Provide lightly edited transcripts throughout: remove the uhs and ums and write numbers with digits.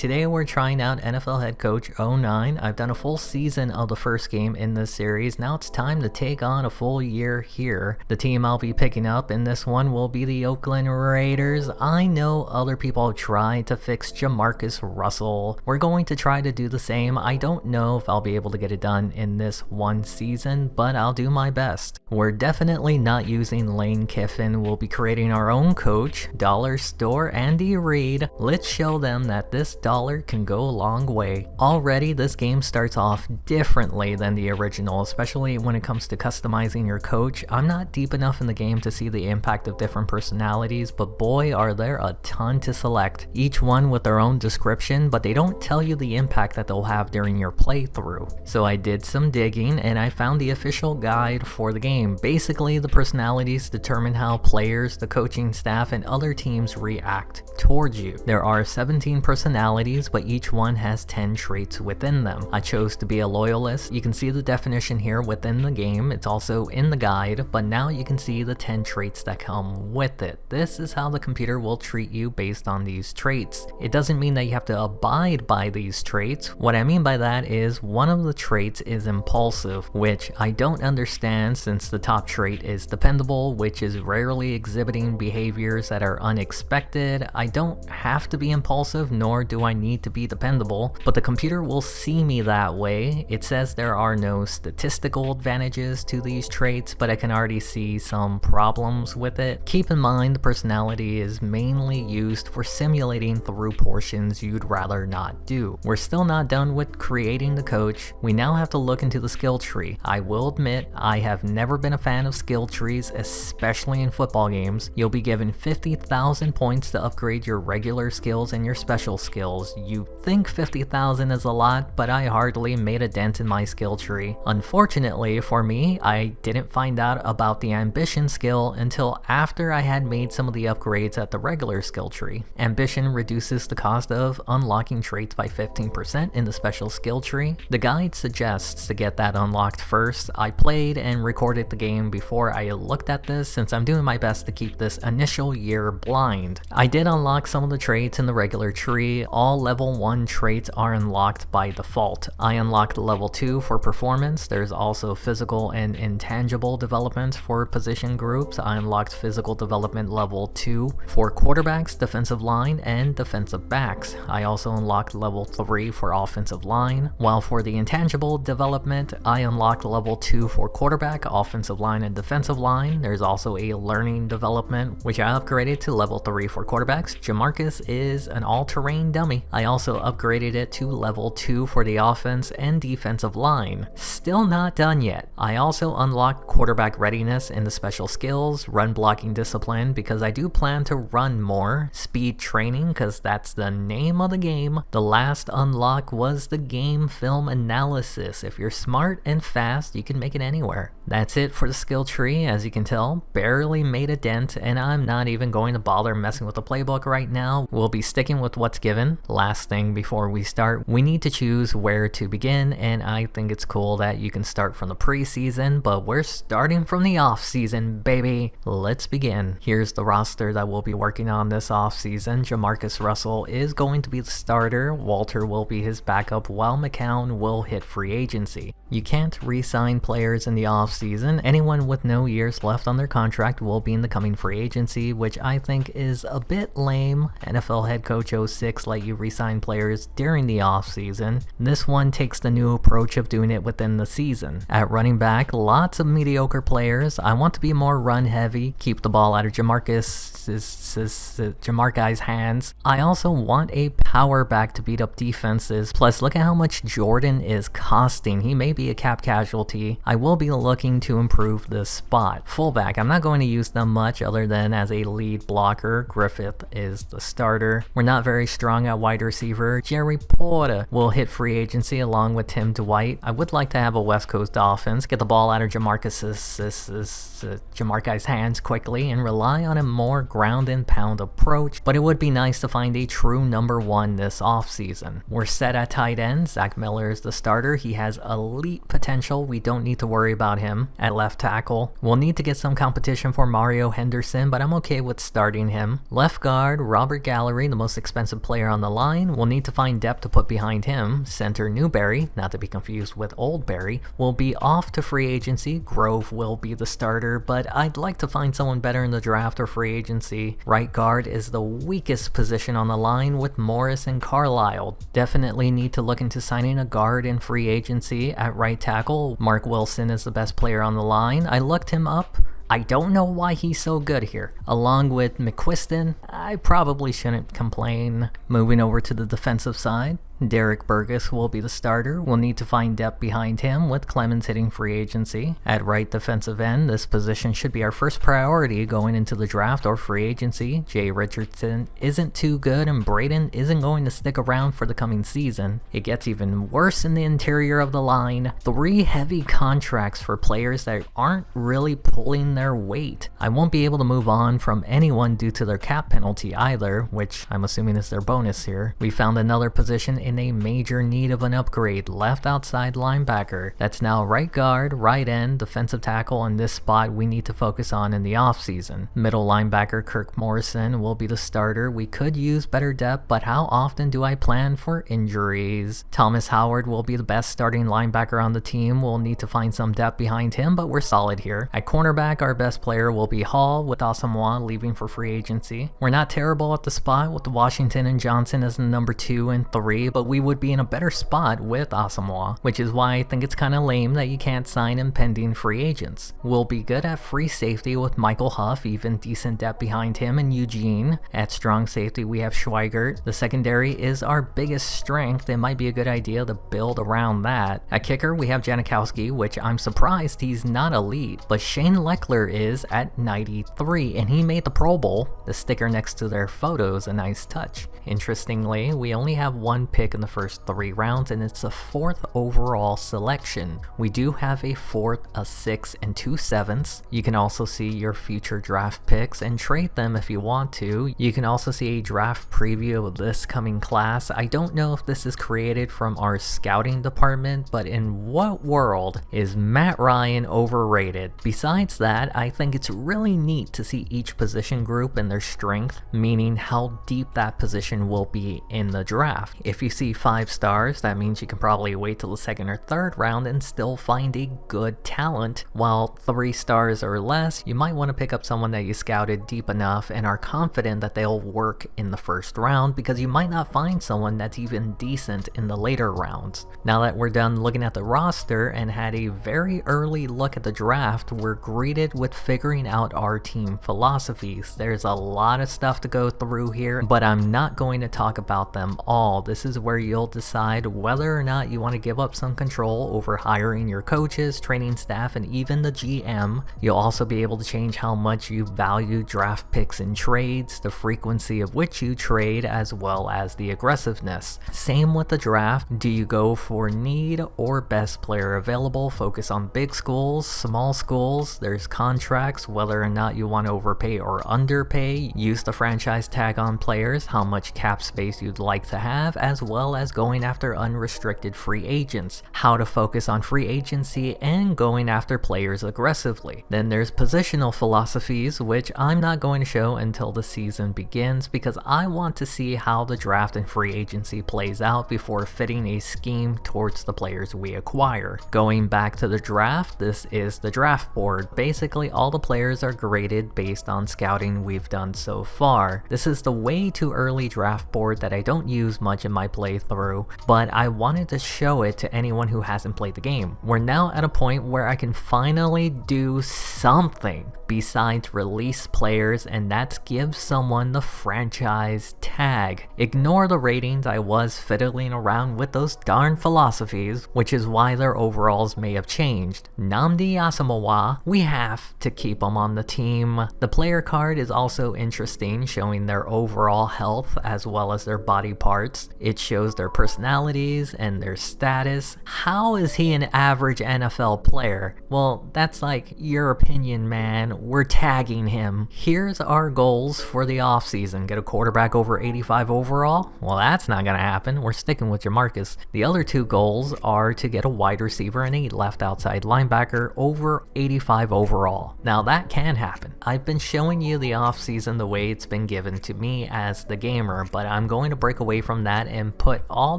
Today we're trying out NFL head coach 09. I've done a full season of the first game in this series. Now it's time to take on a full year here. The team I'll be picking up in this one will be the Oakland Raiders. I know other people have tried to fix JaMarcus Russell. We're going to try to do the same. I don't know if I'll be able to get it done in this one season, but I'll do my best. We're definitely not using Lane Kiffin. We'll be creating our own coach, Dollar Store Andy Reid. Let's show them that this dollar can go a long way. Already this game starts off differently than the original, especially when it comes to customizing your coach. I'm not deep enough in the game to see the impact of different personalities, but boy are there a ton to select, each one with their own description, but they don't tell you the impact that they'll have during your playthrough. So I did some digging and I found the official guide for the game. Basically, the personalities determine how players, the coaching staff, and other teams react towards you. There are 17 personalities, but each one has 10 traits within them. I chose to be a loyalist. You can see the definition here within the game. It's also in the guide, but now you can see the 10 traits that come with it. This is how the computer will treat you based on these traits. It doesn't mean that you have to abide by these traits. What I mean by that is one of the traits is impulsive, which I don't understand since the top trait is dependable, which is rarely exhibiting behaviors that are unexpected. I don't have to be impulsive, nor do I need to be dependable, but the computer will see me that way. It says there are no statistical advantages to these traits, but I can already see some problems with it. Keep in mind, the personality is mainly used for simulating through portions you'd rather not do. We're still not done with creating the coach. We now have to look into the skill tree. I will admit, I have never been a fan of skill trees, especially in football games. You'll be given 50,000 points to upgrade your regular skills and your special skills. You think 50,000 is a lot, but I hardly made a dent in my skill tree. Unfortunately for me, I didn't find out about the ambition skill until after I had made some of the upgrades at the regular skill tree. Ambition reduces the cost of unlocking traits by 15% in the special skill tree. The guide suggests to get that unlocked first. I played and recorded the game before I looked at this since I'm doing my best to keep this initial year blind. I did unlock some of the traits in the regular tree. All level 1 traits are unlocked by default. I unlocked level 2 for performance. There's also physical and intangible development for position groups. I unlocked physical development level 2 for quarterbacks, defensive line, and defensive backs. I also unlocked level 3 for offensive line, while for the intangible development, I unlocked level 2 for quarterback, offensive line, and defensive line. There's also a learning development, which I upgraded to level 3 for quarterbacks. JaMarcus is an all-terrain dummy. I also upgraded it to level 2 for the offense and defensive line. Still not done yet. I also unlocked quarterback readiness in the special skills, run blocking discipline because I do plan to run more, speed training because that's the name of the game. The last unlock was the game film analysis. If you're smart and fast, you can make it anywhere. That's it for the skill tree. As you can tell, barely made a dent, and I'm not even going to bother messing with the playbook right now. We'll be sticking with what's given. Last thing before we start, we need to choose where to begin, and I think it's cool that you can start from the preseason, but we're starting from the off-season, baby. Let's begin. Here's the roster that we'll be working on this off-season. JaMarcus Russell is going to be the starter. Walter will be his backup, while McCown will hit free agency. You can't re-sign players in the off-season. Anyone with no years left on their contract will be in the coming free agency, which I think is a bit lame. NFL head coach 06 let you re-sign players during the off-season. This one takes the new approach of doing it within the season. At running back, lots of mediocre players. I want to be more run-heavy, keep the ball out of JaMarcus's hands. I also want a power back to beat up defenses. Plus, look at how much Jordan is costing. He may be a cap casualty. I will be looking to improve this spot. Fullback, I'm not going to use them much other than as a lead blocker. Griffith is the starter. We're not very strong at wide receiver. Jerry Porter will hit free agency along with Tim Dwight. I would like to have a West Coast offense, get the ball out of JaMarcus's hands quickly and rely on a more ground and pound approach, but it would be nice to find a true number 1 one this offseason. We're set at tight end. Zach Miller is the starter. He has elite potential. We don't need to worry about him. At left tackle, we'll need to get some competition for Mario Henderson, but I'm okay with starting him. Left guard, Robert Gallery, the most expensive player on the line. We'll need to find depth to put behind him. Center Newberry, not to be confused with Oldberry, will be off to free agency. Grove will be the starter, but I'd like to find someone better in the draft or free agency. Right guard is the weakest position on the line with Morris and Carlisle. Definitely need to look into signing a guard in free agency. At right tackle, Mark Wilson is the best player on the line. I looked him up. I don't know why he's so good here. Along with McQuiston, I probably shouldn't complain. Moving over to the defensive side, Derek Burgess will be the starter. We'll need to find depth behind him with Clemens hitting free agency. At right defensive end, this position should be our first priority going into the draft or free agency. Jay Richardson isn't too good and Braden isn't going to stick around for the coming season. It gets even worse in the interior of the line. 3 heavy contracts for players that aren't really pulling their weight. I won't be able to move on from anyone due to their cap penalty either, which I'm assuming is their bonus here. We found another position in a major need of an upgrade, left outside linebacker. That's now right guard, right end, defensive tackle, and this spot we need to focus on in the offseason. Middle linebacker Kirk Morrison will be the starter. We could use better depth, but how often do I plan for injuries? Thomas Howard will be the best starting linebacker on the team. We'll need to find some depth behind him, but we're solid here. At cornerback, our best player will be Hall, with Asamoah leaving for free agency. We're not terrible at the spot with Washington and Johnson as the number 2 and 3, but we would be in a better spot with Asamoah, which is why I think it's kind of lame that you can't sign him pending free agents. We'll be good at free safety with Michael Huff, even decent depth behind him, and Eugene. At strong safety, we have Schweigert. The secondary is our biggest strength. It might be a good idea to build around that. At kicker, we have Janikowski, which I'm surprised he's not elite, but Shane Leckler is at 93, and he made the Pro Bowl. The sticker next to their photo is a nice touch. Interestingly, we only have 1 pick in the first 3 rounds, and it's a 4th overall selection. We do have a 4th, a 6th, and 2 7ths. You can also see your future draft picks and trade them if you want to. You can also see a draft preview of this coming class. I don't know if this is created from our scouting department, but in what world is Matt Ryan overrated? Besides that, I think it's really neat to see each position group and their strength, meaning how deep that position will be in the draft. If you see 5 stars, that means you can probably wait till the 2nd or 3rd round and still find a good talent, while 3 stars or less, you might want to pick up someone that you scouted deep enough and are confident that they'll work in the 1st round, because you might not find someone that's even decent in the later rounds. Now that we're done looking at the roster and had a very early look at the draft, we're greeted with figuring out our team philosophies. There's a lot of stuff to go through here, but I'm not going to talk about them all. This is where you'll decide whether or not you want to give up some control over hiring your coaches, training staff, and even the GM. You'll also be able to change how much you value draft picks and trades, the frequency of which you trade, as well as the aggressiveness. Same with the draft. Do you go for need or best player available? Focus on big schools, small schools. There's contracts, whether or not you want to overpay or underpay. Use the franchise tag on players, how much cap space you'd like to have, as well as going after unrestricted free agents, how to focus on free agency and going after players aggressively. Then there's positional philosophies, which I'm not going to show until the season begins, because I want to see how the draft and free agency plays out before fitting a scheme towards the players we acquire. Going back to the draft, this is the draft board. Basically, all the players are graded based on scouting we've done so far. This is the way too early draft board that I don't use much in my playthrough, but I wanted to show it to anyone who hasn't played the game. We're now at a point where I can finally do something besides release players, and that's give someone the franchise tag. Ignore the ratings. I was fiddling around with those darn philosophies, which is why their overalls may have changed. Nnamdi Asamoah, we have to keep him on the team. The player card is also interesting, showing their overall health as well as their body parts. It shows shows their personalities and their status. How is he an average NFL player? Well, that's like your opinion, man. We're tagging him. Here's our goals for the offseason. Get a quarterback over 85 overall? Well, that's not going to happen. We're sticking with JaMarcus. The other two goals are to get a wide receiver and a left outside linebacker over 85 overall. Now, that can happen. I've been showing you the offseason the way it's been given to me as the gamer, but I'm going to break away from that and put all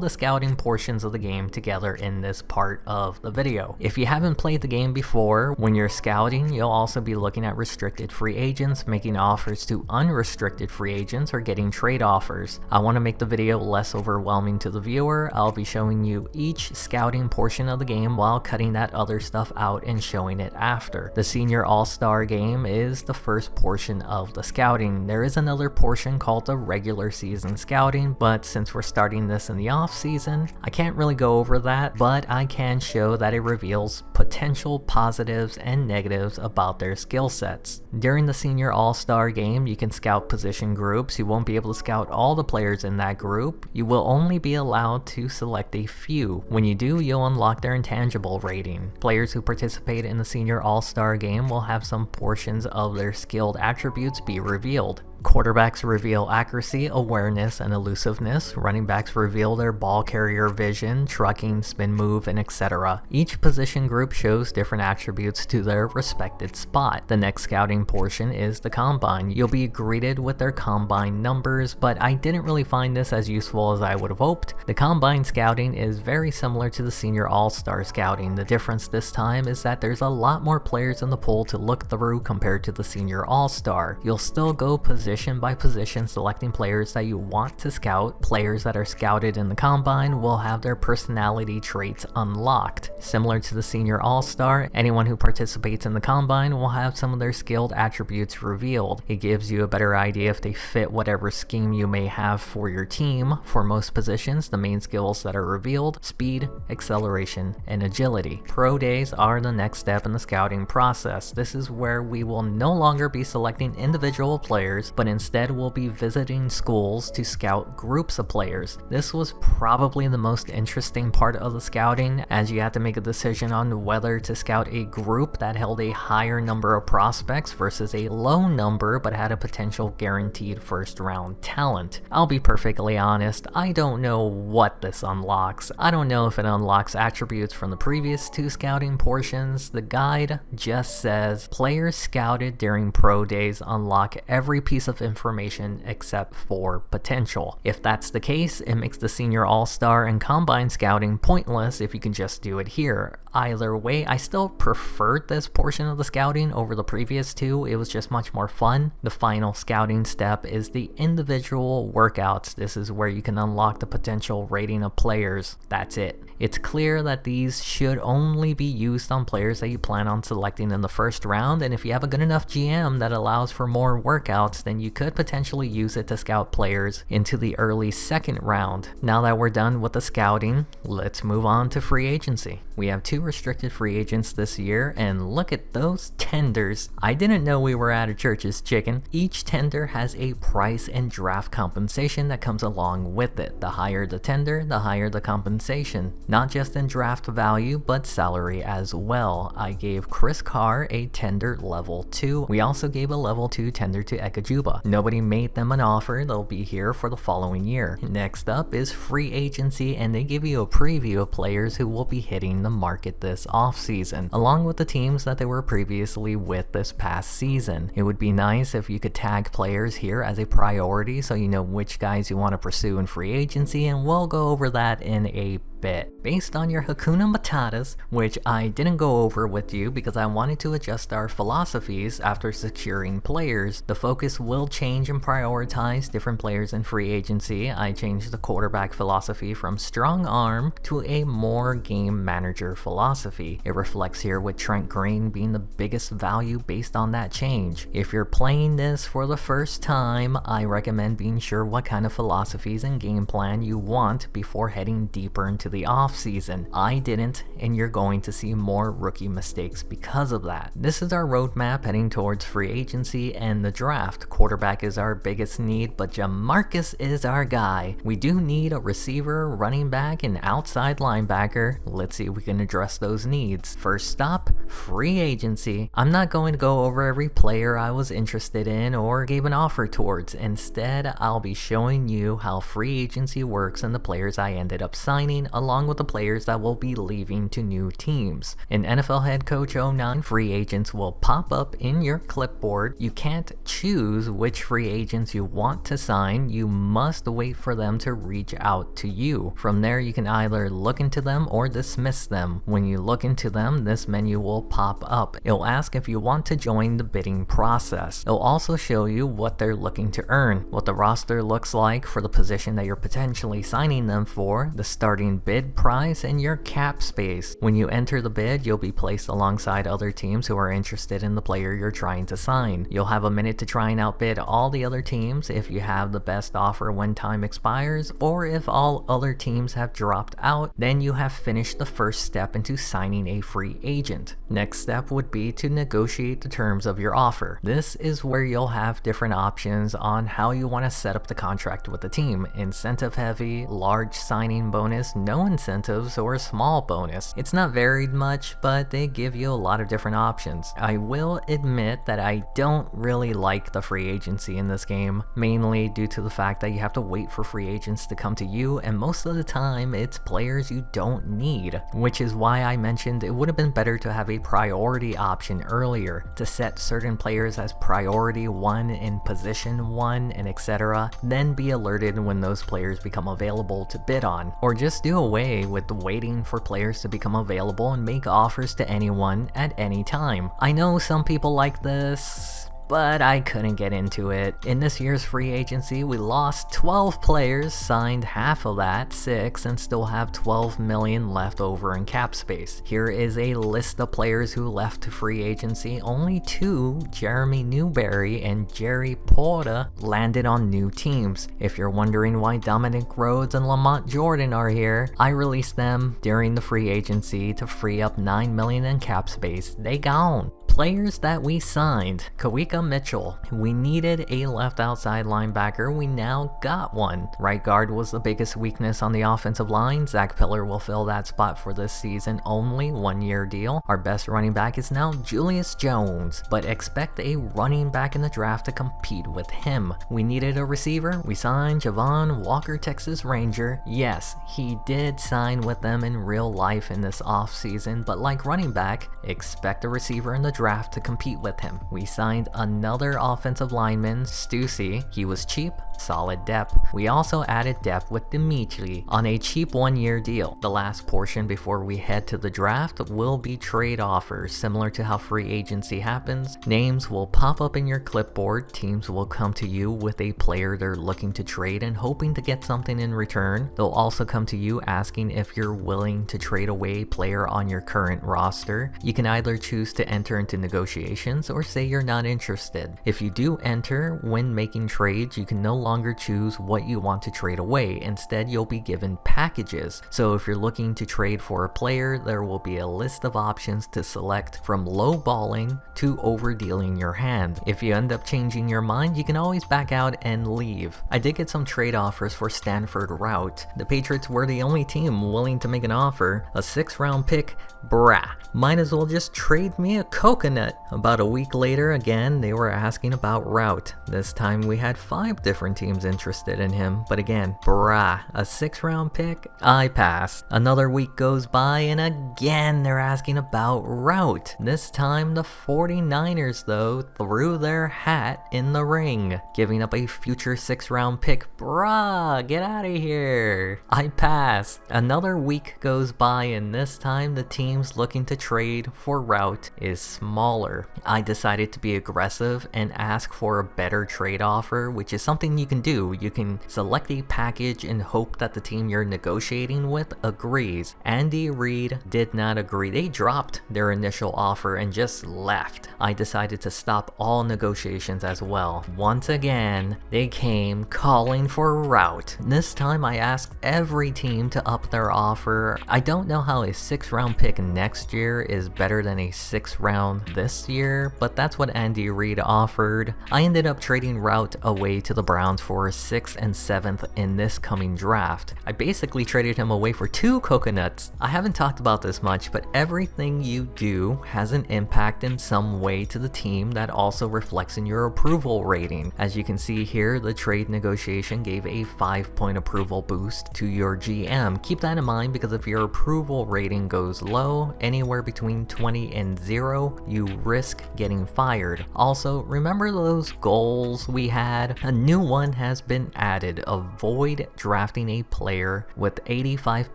the scouting portions of the game together in this part of the video. If you haven't played the game before, when you're scouting, you'll also be looking at restricted free agents, making offers to unrestricted free agents, or getting trade offers. I want to make the video less overwhelming to the viewer. I'll be showing you each scouting portion of the game while cutting that other stuff out and showing it after. The Senior All-Star game is the first portion of the scouting. There is another portion called the regular season scouting, but since we're starting this in the off season, I can't really go over that, but I can show that it reveals potential positives and negatives about their skill sets. During the Senior All-Star game, you can scout position groups. You won't be able to scout all the players in that group. You will only be allowed to select a few. When you do, you'll unlock their intangible rating. Players who participate in the Senior All-Star game will have some portions of their skilled attributes be revealed. Quarterbacks reveal accuracy, awareness, and elusiveness. Running backs reveal their ball carrier vision, trucking, spin move, and etc. Each position group shows different attributes to their respected spot. The next scouting portion is the combine. You'll be greeted with their combine numbers, but I didn't really find this as useful as I would have hoped. The combine scouting is very similar to the Senior All-Star scouting. The difference this time is that there's a lot more players in the pool to look through compared to the Senior All-Star. You'll still go position by position, selecting players that you want to scout. Players that are scouted in the combine will have their personality traits unlocked. Similar to the Senior All-Star, anyone who participates in the combine will have some of their skilled attributes revealed. It gives you a better idea if they fit whatever scheme you may have for your team. For most positions, the main skills that are revealed: speed, acceleration, and agility. Pro days are the next step in the scouting process. This is where we will no longer be selecting individual players, but instead we'll be visiting schools to scout groups of players. This was probably the most interesting part of the scouting, as you had to make a decision on whether to scout a group that held a higher number of prospects versus a low number but had a potential guaranteed first round talent. I'll be perfectly honest, I don't know what this unlocks. I don't know if it unlocks attributes from the previous two scouting portions. The guide just says players scouted during pro days unlock every piece of information except for potential. If that's the case, it makes the Senior All-Star and Combine scouting pointless if you can just do it here. Either way, I still preferred this portion of the scouting over the previous two. It was just much more fun. The final scouting step is the individual workouts. This is where you can unlock the potential rating of players. That's it. It's clear that these should only be used on players that you plan on selecting in the first round, and if you have a good enough GM that allows for more workouts, then you could potentially use it to scout players into the early second round. Now that we're done with the scouting, let's move on to free agency. We have two restricted free agents this year, and look at those tenders. I didn't know we were out of church's chicken. Each tender has a price and draft compensation that comes along with it. The higher the tender, the higher the compensation. Not just in draft value, but salary as well. I gave Chris Carr a tender level 2. We also gave a level 2 tender to Ekajuba. Nobody made them an offer. They'll be here for the following year. Next up is free agency, and they give you a preview of players who will be hitting the market this offseason, along with the teams that they were previously with this past season. It would be nice if you could tag players here as a priority so you know which guys you want to pursue in free agency, and we'll go over that in a bit. Based on your Hakuna Matatas, which I didn't go over with you because I wanted to adjust our philosophies after securing players, the focus will change and prioritize different players in free agency. I changed the quarterback philosophy from strong arm to a more game manager philosophy. It reflects here with Trent Green being the biggest value based on that change. If you're playing this for the first time, I recommend being sure what kind of philosophies and game plan you want before heading deeper into the the offseason. I didn't, and you're going to see more rookie mistakes because of that. This is our roadmap heading towards free agency and the draft. Quarterback is our biggest need, but JaMarcus is our guy. We do need a receiver, running back, and outside linebacker. Let's see if we can address those needs. First stop, free agency. I'm not going to go over every player I was interested in or gave an offer towards. Instead, I'll be showing you how free agency works and the players I ended up signing, along with the players that will be leaving to new teams. In NFL Head Coach 09, free agents will pop up in your clipboard. You can't choose which free agents you want to sign. You must wait for them to reach out to you. From there, you can either look into them or dismiss them. When you look into them, this menu will pop up. It'll ask if you want to join the bidding process. It'll also show you what they're looking to earn, what the roster looks like for the position that you're potentially signing them for, the starting bid price, and your cap space. When you enter the bid, you'll be placed alongside other teams who are interested in the player you're trying to sign. You'll have a minute to try and outbid all the other teams if you have the best offer when time expires, or if all other teams have dropped out, then you have finished the first step into signing a free agent. Next step would be to negotiate the terms of your offer. This is where you'll have different options on how you want to set up the contract with the team. Incentive heavy, large signing bonus, no incentives, or a small bonus. It's not varied much, but they give you a lot of different options. I will admit that I don't really like the free agency in this game, mainly due to the fact that you have to wait for free agents to come to you, and most of the time it's players you don't need, which is why I mentioned it would have been better to have a priority option earlier, to set certain players as priority 1 in position 1 and etc., then be alerted when those players become available to bid on, or just do away with waiting for players to become available and make offers to anyone at any time. I know some people like this, but I couldn't get into it. In this year's free agency, we lost 12 players, signed half of that, 6, and still have 12 million left over in cap space. Here is a list of players who left to free agency. Only 2, Jeremy Newberry and Jerry Porta, landed on new teams. If you're wondering why Dominic Rhodes and Lamont Jordan are here, I released them during the free agency to free up 9 million in cap space. They gone. Players that we signed: Kawika Mitchell. We needed a left outside linebacker. We now got one. Right guard was the biggest weakness on the offensive line. Zach Pillar will fill that spot for this season only, 1-year deal. Our best running back is now Julius Jones, but expect a running back in the draft to compete with him. We needed a receiver. We signed Javon Walker, Texas Ranger. Yes, he did sign with them in real life in this offseason, but like running back, expect a receiver in the draft to compete with him. We signed another offensive lineman, Stussy. He was cheap, solid depth. We also added depth with Dimitri on a cheap 1-year deal. The last portion before we head to the draft will be trade offers, similar to how free agency happens. Names will pop up in your clipboard. Teams will come to you with a player they're looking to trade and hoping to get something in return. They'll also come to you asking if you're willing to trade away a player on your current roster. You can either choose to enter into negotiations or say you're not interested. If you do enter, when making trades, you can no longer choose what you want to trade away. Instead, you'll be given packages. So if you're looking to trade for a player, there will be a list of options to select, from lowballing to overdealing your hand. If you end up changing your mind, you can always back out and leave. I did get some trade offers for Stanford Route. The Patriots were the only team willing to make an offer. A 6th-round pick? Brah. Might as well just trade me a coconut. About a week later, again, they were asking about Route. This time we had 5 different teams interested in him, but again, brah, a 6th-round pick? I pass. Another week goes by and again they're asking about Route. This time the 49ers, though, threw their hat in the ring, giving up a future 6th-round pick. Brah, get out of here. I passed. Another week goes by and this time the teams looking to trade for Route is smart. smaller. I decided to be aggressive and ask for a better trade offer, which is something you can do. You can select a package and hope that the team you're negotiating with agrees. Andy Reid did not agree. They dropped their initial offer and just left. I decided to stop all negotiations as well. Once again, they came calling for a route. This time I asked every team to up their offer. I don't know how a 6th round pick next year is better than a 6th round this year, but that's what Andy Reid offered. I ended up trading route away to the Browns for 6th and 7th in this coming draft. I basically traded him away for 2 coconuts. I haven't talked about this much, but everything you do has an impact in some way to the team that also reflects in your approval rating. As you can see here, the trade negotiation gave a 5-point approval boost to your GM. Keep that in mind because if your approval rating goes low, anywhere between 20 and 0, you risk getting fired. Also, remember those goals we had? A new one has been added. Avoid drafting a player with 85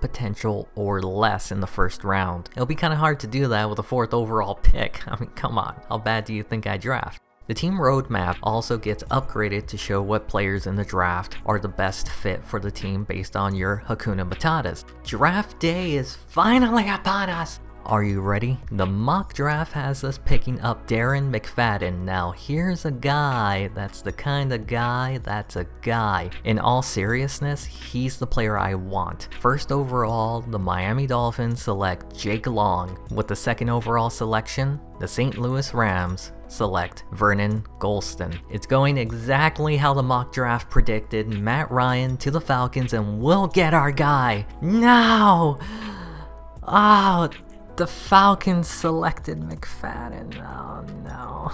potential or less in the 1st round. It'll be kind of hard to do that with a 4th overall pick. I mean, come on, how bad do you think I draft? The team roadmap also gets upgraded to show what players in the draft are the best fit for the team based on your Hakuna Matatas. Draft day is finally upon us! Are you ready? The mock draft has us picking up Darren McFadden. Now here's a guy that's the kind of guy that's a guy. In all seriousness, he's the player I want. 1st overall, the Miami Dolphins select Jake Long. With the 2nd overall selection, the St. Louis Rams select Vernon Gholston. It's going exactly how the mock draft predicted. Matt Ryan to the Falcons and we'll get our guy. No! Oh, the Falcons selected McFadden. Oh no.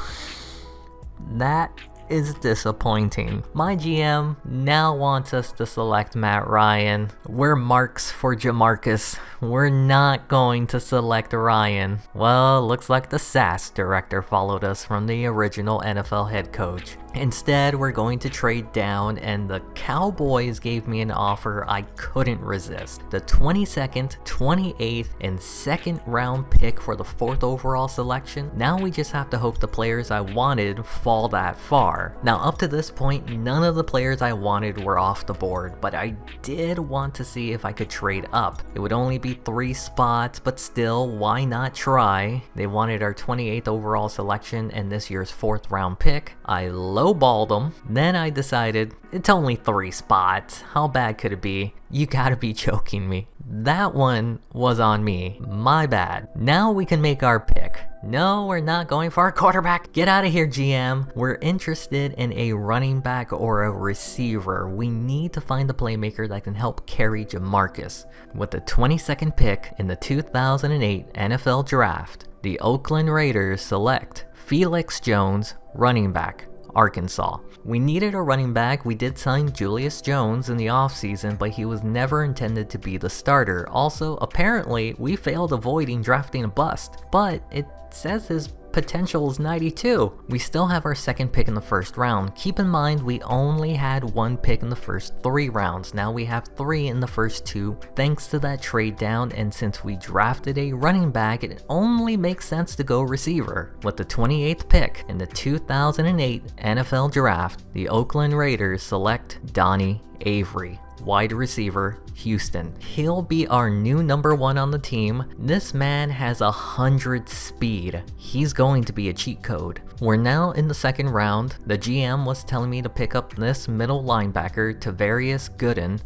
That is disappointing. My GM now wants us to select Matt Ryan. We're marks for JaMarcus. We're not going to select Ryan. Well, looks like the SAS director followed us from the original NFL head coach. Instead, we're going to trade down, and the Cowboys gave me an offer I couldn't resist. The 22nd, 28th, and 2nd round pick for the 4th overall selection. Now we just have to hope the players I wanted fall that far. Now up to this point, none of the players I wanted were off the board, but I did want to see if I could trade up. It would only be 3 spots, but still, why not try? They wanted our 28th overall selection and this year's 4th round pick. I lowballed them. Then I decided, it's only 3 spots. How bad could it be? You gotta be joking me. That one was on me. My bad. Now we can make our pick. No, we're not going for a quarterback. Get out of here, GM. We're interested in a running back or a receiver. We need to find the playmaker that can help carry JaMarcus. With the 22nd pick in the 2008 NFL Draft, the Oakland Raiders select Felix Jones, running back, Arkansas. We needed a running back. We did sign Julius Jones in the offseason, but he was never intended to be the starter. Also, apparently, we failed avoiding drafting a bust, but it says his potential is 92. We still have our 2nd pick in the 1st round. Keep in mind, we only had 1 pick in the first 3 rounds. Now we have 3 in the first 2, thanks to that trade down, and since we drafted a running back, it only makes sense to go receiver. With the 28th pick in the 2008 NFL Draft, the Oakland Raiders select Donnie Avery, wide receiver, Houston. He'll be our new number 1 on the team. This man has 100 speed. He's going to be a cheat code. We're now in the 2nd round. The GM was telling me to pick up this middle linebacker, Tavarius Gooden.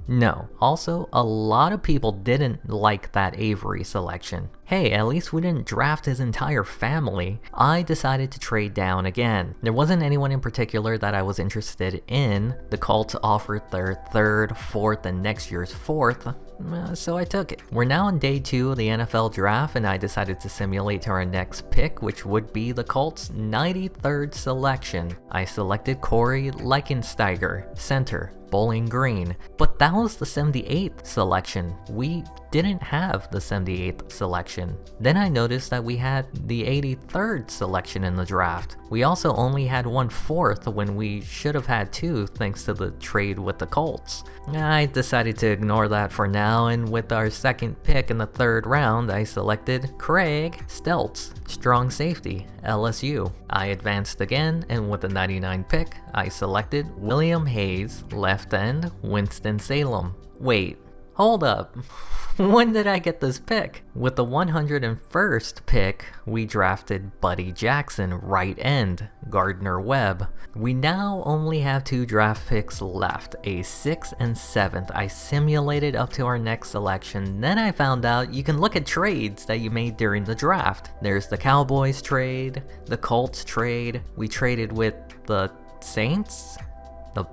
No. Also, a lot of people didn't like that Avery selection. Hey, at least we didn't draft his entire family. I decided to trade down again. There wasn't anyone in particular that I was interested in. The Colts offered their 3rd, 4th, and next year's 4th. So I took it. We're now on day 2 of the NFL Draft, and I decided to simulate our next pick, which would be the Colts' 93rd selection. I selected Corey Leichensteiger, center, Bowling Green, but that was the 78th selection. We didn't have the 78th selection. Then I noticed that we had the 83rd selection in the draft. We also only had 1/4 when we should have had 2 thanks to the trade with the Colts. I decided to ignore that for now, and with our second pick in the 3rd round, I selected Craig Steltz, strong safety, LSU. I advanced again, and with the 99 pick, I selected William Hayes, left end, Winston-Salem. Wait, hold up. When did I get this pick? With the 101st pick, we drafted Buddy Jackson, right end, Gardner Webb. We now only have 2 draft picks left, a 6th and 7th. I simulated up to our next selection, then I found out you can look at trades that you made during the draft. There's the Cowboys trade, the Colts trade, we traded with the Saints, the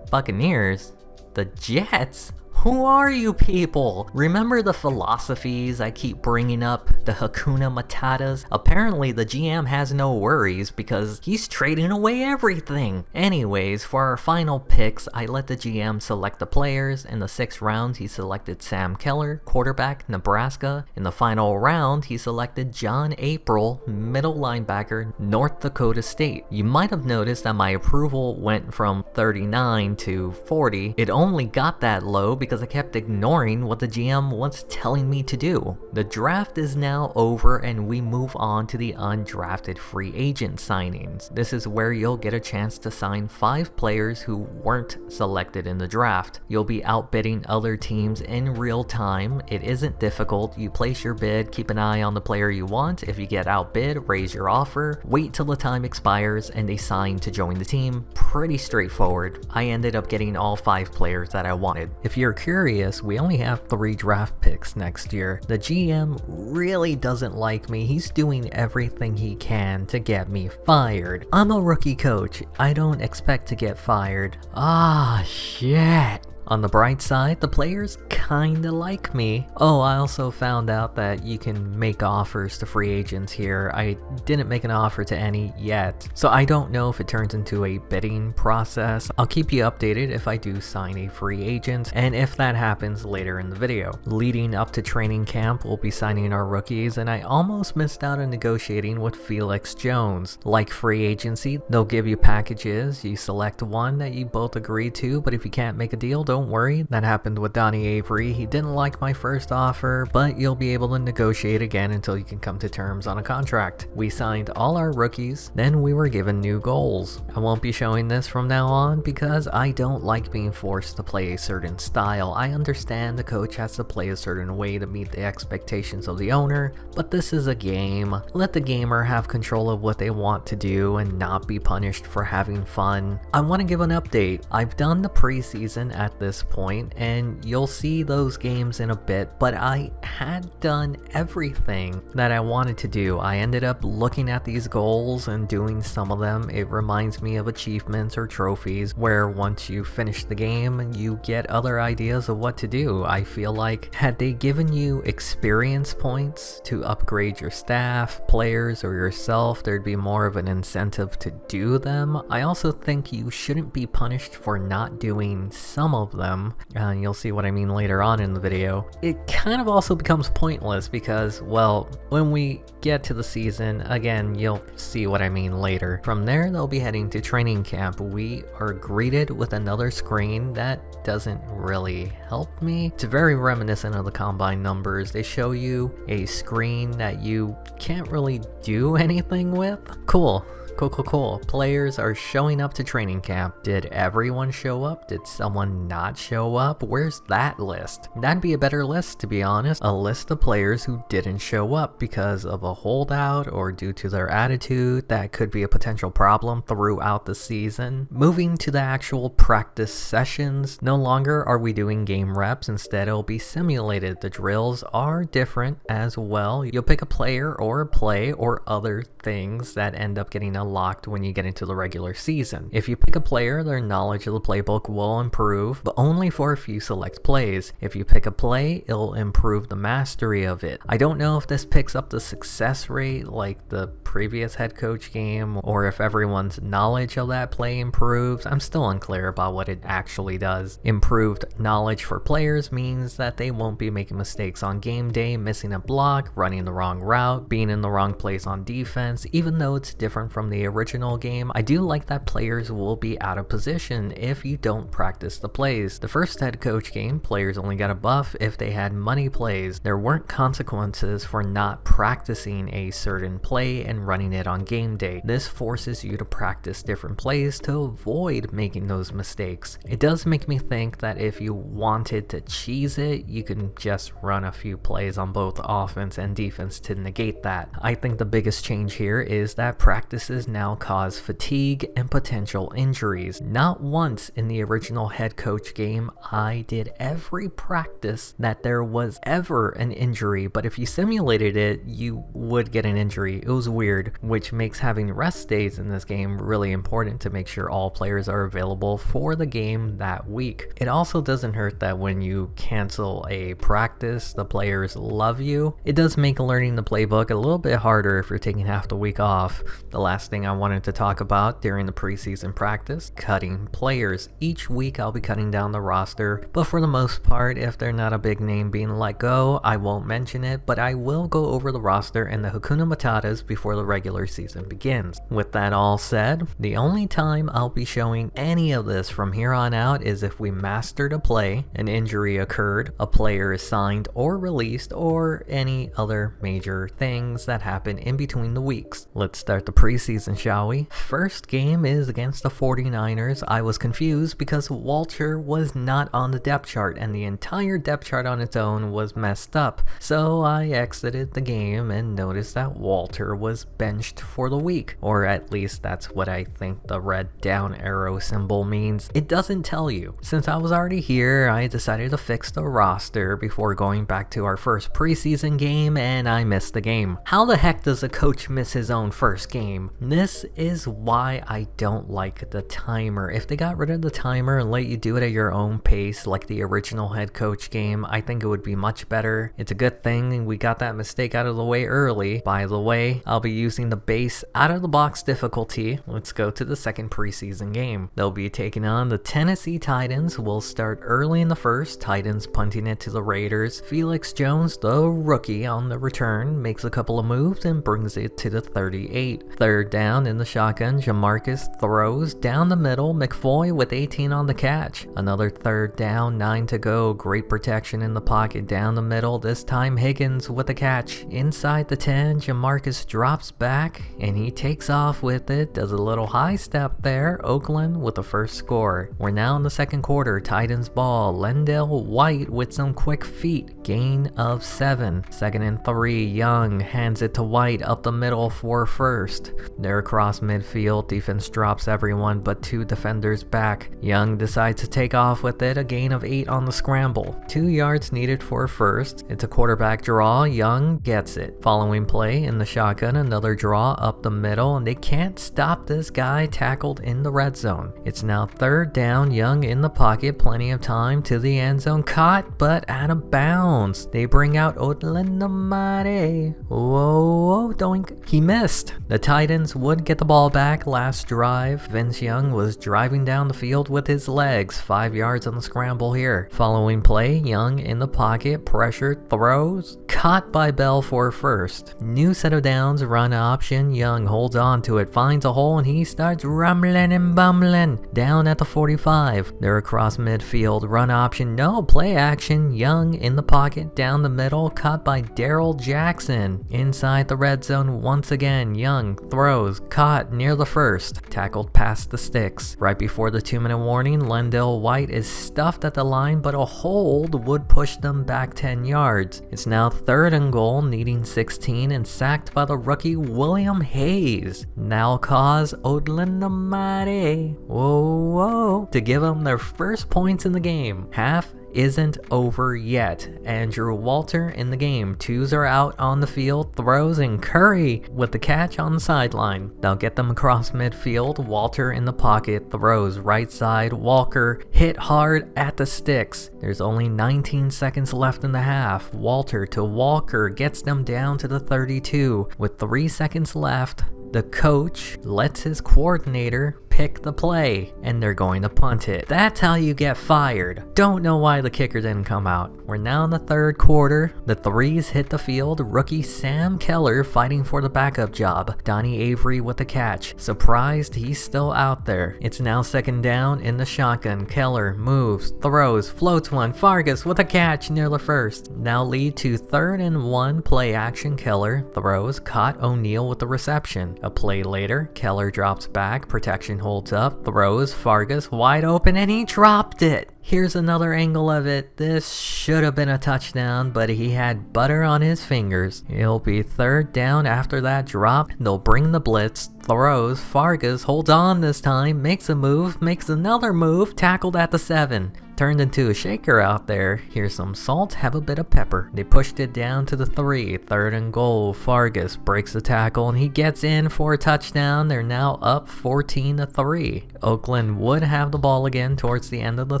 Buccaneers, the Jets. Who are you people? Remember the philosophies I keep bringing up? The Hakuna Matatas? Apparently the GM has no worries because he's trading away everything. Anyways, for our final picks, I let the GM select the players. In the 6th round, he selected Sam Keller, quarterback, Nebraska. In the final round, he selected John April, middle linebacker, North Dakota State. You might have noticed that my approval went from 39 to 40. It only got that low because I kept ignoring what the GM was telling me to do. The draft is now over and we move on to the undrafted free agent signings. This is where you'll get a chance to sign 5 players who weren't selected in the draft. You'll be outbidding other teams in real time. It isn't difficult. You place your bid, keep an eye on the player you want. If you get outbid, raise your offer, wait till the time expires, and they sign to join the team. Pretty straightforward. I ended up getting all 5 players that I wanted. If you're curious, we only have 3 draft picks next year. The GM really doesn't like me. He's doing everything he can to get me fired. I'm a rookie coach. I don't expect to get fired. Ah, shit. On the bright side, the players kinda like me. Oh, I also found out that you can make offers to free agents here. I didn't make an offer to any yet, so I don't know if it turns into a bidding process. I'll keep you updated if I do sign a free agent, and if that happens later in the video. Leading up to training camp, we'll be signing our rookies, and I almost missed out on negotiating with Felix Jones. Like free agency, they'll give you packages. You select one that you both agree to, but if you can't make a deal, don't worry, that happened with Donnie Avery. He didn't like my first offer, but you'll be able to negotiate again until you can come to terms on a contract. We signed all our rookies, then we were given new goals. I won't be showing this from now on because I don't like being forced to play a certain style. I understand the coach has to play a certain way to meet the expectations of the owner, but this is a game. Let the gamer have control of what they want to do and not be punished for having fun. I want to give an update. I've done the preseason at this point, and you'll see those games in a bit, but I had done everything that I wanted to do. I ended up looking at these goals and doing some of them. It reminds me of achievements or trophies where once you finish the game, you get other ideas of what to do. I feel like had they given you experience points to upgrade your staff, players, or yourself, there'd be more of an incentive to do them. I also think you shouldn't be punished for not doing some of them, and you'll see what I mean later on in the video. It kind of also becomes pointless because, well, when we get to the season, again, you'll see what I mean later. From there, they'll be heading to training camp. We are greeted with another screen that doesn't really help me. It's very reminiscent of the combine numbers. They show you a screen that you can't really do anything with. Cool. Players are showing up to training camp. Did everyone show up? Did someone not show up? Where's that list? That'd be a better list, to be honest. A list of players who didn't show up because of a holdout or due to their attitude. That could be a potential problem throughout the season. Moving to the actual practice sessions. No longer are we doing game reps. Instead, it'll be simulated. The drills are different as well. You'll pick a player or a play or other things that end up getting unlocked when you get into the regular season. If you pick a player, their knowledge of the playbook will improve, but only for a few select plays. If you pick a play, it'll improve the mastery of it. I don't know if this picks up the success rate like the previous head coach game, or if everyone's knowledge of that play improves. I'm still unclear about what it actually does. Improved knowledge for players means that they won't be making mistakes on game day, missing a block, running the wrong route, being in the wrong place on defense. Even though it's different from the original game, I do like that players will be out of position if you don't practice the plays. The first head coach game, players only got a buff if they had money plays. There weren't consequences for not practicing a certain play and running it on game day. This forces you to practice different plays to avoid making those mistakes. It does make me think that if you wanted to cheese it, you can just run a few plays on both offense and defense to negate that. I think the biggest change here is that practices now cause fatigue and potential injuries. Not once in the original head coach game I did every practice that there was ever an injury, but if you simulated it, you would get an injury. It was weird, which makes having rest days in this game really important to make sure all players are available for the game that week. It also doesn't hurt that when you cancel a practice, the players love you. It does make learning the playbook a little bit harder if you're taking half the week off. The last thing I wanted to talk about during the preseason practice, cutting players. Each week I'll be cutting down the roster, but for the most part, if they're not a big name being let go, I won't mention it, but I will go over the roster and the Hakuna Matatas before the regular season begins. With that all said, the only time I'll be showing any of this from here on out is if we mastered a play, an injury occurred, a player is signed or released, or any other major things that happen in between the weeks. Let's start the preseason, shall we? First game is against the 49ers. I was confused because Walter was not on the depth chart and the entire depth chart on its own was messed up. So I exited the game and noticed that Walter was benched for the week, or at least that's what I think the red down arrow symbol means. It doesn't tell you. Since I was already here, I decided to fix the roster before going back to our first preseason game, and I missed the game. How the heck does a coach miss his own first game? This is why I don't like the timer. If they got rid of the timer and let you do it at your own pace like the original head coach game, I think it would be much better. It's a good thing we got that mistake out of the way early. By the way, I'll be using the base out of the box difficulty. Let's go to the second preseason game. They'll be taking on the Tennessee Titans. We'll start early in the first. Titans punting it to the Raiders. Felix Jones, the rookie on the return, makes a couple of moves and brings it to the 38. Third down in the shotgun, JaMarcus throws down the middle. McFoy with 18 on the catch. Another third down, 9 to go. Great protection in the pocket down the middle. This time Higgins with the catch. Inside the 10, JaMarcus drops back and he takes off with it. Does a little high step there. Oakland with the first score. We're now in the second quarter. Titans ball. Lendell White with some quick feet. Gain of 7. 2nd and 3. Young hands it to White up the middle for first. They're across midfield. Defense drops everyone but 2 defenders back. Young decides to take off with it. A gain of 8 on the scramble. 2 yards needed for first. It's a quarterback draw. Young gets it. Following play in the shotgun, another draw up the middle, and they can't stop this guy tackled in the red zone. It's now third down. Young in the pocket. Plenty of time to the end zone. Caught but out of bounds. They bring out Odlenamare. Whoa, doink. He missed. The Titans would get the ball back last drive. Vince Young was driving down the field with his legs. 5 yards on the scramble here. Following play, Young in the pocket, pressured, throws, caught by Bell for first. New set of downs, run option. Young holds on to it, finds a hole, and he starts rumbling and bumbling. Down at the 45. They're across midfield, run option, no play action. Young in the pocket, down the middle, caught by Daryl Jackson. Inside the red zone once again. Young throws, caught near the first, tackled past the sticks. Right before the 2-minute warning, Lendell White is stuffed at the line, but a hold would push them back 10 yards. It's now 3rd and goal, needing 16, and sacked by the rookie William Hayes. Now cause Odlenamare, whoa, to give them their first points in the game. Half isn't over yet. Andrew Walter in the game. Twos are out on the field, throws, and Curry with the catch on the sideline. They'll get them across midfield. Walter in the pocket, throws right side. Walker hit hard at the sticks. There's only 19 seconds left in the half. Walter to Walker gets them down to the 32. With 3 seconds left, the coach lets his coordinator pick the play, and they're going to punt it. That's how you get fired. Don't know why the kicker didn't come out. We're now in the third quarter. The threes hit the field. Rookie Sam Keller fighting for the backup job. Donnie Avery with the catch. Surprised he's still out there. It's now second down in the shotgun. Keller moves, throws, floats one. Fargas with a catch near the first. Now lead to 3rd and 1. Play action. Keller throws, caught O'Neal with the reception. A play later, Keller drops back, protection holds up, throws, Fargas wide open, and he dropped it. Here's another angle of it. This should have been a touchdown, but he had butter on his fingers. It'll be 3rd down after that drop. They'll bring the blitz, throws, Fargas holds on this time, makes a move, makes another move, tackled at the 7. Turned into a shaker out there. Here's some salt, have a bit of pepper. They pushed it down to the 3. 3rd and goal. Fargas breaks the tackle and he gets in for a touchdown. They're now up 14-3. Oakland would have the ball again towards the end of the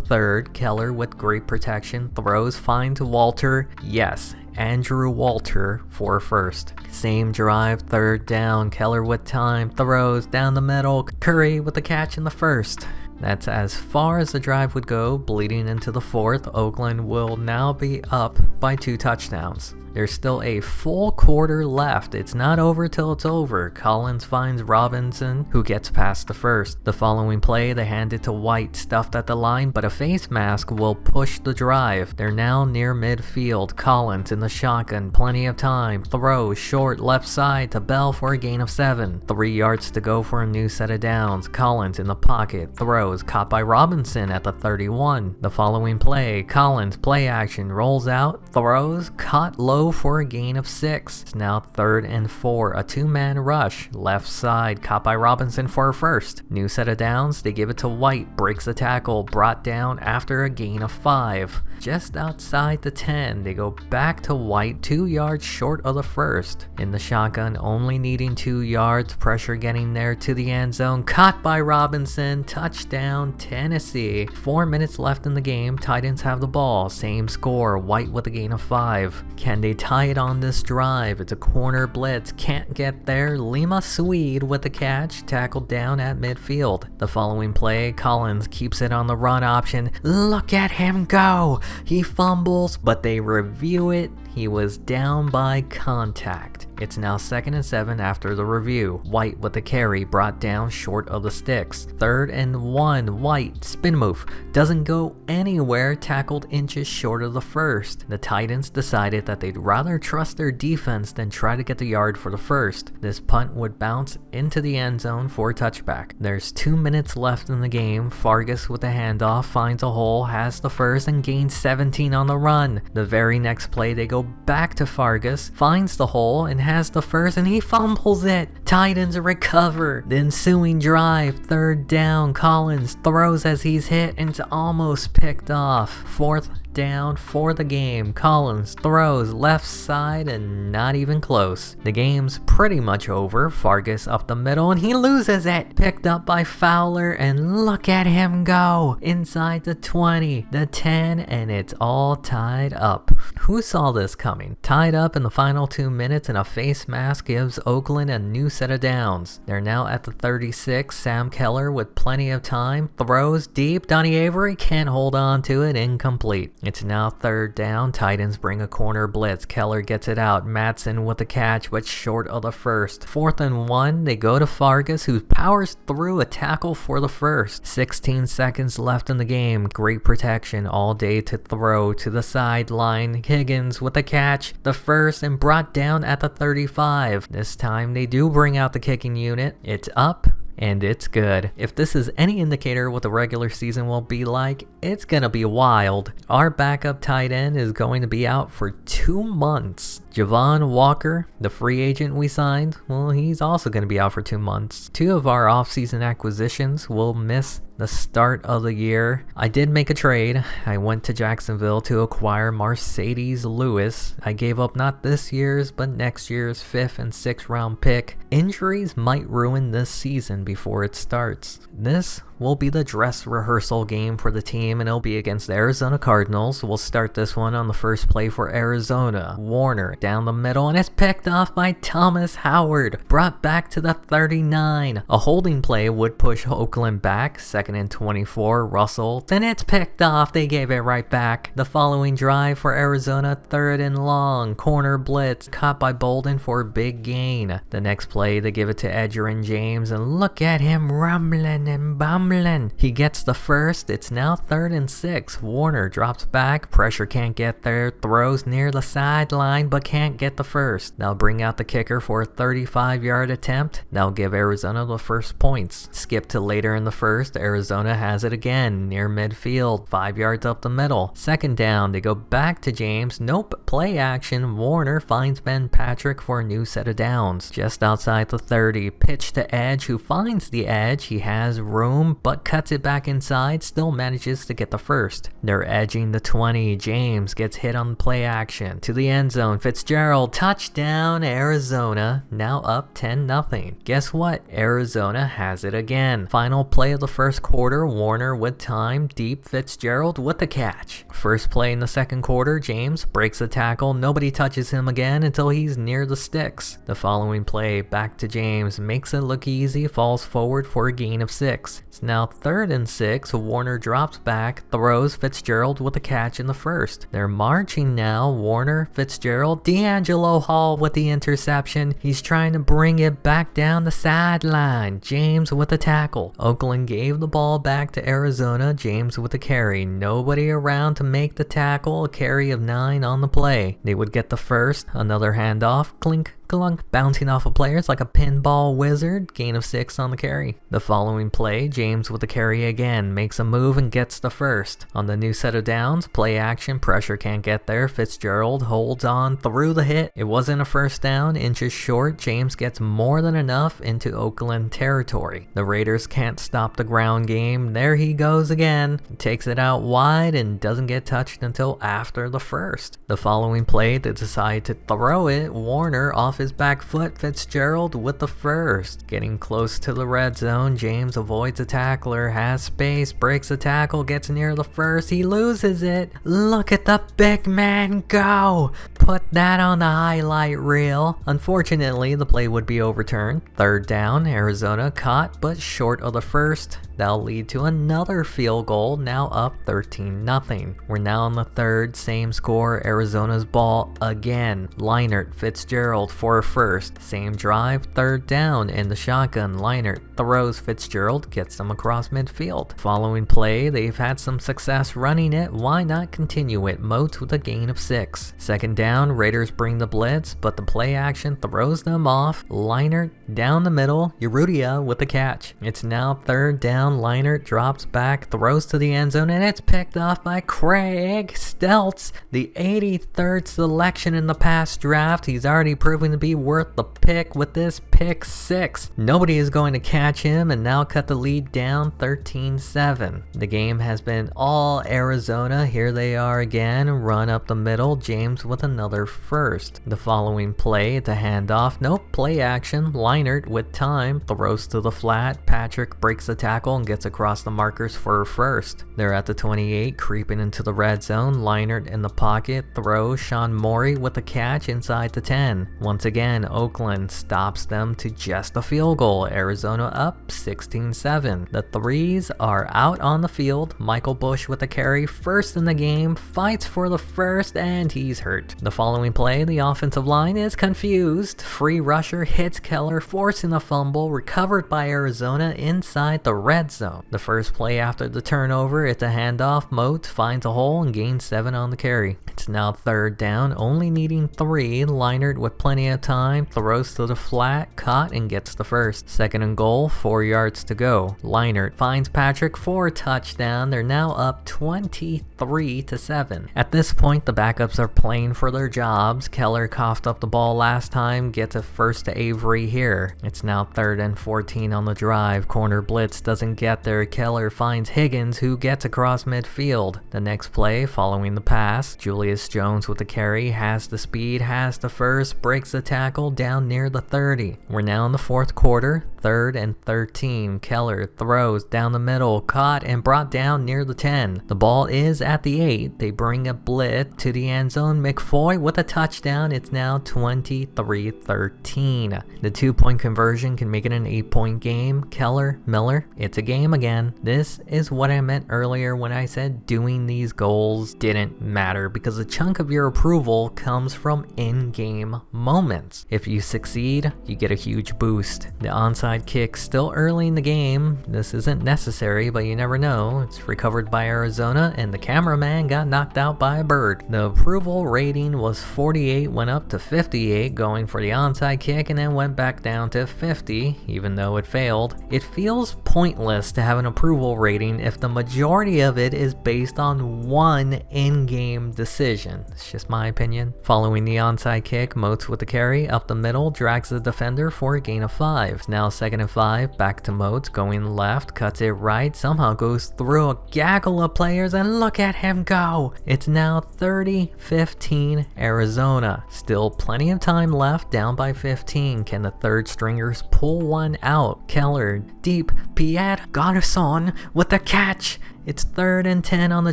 3rd. Keller with great protection, throws, finds Walter. Yes, Andrew Walter for first. Same drive, 3rd down. Keller with time, throws down the middle. Curry with the catch in the 1st. That's as far as the drive would go. Bleeding into the 4th, Oakland will now be up by 2 touchdowns. There's still a full quarter left. It's not over till it's over. Collins finds Robinson, who gets past the 1st. The following play, they hand it to White, stuffed at the line, but a face mask will push the drive. They're now near midfield. Collins in the shotgun, plenty of time. Throw short left side to Bell for a gain of 7. 3 yards to go for a new set of downs. Collins in the pocket, throws, caught by Robinson at the 31. The following play, Collins play action, rolls out, throws, caught low for a gain of 6. It's now 3rd and 4. A 2-man rush. Left side, caught by Robinson for a first. New set of downs. They give it to White. Breaks the tackle. Brought down after a gain of 5. Just outside the 10. They go back to White. 2 yards short of the 1st. In the shotgun, only needing 2 yards. Pressure getting there to the end zone. Caught by Robinson. Touchdown, Tennessee. 4 minutes left in the game. Titans have the ball. Same score. White with a gain of 5. Can they tie it on this drive? It's a corner blitz. Can't get there. Lima Swede with the catch. Tackled down at midfield. The following play, Collins keeps it on the run option. Look at him go! He fumbles, but they review it. He was down by contact. It's now 2nd and 7 after the review. White with the carry, brought down short of the sticks. 3rd and 1. White, spin move, doesn't go anywhere, tackled inches short of the 1st. The Titans decided that they'd rather trust their defense than try to get the yard for the 1st. This punt would bounce into the end zone for a touchback. There's 2 minutes left in the game. Fargas with the handoff, finds a hole, has the 1st, and gains 17 on the run. The very next play, they go back to Fargas, finds the hole, and has the 1st, and he fumbles it. Titans recover. The ensuing drive, 3rd down. Collins throws as he's hit, and it's almost picked off. 4th down for the game. Collins throws left side and not even close. The game's pretty much over. Fargas up the middle and he loses it. Picked up by Fowler and look at him go. Inside the 20, the 10, and it's all tied up. Who saw this coming? Tied up in the final 2 minutes and a face mask gives Oakland a new set of downs. They're now at the 36. Sam Keller with plenty of time. Throws deep. Donnie Avery can't hold on to it. Incomplete. It's now 3rd down. Titans bring a corner blitz. Keller gets it out. Matson with the catch, but short of the 1st. 4th and 1. They go to Fargas, who powers through a tackle for the 1st. 16 seconds left in the game. Great protection all day to throw to the sideline. Higgins with the catch, the 1st, and brought down at the 35. This time they do bring out the kicking unit. It's up. And it's good. If this is any indicator what the regular season will be like, it's gonna be wild. Our backup tight end is going to be out for 2 months. Javon Walker, the free agent we signed, well, he's also going to be out for 2 months. 2 of our offseason acquisitions will miss the start of the year. I did make a trade. I went to Jacksonville to acquire Mercedes Lewis. I gave up not this year's, but next year's 5th and 6th round pick. Injuries might ruin this season before it starts. This will be the dress rehearsal game for the team, and it'll be against the Arizona Cardinals. We'll start this one on the first play for Arizona. Warner down the middle, and it's picked off by Thomas Howard. Brought back to the 39. A holding play would push Oakland back. 2nd and 24. Russell. Then it's picked off. They gave it right back. The following drive for Arizona, 3rd and long. Corner blitz. Caught by Bolden for a big gain. The next play, they give it to Edgerrin James, and look at him rumbling and bumbling. He gets the first. It's now 3rd and 6. Warner drops back. Pressure can't get there. Throws near the sideline, but can't get the first. They'll bring out the kicker for a 35-yard attempt. They'll give Arizona the first points. Skip to later in the first. Arizona has it again near midfield, 5 yards up the middle. 2nd down, they go back to James. Nope, play action. Warner finds Ben Patrick for a new set of downs. Just outside the 30, pitch to Edge, who finds the edge. He has room, but cuts it back inside, still manages to get the first. They're edging the 20. James gets hit on play action. To the end zone, Fitzgerald, touchdown Arizona, now up 10-0. Guess what? Arizona has it again. Final play of the first quarter, Warner with time, deep, Fitzgerald with the catch. First play in the second quarter, James breaks a tackle, nobody touches him again until he's near the sticks. The following play, back to James, makes it look easy, falls forward for a gain of 6. It's now 3rd and 6, Warner drops back, throws, Fitzgerald with a catch in the first. They're marching now, Warner, Fitzgerald, D'Angelo Hall with the interception. He's trying to bring it back down the sideline. James with a tackle. Oakland gave the ball back to Arizona. James with a carry. Nobody around to make the tackle. A carry of 9 on the play. They would get the first. Another handoff. Clink, clunk, bouncing off of players like a pinball wizard. Gain of 6 on the carry. The following play, James with the carry again. Makes a move and gets the first. On the new set of downs, play action. Pressure can't get there. Fitzgerald holds on through the hit. It wasn't a first down. Inches short. James gets more than enough into Oakland territory. The Raiders can't stop the ground game. There he goes again. Takes it out wide and doesn't get touched until after the first. The following play, they decide to throw it. Warner off his back foot. Fitzgerald with the first. Getting close to the red zone. James avoids a tackler. Has space. Breaks a tackle. Gets near the first. He loses it. Look at the big man go. Put that on the highlight reel. Unfortunately, the play would be overturned. 3rd down. Arizona caught but short of the first. That'll lead to another field goal, now up 13-0. We're now on the 3rd, same score, Arizona's ball again. Leinart, Fitzgerald for a first. Same drive, 3rd down in the shotgun. Leinart throws, Fitzgerald gets them across midfield. Following play, they've had some success running it. Why not continue it? Moats with a gain of 6. 2nd down, Raiders bring the blitz, but the play action throws them off. Leinart down the middle, Urrutia with the catch. It's now 3rd down. Leinart drops back, throws to the end zone, and it's picked off by Craig Steltz, the 83rd selection in the past draft. He's already proven to be worth the pick with this pick 6. Nobody is going to catch him, and now cut the lead down 13-7. The game has been all Arizona. Here they are again, run up the middle. James with another first. The following play, it's a handoff. Nope, play action. Leinart with time, throws to the flat. Patrick breaks the tackle and gets across the markers for a first. They're at the 28, creeping into the red zone. Leinart in the pocket, throws. Sean Morey with a catch inside the 10. Once again, Oakland stops them to just a field goal. Arizona up 16-7. The threes are out on the field. Michael Bush with a carry, first in the game, fights for the first, and he's hurt. The following play, the offensive line is confused. Free rusher hits Keller, forcing a fumble, recovered by Arizona inside the red red zone. The first play after the turnover, it's a handoff. Moats finds a hole and gains 7 on the carry. It's now 3rd down, only needing 3. Leinart with plenty of time, throws to the flat, caught and gets the first. 2nd and goal, 4 yards to go. Leinart finds Patrick for a touchdown. They're now up 23-7. At this point, the backups are playing for their jobs. Keller coughed up the ball last time, gets a first to Avery here. It's now 3rd and 14 on the drive. Corner blitz doesn't get there. Keller finds Higgins, who gets across midfield. The next play, following the pass, Julius Jones with the carry, has the speed, has the first, breaks the tackle down near the 30. We're now in the 4th quarter, 3rd and 13. Keller throws down the middle, caught and brought down near the 10. The ball is at the 8. They bring a blitz to the end zone. McFoy with a touchdown. It's now 23-13. The 2-point conversion can make it an 8-point game. Keller, Miller, it's a game again. This is what I meant earlier when I said doing these goals didn't matter, because a chunk of your approval comes from in-game moments. If you succeed, you get a huge boost. The onside kick still early in the game. This isn't necessary, but you never know. It's recovered by Arizona, and the cameraman got knocked out by a bird. The approval rating was 48, went up to 58 going for the onside kick, and then went back down to 50, even though it failed. It feels pointless to have an approval rating if the majority of it is based on one in-game decision. It's just my opinion. Following the onside kick, Moats with the carry up the middle, drags the defender for a gain of 5. Now 2nd and 5, back to Moats, going left, cuts it right, somehow goes through a gaggle of players, and look at him go! It's now 30-15 Arizona. Still plenty of time left, down by 15. Can the 3rd stringers pull one out? Keller, deep, Pierre Garçon with the catch! It's 3rd and 10 on the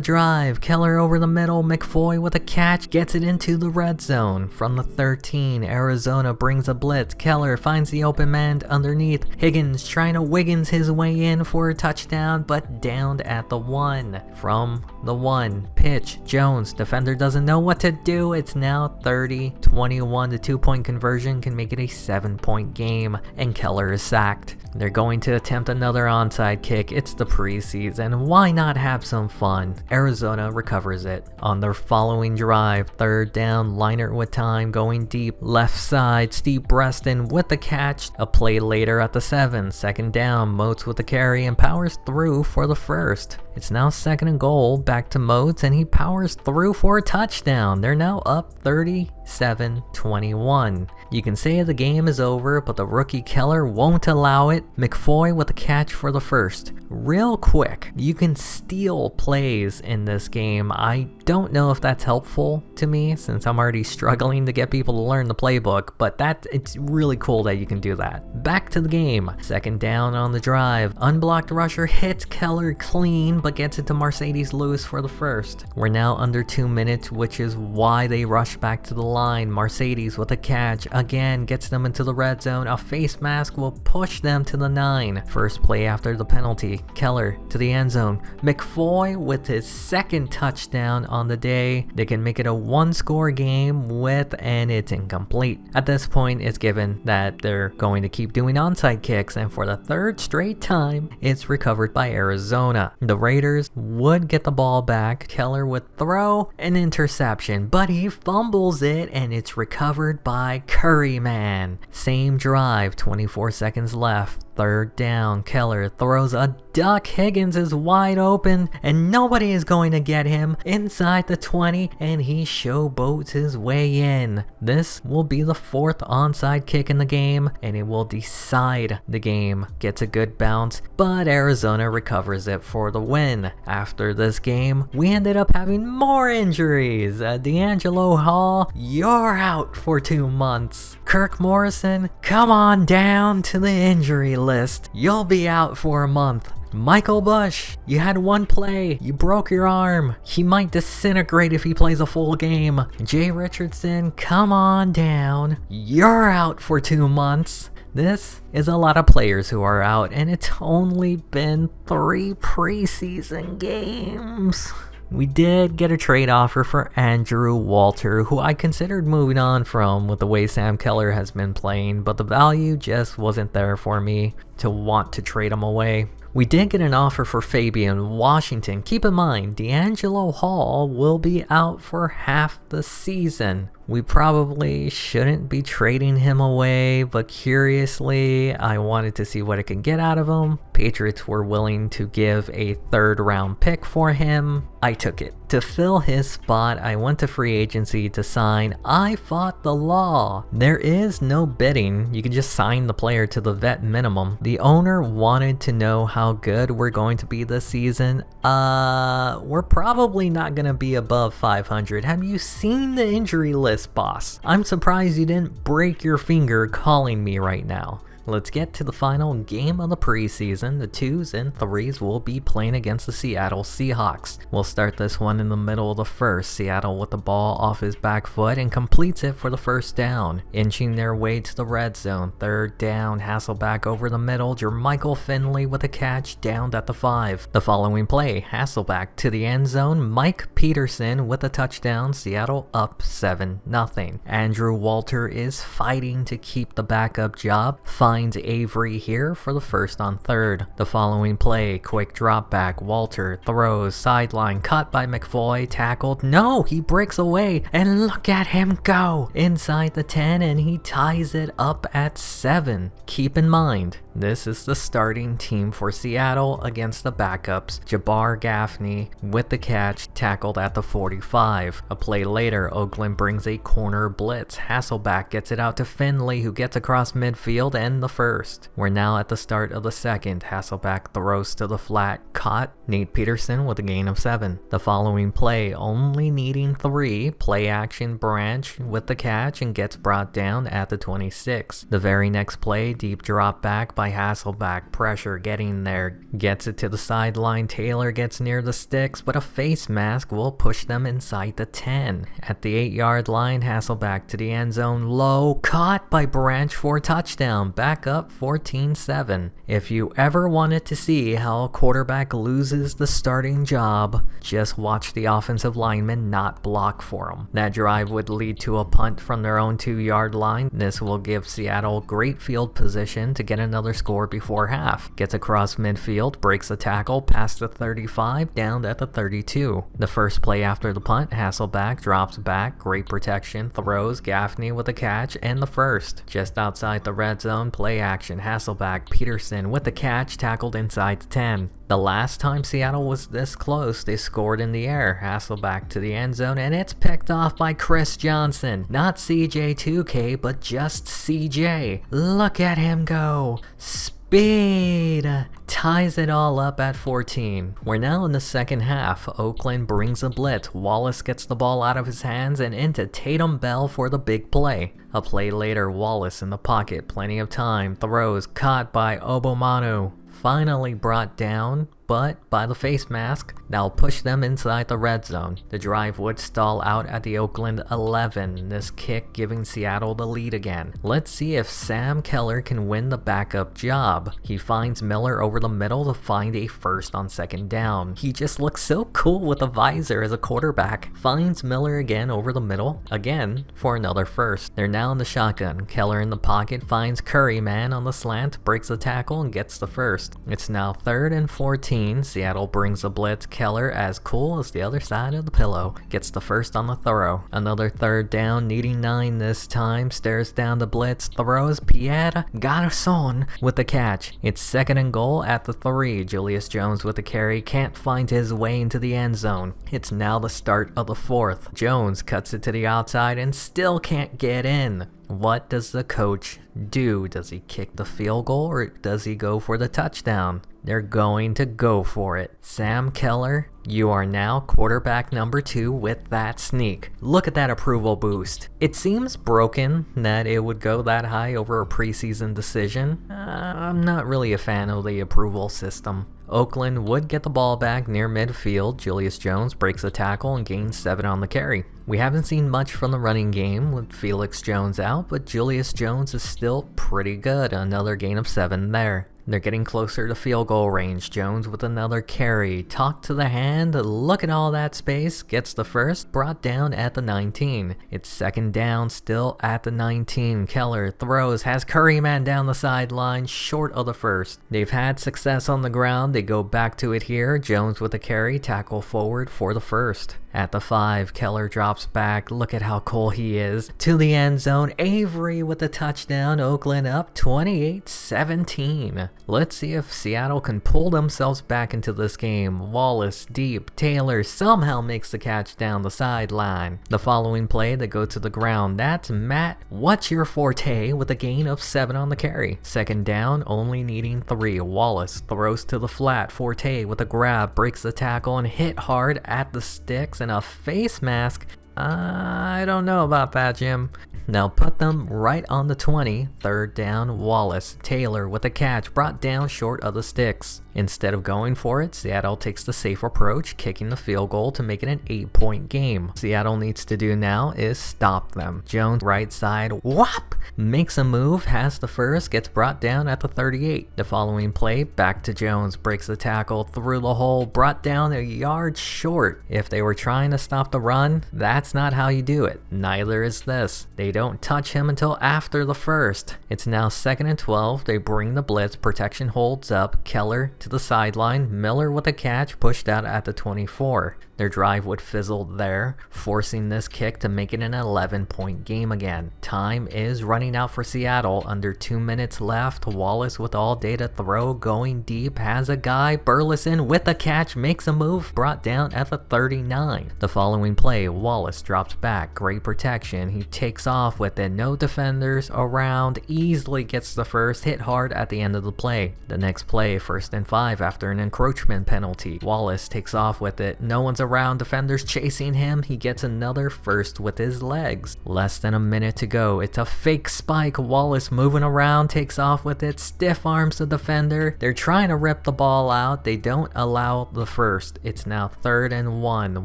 drive. Keller over the middle, McFoy with a catch, gets it into the red zone. From the 13, Arizona brings a blitz. Keller finds the open man underneath. Higgins trying to Wiggins his way in for a touchdown, but downed at the 1. From the 1, pitch, Jones, defender doesn't know what to do. It's now 30-21. The 2-point conversion can make it a 7-point game, and Keller is sacked. They're going to attempt another onside kick. It's the preseason. Why not have some fun? Arizona recovers it. On their following drive, 3rd down, Leinart with time, going deep, left side, Steve Breston with the catch. A play later at the 7, 2nd down, Moats with the carry and powers through for the first. It's now 2nd and goal, back to Moats, and he powers through for a touchdown. They're now up 37-21. You can say the game is over, but the rookie Keller won't allow it. McFoy with a catch for the first. Real quick, you can steal plays in this game. I don't know if that's helpful to me, since I'm already struggling to get people to learn the playbook, but it's really cool that you can do that. Back to the game. 2nd down on the drive. Unblocked rusher hits Keller clean, but gets it to Mercedes Lewis for the first. We're now under 2 minutes, which is why they rush back to the line. Mercedes with a catch, again gets them into the red zone. A face mask will push them to the 9. First play after the penalty. Keller to the end zone. McFoy with his 2nd touchdown on the day. They can make it a 1-score game and it's incomplete. At this point, it's given that they're going to keep doing onside kicks, and for the 3rd straight time, it's recovered by Arizona. The Raiders would get the ball back. Keller would throw an interception, but he fumbles it, and it's recovered by Curryman. Same drive, 24 seconds left. 3rd down, Keller throws a duck. Higgins is wide open, and nobody is going to get him inside the 20, and he showboats his way in. This will be the 4th onside kick in the game, and it will decide the game. Gets a good bounce, but Arizona recovers it for the win. After this game, we ended up having more injuries. D'Angelo Hall, you're out for 2 months. Kirk Morrison, come on down to the injury list. You'll be out for a month. Michael Bush, you had 1 play, you broke your arm. He might disintegrate if he plays a full game. Jay Richardson, come on down. You're out for 2 months. This is a lot of players who are out, and it's only been 3 preseason games. We did get a trade offer for Andrew Walter, who I considered moving on from with the way Sam Keller has been playing, but the value just wasn't there for me to want to trade him away. We did get an offer for Fabian Washington. Keep in mind, D'Angelo Hall will be out for half the season. We probably shouldn't be trading him away, but curiously, I wanted to see what I could get out of him. Patriots were willing to give a 3rd round pick for him. I took it. To fill his spot, I went to free agency to sign. I fought the law. There is no bidding. You can just sign the player to the vet minimum. The owner wanted to know how good we're going to be this season. We're probably not going to be above 500. Have you seen the injury list, boss? I'm surprised you didn't break your finger calling me right now. Let's get to the final game of the preseason. The 2s and 3s will be playing against the Seattle Seahawks. We'll start this one in the middle of the first. Seattle with the ball off his back foot and completes it for the first down. Inching their way to the red zone. 3rd down, Hasselbeck over the middle. JaMychal Finley with a catch downed at the 5. The following play, Hasselbeck to the end zone. Mike Peterson with a touchdown. Seattle up 7-0. Andrew Walter is fighting to keep the backup job. Finds Avery here for the 1st on 3rd. The following play, quick drop back, Walter throws, sideline, caught by McFoy, tackled, no, he breaks away, and look at him go! Inside the 10, and he ties it up at 7. Keep in mind, this is the starting team for Seattle against the backups. Jabbar Gaffney with the catch, tackled at the 45. A play later, Oakland brings a corner blitz. Hasselbeck gets it out to Finley, who gets across midfield and the 1st. We're now at the start of the 2nd. Hasselbeck throws to the flat, caught. Nate Peterson with a gain of 7. The following play, only needing 3, play action Branch with the catch and gets brought down at the 26. The very next play, deep drop back by Hasselbeck, pressure getting there, gets it to the sideline. Taylor gets near the sticks, but a face mask will push them inside the 10. At the 8-yard line, Hasselbeck to the end zone, low, caught by Branch for a touchdown. Back up 14-7. If you ever wanted to see how a quarterback loses the starting job, just watch the offensive lineman not block for him. That drive would lead to a punt from their own 2-yard line. This will give Seattle great field position to get another score before half. Gets across midfield, breaks a tackle past the 35, down at the 32. The first play after the punt, Hasselbeck drops back, great protection, throws, Gaffney with a catch, and the 1st. Just outside the red zone, play action, Hasselbeck, Peterson with the catch, tackled inside the 10. The last time Seattle was this close, they scored in the air. Hasselbeck to the end zone, and it's picked off by Chris Johnson. Not CJ2K, but just CJ. Look at him go. Speed! Ties it all up at 14. We're now in the 2nd half. Oakland brings a blitz. Wallace gets the ball out of his hands and into Tatum Bell for the big play. A play later, Wallace in the pocket, plenty of time, throws, caught by Obomanu. Finally brought down, but by the face mask, that'll push them inside the red zone. The drive would stall out at the Oakland 11, this kick giving Seattle the lead again. Let's see if Sam Keller can win the backup job. He finds Miller over the middle to find a 1st on 2nd down. He just looks so cool with a visor as a quarterback. Finds Miller again over the middle, again for another 1st. They're now in the shotgun. Keller in the pocket finds Curryman on the slant, breaks the tackle and gets the 1st. It's now 3rd and 14. Seattle brings a blitz. Keller, as cool as the other side of the pillow, gets the 1st on the throw. Another 3rd down, needing 9 this time, stares down the blitz, throws, Pierre Garçon with the catch. It's 2nd and goal at the 3. Julius Jones with the carry, can't find his way into the end zone. It's now the start of the 4th. Jones cuts it to the outside and still can't get in. What does the coach do? Does he kick the field goal or does he go for the touchdown? They're going to go for it. Sam Keller, you are now quarterback number 2 with that sneak. Look at that approval boost. It seems broken that it would go that high over a preseason decision. I'm not really a fan of the approval system. Oakland would get the ball back near midfield. Julius Jones breaks a tackle and gains 7 on the carry. We haven't seen much from the running game with Felix Jones out, but Julius Jones is still pretty good. Another gain of 7 there. They're getting closer to field goal range. Jones with another carry. Talk to the hand. Look at all that space. Gets the first. Brought down at the 19. It's second down, still at the 19. Keller throws. Has Curryman down the sideline. Short of the first. They've had success on the ground. They go back to it here. Jones with a carry. Tackle forward for the first. At the 5, Keller drops back. Look at how cool he is. To the end zone. Avery with the touchdown. Oakland up 28-17. Let's see if Seattle can pull themselves back into this game. Wallace deep. Taylor somehow makes the catch down the sideline. The following play, they go to the ground. That's Matt What's Your Forte with a gain of 7 on the carry. Second down, only needing 3. Wallace throws to the flat. Forte with a grab. Breaks the tackle and hit hard at the sticks. And a face mask. I don't know about that, Jim. Now put them right on the 20. Third down, Wallace. Taylor with a catch, brought down short of the sticks. Instead of going for it, Seattle takes the safe approach, kicking the field goal to make it an 8-point game. Seattle needs to do now is stop them. Jones, right side, whop! Makes a move, has the first, gets brought down at the 38. The following play, back to Jones, breaks the tackle, through the hole, brought down a yard short. If they were trying to stop the run, that's not how you do it. Neither is this. They don't touch him until after the first. It's now 2nd and 12. They bring the blitz. Protection holds up. Keller to the sideline. Miller with a catch, pushed out at the 24. Their drive would fizzle there, forcing this kick to make it an 11-point game again. Time is running out for Seattle. Under 2 minutes left. Wallace with all day to throw, going deep, has a guy. Burleson with a catch, makes a move, brought down at the 39. The following play, Wallace drops back, great protection. He takes off with it, no defenders around, easily gets the first, hit hard at the end of the play. The next play, 1st and 5 after an encroachment penalty. Wallace takes off with it, no one's around, defenders chasing him. He gets another first with his legs. Less than a minute to go. It's a fake spike. Wallace moving around, takes off with it, stiff arms the defender. They're trying to rip the ball out. They don't allow the first. It's now 3rd and 1.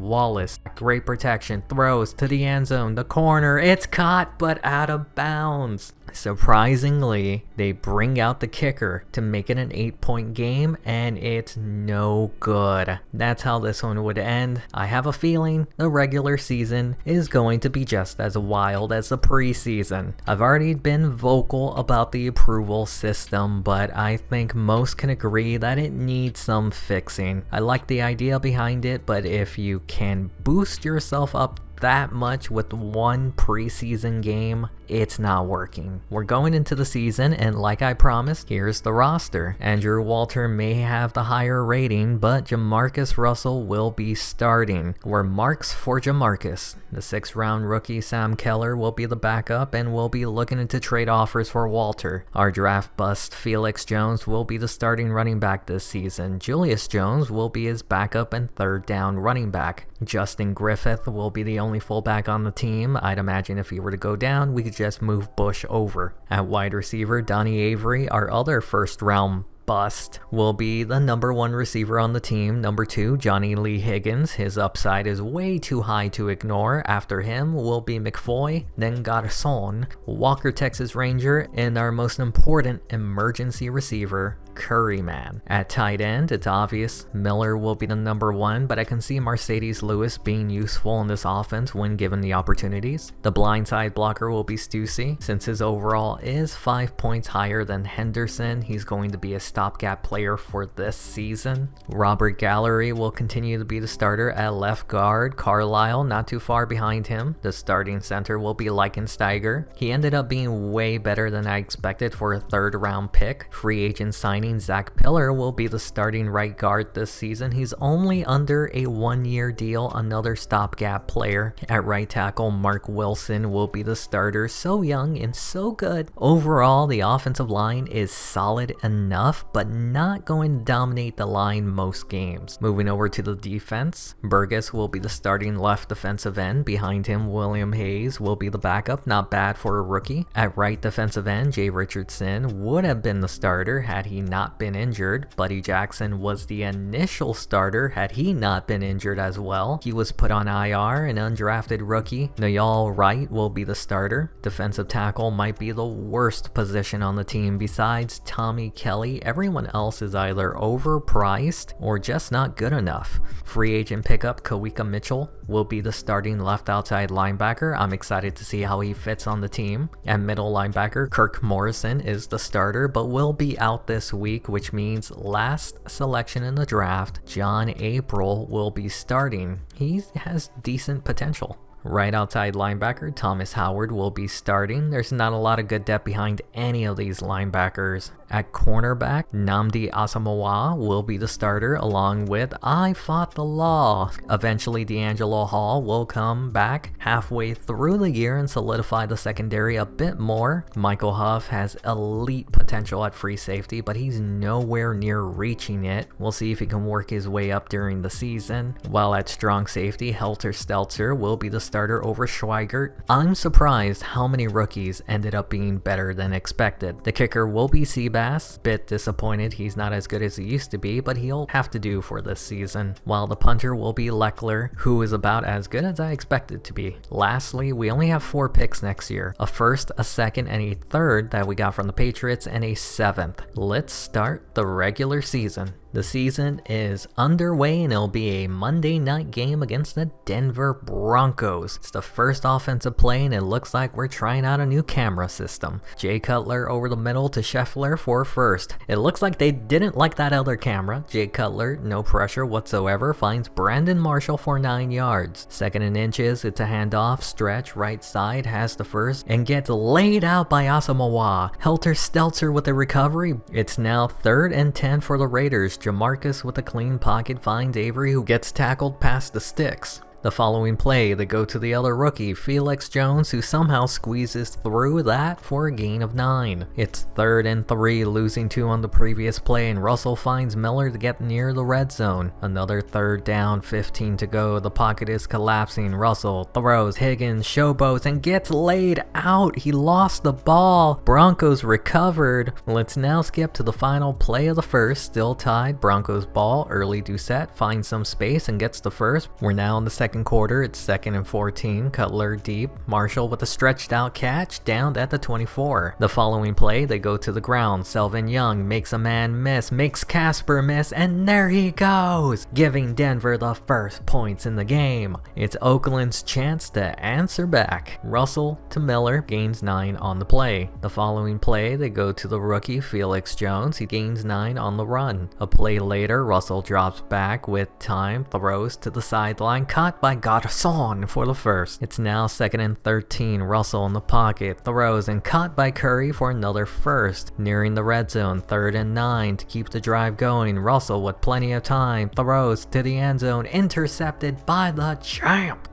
Wallace, great protection, throws to the end zone, the corner. It's caught but out of bounds. Surprisingly, they bring out the kicker to make it an 8-point game, and it's no good. That's how this one would end. I have a feeling the regular season is going to be just as wild as the preseason. I've already been vocal about the approval system, but I think most can agree that it needs some fixing. I like the idea behind it, but if you can boost yourself up that much with one preseason game, it's not working. We're going into the season, and like I promised, here's the roster. Andrew Walter may have the higher rating, but JaMarcus Russell will be starting. We're marks for JaMarcus. The 6th-round rookie Sam Keller will be the backup, and we'll be looking into trade offers for Walter. Our draft bust Felix Jones will be the starting running back this season. Julius Jones will be his backup and 3rd down running back. Justin Griffith will be the only fullback on the team. I'd imagine if he were to go down, we could just move Bush over. At wide receiver, Donnie Avery, our other 1st-round bust, will be the number 1 receiver on the team. Number 2, Johnny Lee Higgins. His upside is way too high to ignore. After him will be McFoy, then Garcon, Walker Texas Ranger, and our most important emergency receiver, Curryman. At tight end, it's obvious Miller will be the number 1, but I can see Mercedes Lewis being useful in this offense when given the opportunities. The blindside blocker will be Stussy. Since his overall is 5 points higher than Henderson, he's going to be a stopgap player for this season. Robert Gallery will continue to be the starter at left guard. Carlisle not too far behind him. The starting center will be Leichensteiger. He ended up being way better than I expected for a 3rd-round pick. Free agent signing Zach Pillar will be the starting right guard this season. He's only under a 1-year deal, another stopgap player. At right tackle, Mark Wilson will be the starter. So young and so good. Overall, the offensive line is solid enough, but not going to dominate the line most games. Moving over to the defense, Burgess will be the starting left defensive end. Behind him, William Hayes will be the backup. Not bad for a rookie. At right defensive end, Jay Richardson would have been the starter had he not not been injured. Buddy Jackson was the initial starter had he not been injured as well. He was put on IR, an undrafted rookie. Nayal Wright will be the starter. Defensive tackle might be the worst position on the team besides Tommy Kelly. Everyone else is either overpriced or just not good enough. Free agent pickup Kawika Mitchell will be the starting left outside linebacker. I'm excited to see how he fits on the team. At middle linebacker, Kirk Morrison is the starter but will be out this week, which means last selection in the draft, John April will be starting. He has decent potential. Right outside linebacker, Thomas Howard will be starting. There's not a lot of good depth behind any of these linebackers. At cornerback, Nnamdi Asomugha will be the starter along with I Fought the Law. Eventually, D'Angelo Hall will come back halfway through the year and solidify the secondary a bit more. Michael Huff has elite potential at free safety, but he's nowhere near reaching it. We'll see if he can work his way up during the season. While at strong safety, Helter Stelter will be the starter over Schweigert. I'm surprised how many rookies ended up being better than expected. The kicker will be Seabass. Bit disappointed he's not as good as he used to be, but he'll have to do for this season. While the punter will be Leckler, who is about as good as I expected to be. Lastly, we only have 4 picks next year. A first, a second, and a third that we got from the Patriots, and a 7th. Let's start the regular season. The season is underway and it'll be a Monday night game against the Denver Broncos. It's the first offensive play and it looks like we're trying out a new camera system. Jay Cutler over the middle to Scheffler for first. It looks like they didn't like that other camera. Jay Cutler, no pressure whatsoever, finds Brandon Marshall for 9 yards. Second and inches, it's a handoff, stretch, right side, has the first, and gets laid out by Asomugha. Helter Stelter with the recovery. It's now 3rd and 10 for the Raiders. JaMarcus with a clean pocket finds Avery, who gets tackled past the sticks. The following play, they go to the other rookie, Felix Jones, who somehow squeezes through that for a gain of 9. It's 3rd and 3, losing 2 on the previous play, and Russell finds Miller to get near the red zone. Another 3rd down, 15 to go. The pocket is collapsing. Russell throws, Higgins showboats and gets laid out. He lost the ball. Broncos recovered. Let's now skip to the final play of the first. Still tied. Broncos ball. Early Doucette finds some space and gets the first. We're now in the second quarter. It's 2nd and 14. Cutler deep. Marshall with a stretched out catch down at the 24. The following play, they go to the ground. Selvin Young makes a man miss, makes Casper miss, and there he goes, giving Denver the first points in the game. It's Oakland's chance to answer back. Russell to Miller, gains 9 on the play. The following play, they go to the rookie Felix Jones. He gains 9 on the run. A play later, Russell drops back with time, throws to the sideline, caught by Garson for the first. It's now 2nd and 13. Russell in the pocket, throws, and caught by Curry for another first. Nearing the red zone, 3rd and 9 to keep the drive going. Russell with plenty of time, throws to the end zone, intercepted by the champ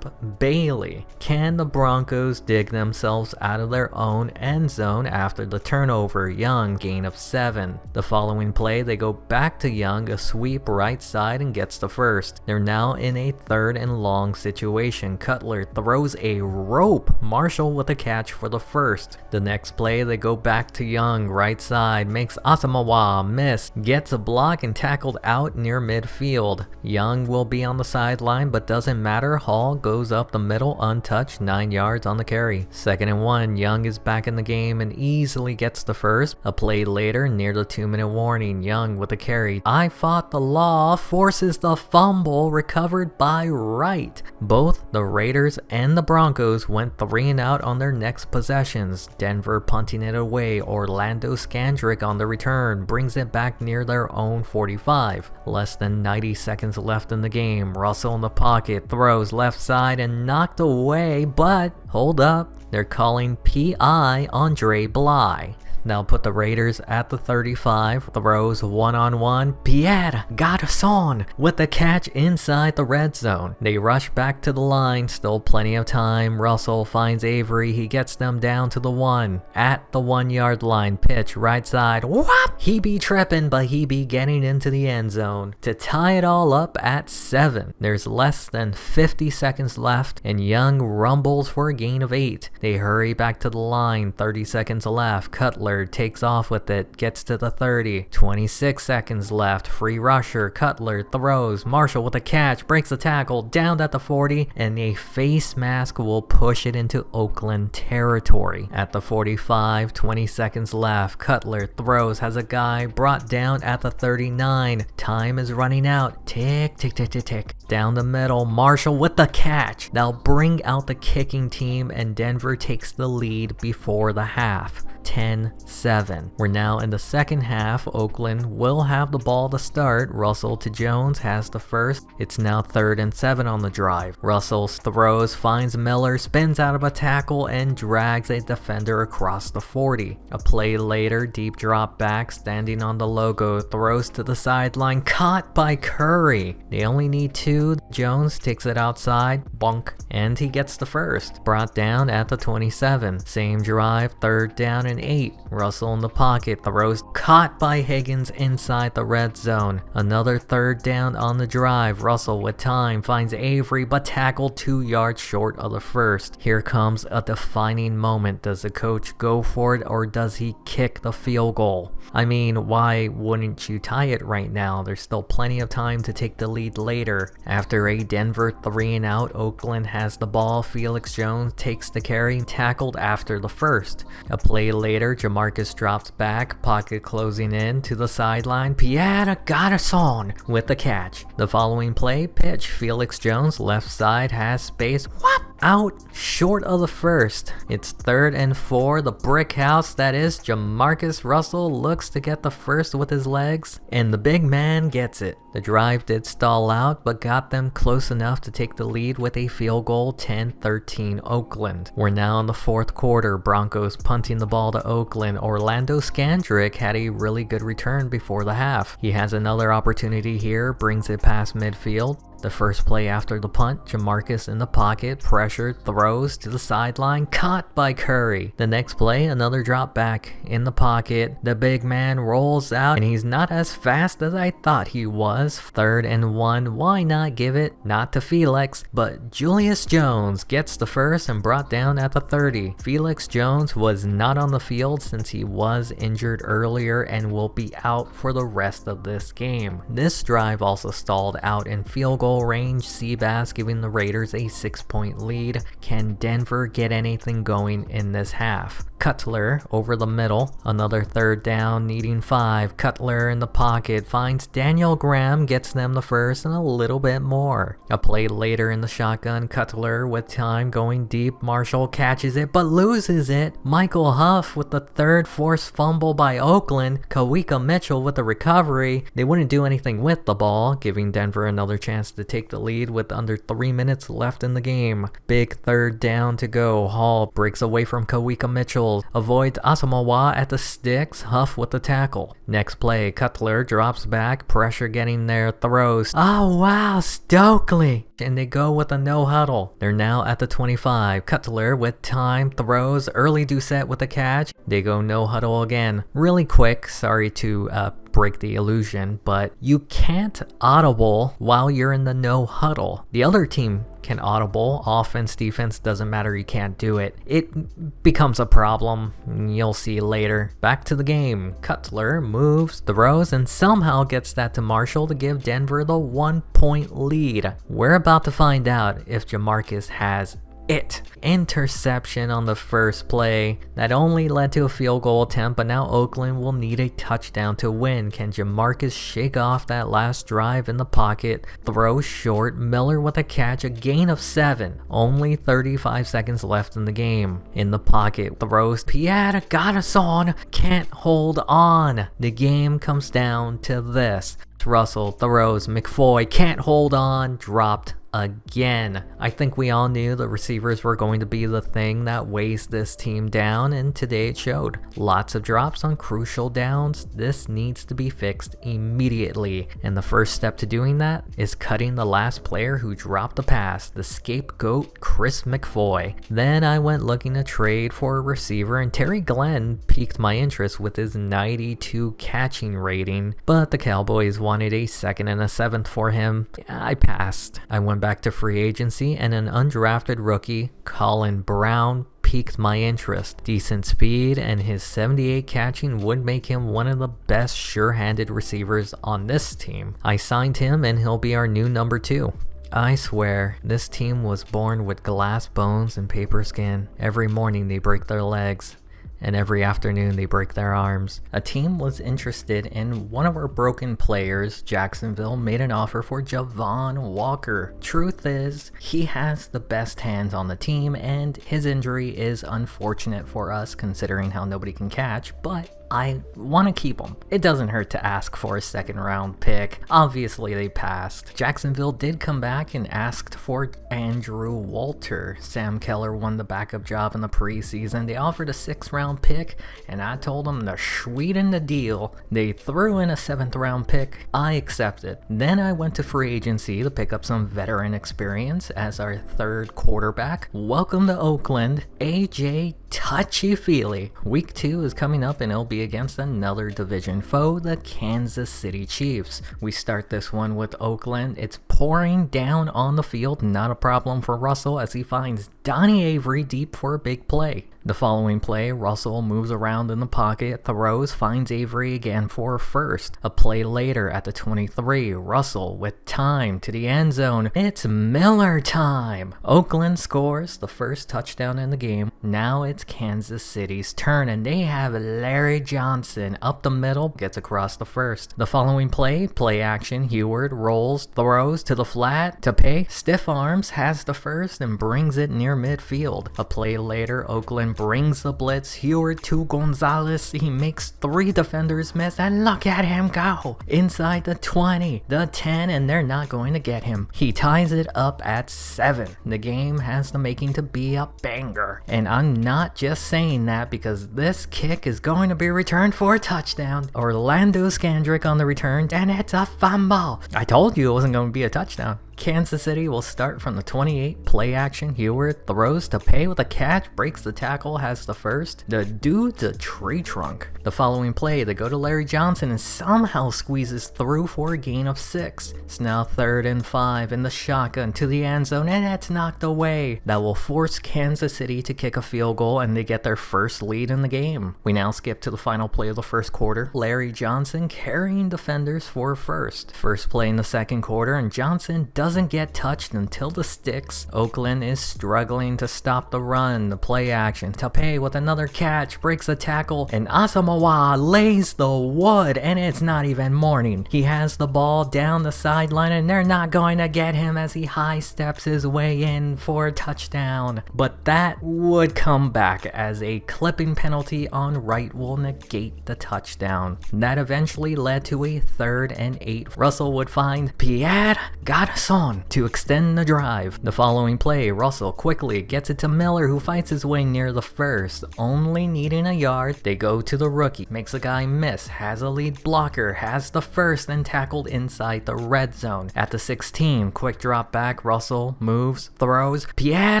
Bailey. Can the Broncos dig themselves out of their own end zone after the turnover? Young, gain of 7. The following play, they go back to Young, a sweep right side, and gets the first. They're now in a 3rd and long situation. Cutler throws a rope. Marshall with a catch for the first. The next play, they go back to Young, right side, makes Asomugha miss, gets a block and tackled out near midfield. Young will be on the sideline, but doesn't matter. Hall goes up the middle untouched, 9 yards on the carry. 2nd and 1, Young is back in the game and easily gets the first. A play later, near the 2-minute warning, Young with a carry. I Fought the Law forces the fumble, recovered by Wright. Both the Raiders and the Broncos went 3 and out on their next possessions. Denver punting it away. Orlando Scandrick on the return brings it back near their own 45. Less than 90 seconds left in the game. Russell in the pocket, throws left side and knocked away, but hold up, they're calling PI on Dre Bly. Now put the Raiders at the 35, throws one-on-one, Pierre Garçon with the catch inside the red zone. They rush back to the line, still plenty of time. Russell finds Avery, he gets them down to the 1. At the 1-yard line, pitch right side, whop! He be tripping, but he be getting into the end zone to tie it all up at 7. There's less than 50 seconds left, and Young rumbles for a gain of 8. They hurry back to the line, 30 seconds left. Cutler Cutler takes off with it, gets to the 30, 26 seconds left, free rusher, Cutler throws, Marshall with a catch, breaks the tackle, down at the 40, and a face mask will push it into Oakland territory. At the 45, 20 seconds left, Cutler throws, has a guy brought down at the 39, time is running out, tick, tick, tick, tick, tick, down the middle, Marshall with the catch. They'll bring out the kicking team and Denver takes the lead before the half. 10-7. We're now in the second half. Oakland will have the ball to start. Russell to Jones has the first. It's now 3rd and 7 on the drive. Russell throws, finds Miller, spins out of a tackle, and drags a defender across the 40. A play later, deep drop back, standing on the logo, throws to the sideline, caught by Curry. They only need 2. Jones takes it outside, bunk, and he gets the first. Brought down at the 27. Same drive, 3rd down and 8. Russell in the pocket, throws, caught by Higgins inside the red zone. Another 3rd down on the drive. Russell with time finds Avery, but tackled 2 yards short of the first. Here comes a defining moment. Does the coach go for it or does he kick the field goal? I mean, why wouldn't you tie it right now? There's still plenty of time to take the lead later. After a Denver 3 and out, Oakland has the ball. Felix Jones takes the carry, tackled after the first. A play later, JaMarcus drops back, pocket closing in to the sideline. Pierre Garçon with the catch. The following play, pitch. Felix Jones, left side, has space. Whop! Out short of the first. It's 3rd and 4. The brick house that is JaMarcus Russell looks to get the first with his legs, and the big man gets it. The drive did stall out, but got them close enough to take the lead with a field goal. 10-13 Oakland. We're now in the 4th quarter. Broncos punting the ball to Oakland. Orlando Scandrick had a really good return before the half. He has another opportunity here, brings it past midfield. The first play after the punt, JaMarcus in the pocket, pressured, throws to the sideline, caught by Curry. The next play, another drop back in the pocket. The big man rolls out, and he's not as fast as I thought he was. 3rd and 1, why not give it? Not to Felix, but Julius Jones gets the first and brought down at the 30. Felix Jones was not on the field since he was injured earlier and will be out for the rest of this game. This drive also stalled out in field goal range. Seabass giving the Raiders a 6-point lead. Can Denver get anything going in this half? Cutler over the middle, another 3rd down, needing 5. Cutler in the pocket, finds Daniel Graham, gets them the first and a little bit more. A play later in the shotgun, Cutler with time going deep, Marshall catches it but loses it. Michael Huff with the 3rd forced fumble by Oakland. Kawika Mitchell with the recovery. They wouldn't do anything with the ball, giving Denver another chance to take the lead with under 3 minutes left in the game. Big 3rd down to go. Hall breaks away from Kawika Mitchell, avoids Asamoah at the sticks. Huff with the tackle. Next play, Cutler drops back, pressure getting there, throws. Oh wow, Stokely! And they go with a no huddle. They're now at the 25. Cutler with time, throws, early Doucette with a catch. They go no huddle again. Really quick, sorry to break the illusion, but you can't audible while you're in the no huddle. The other team can audible. Offense, defense, doesn't matter, you can't do it. It becomes a problem. You'll see later. Back to the game. Cutler moves, throws, and somehow gets that to Marshall to give Denver the 1-point lead. We're about to find out if JaMarcus has it. Interception on the first play. That only led to a field goal attempt, but now Oakland will need a touchdown to win. Can JaMarcus shake off that last drive in the pocket? Throw short. Miller with a catch, a gain of 7. Only 35 seconds left in the game. In the pocket, throws. Pierre Garçon can't hold on. The game comes down to this. Russell throws. McFoy can't hold on. Dropped again. I think we all knew the receivers were going to be the thing that weighs this team down, and today it showed. Lots of drops on crucial downs. This needs to be fixed immediately, and the first step to doing that is cutting the last player who dropped the pass, the scapegoat Chris McFoy. Then I went looking to trade for a receiver, and Terry Glenn piqued my interest with his 92 catching rating, but the Cowboys wanted a 2nd and a 7th for him. I passed. I went back to free agency and an undrafted rookie, Colin Brown, piqued my interest. Decent speed and his 78 catching would make him one of the best sure-handed receivers on this team. I signed him and he'll be our new number 2. I swear, this team was born with glass bones and paper skin. Every morning they break their legs, and every afternoon they break their arms. A team was interested in one of our broken players. Jacksonville made an offer for Javon Walker. Truth is, he has the best hands on the team, and his injury is unfortunate for us considering how nobody can catch, but I want to keep him. It doesn't hurt to ask for a second round pick. Obviously they passed. Jacksonville did come back and asked for Andrew Walter. Sam Keller won the backup job in the preseason. They offered a 6th round pick, and I told them to sweeten the deal. They threw in a 7th round pick. I accepted. Then I went to free agency to pick up some veteran experience as our 3rd quarterback. Welcome to Oakland, AJ Touchy-feely. Week 2 is coming up and it'll be against another division foe, the Kansas City Chiefs. We start this one with Oakland. It's pouring down on the field, not a problem for Russell as he finds Donnie Avery deep for a big play. The following play, Russell moves around in the pocket, throws, finds Avery again for a first. A play later at the 23, Russell with time to the end zone. It's Miller time! Oakland scores the first touchdown in the game. Now it's Kansas City's turn, and they have Larry Johnson up the middle, gets across the first. The following play action, Heward rolls, throws to the flat, to pay, stiff arms, has the first, and brings it near midfield. A play later, Oakland brings the blitz, Heward to Gonzalez, he makes 3 defenders miss, and look at him go! Inside the 20, the 10, and they're not going to get him. He ties it up at 7. The game has the making to be a banger, and I'm not just saying that because this kick is going to be returned for a touchdown. Orlando Scandrick on the return, and it's a fumble. I told you it wasn't going to be a touchdown. Kansas City will start from the 28, play action, Heward throws to pay with a catch, breaks the tackle, has the first. The dude's tree trunk. The following play, they go to Larry Johnson and somehow squeezes through for a gain of 6. It's now 3rd and 5 in the shotgun to the end zone, and it's knocked away. That will force Kansas City to kick a field goal, and they get their first lead in the game. We now skip to the final play of the first quarter. Larry Johnson carrying defenders for a first. First play in the second quarter, and Johnson doesn't get touched until the sticks. Oakland is struggling to stop the run. The play action, Tape with another catch, breaks a tackle, and Asamoah lays the wood, and it's not even morning. He has the ball down the sideline, and they're not going to get him as he high steps his way in for a touchdown. But that would come back as a clipping penalty on Wright will negate the touchdown. That eventually led to a 3rd and 8. Russell would find Pierre Garçon to extend the drive. The following play, Russell quickly gets it to Miller, who fights his way near the first. Only needing a yard, they go to the rookie, makes a guy miss, has a lead blocker, has the first, and tackled inside the red zone. At the 16, quick drop back, Russell moves, throws, Pierre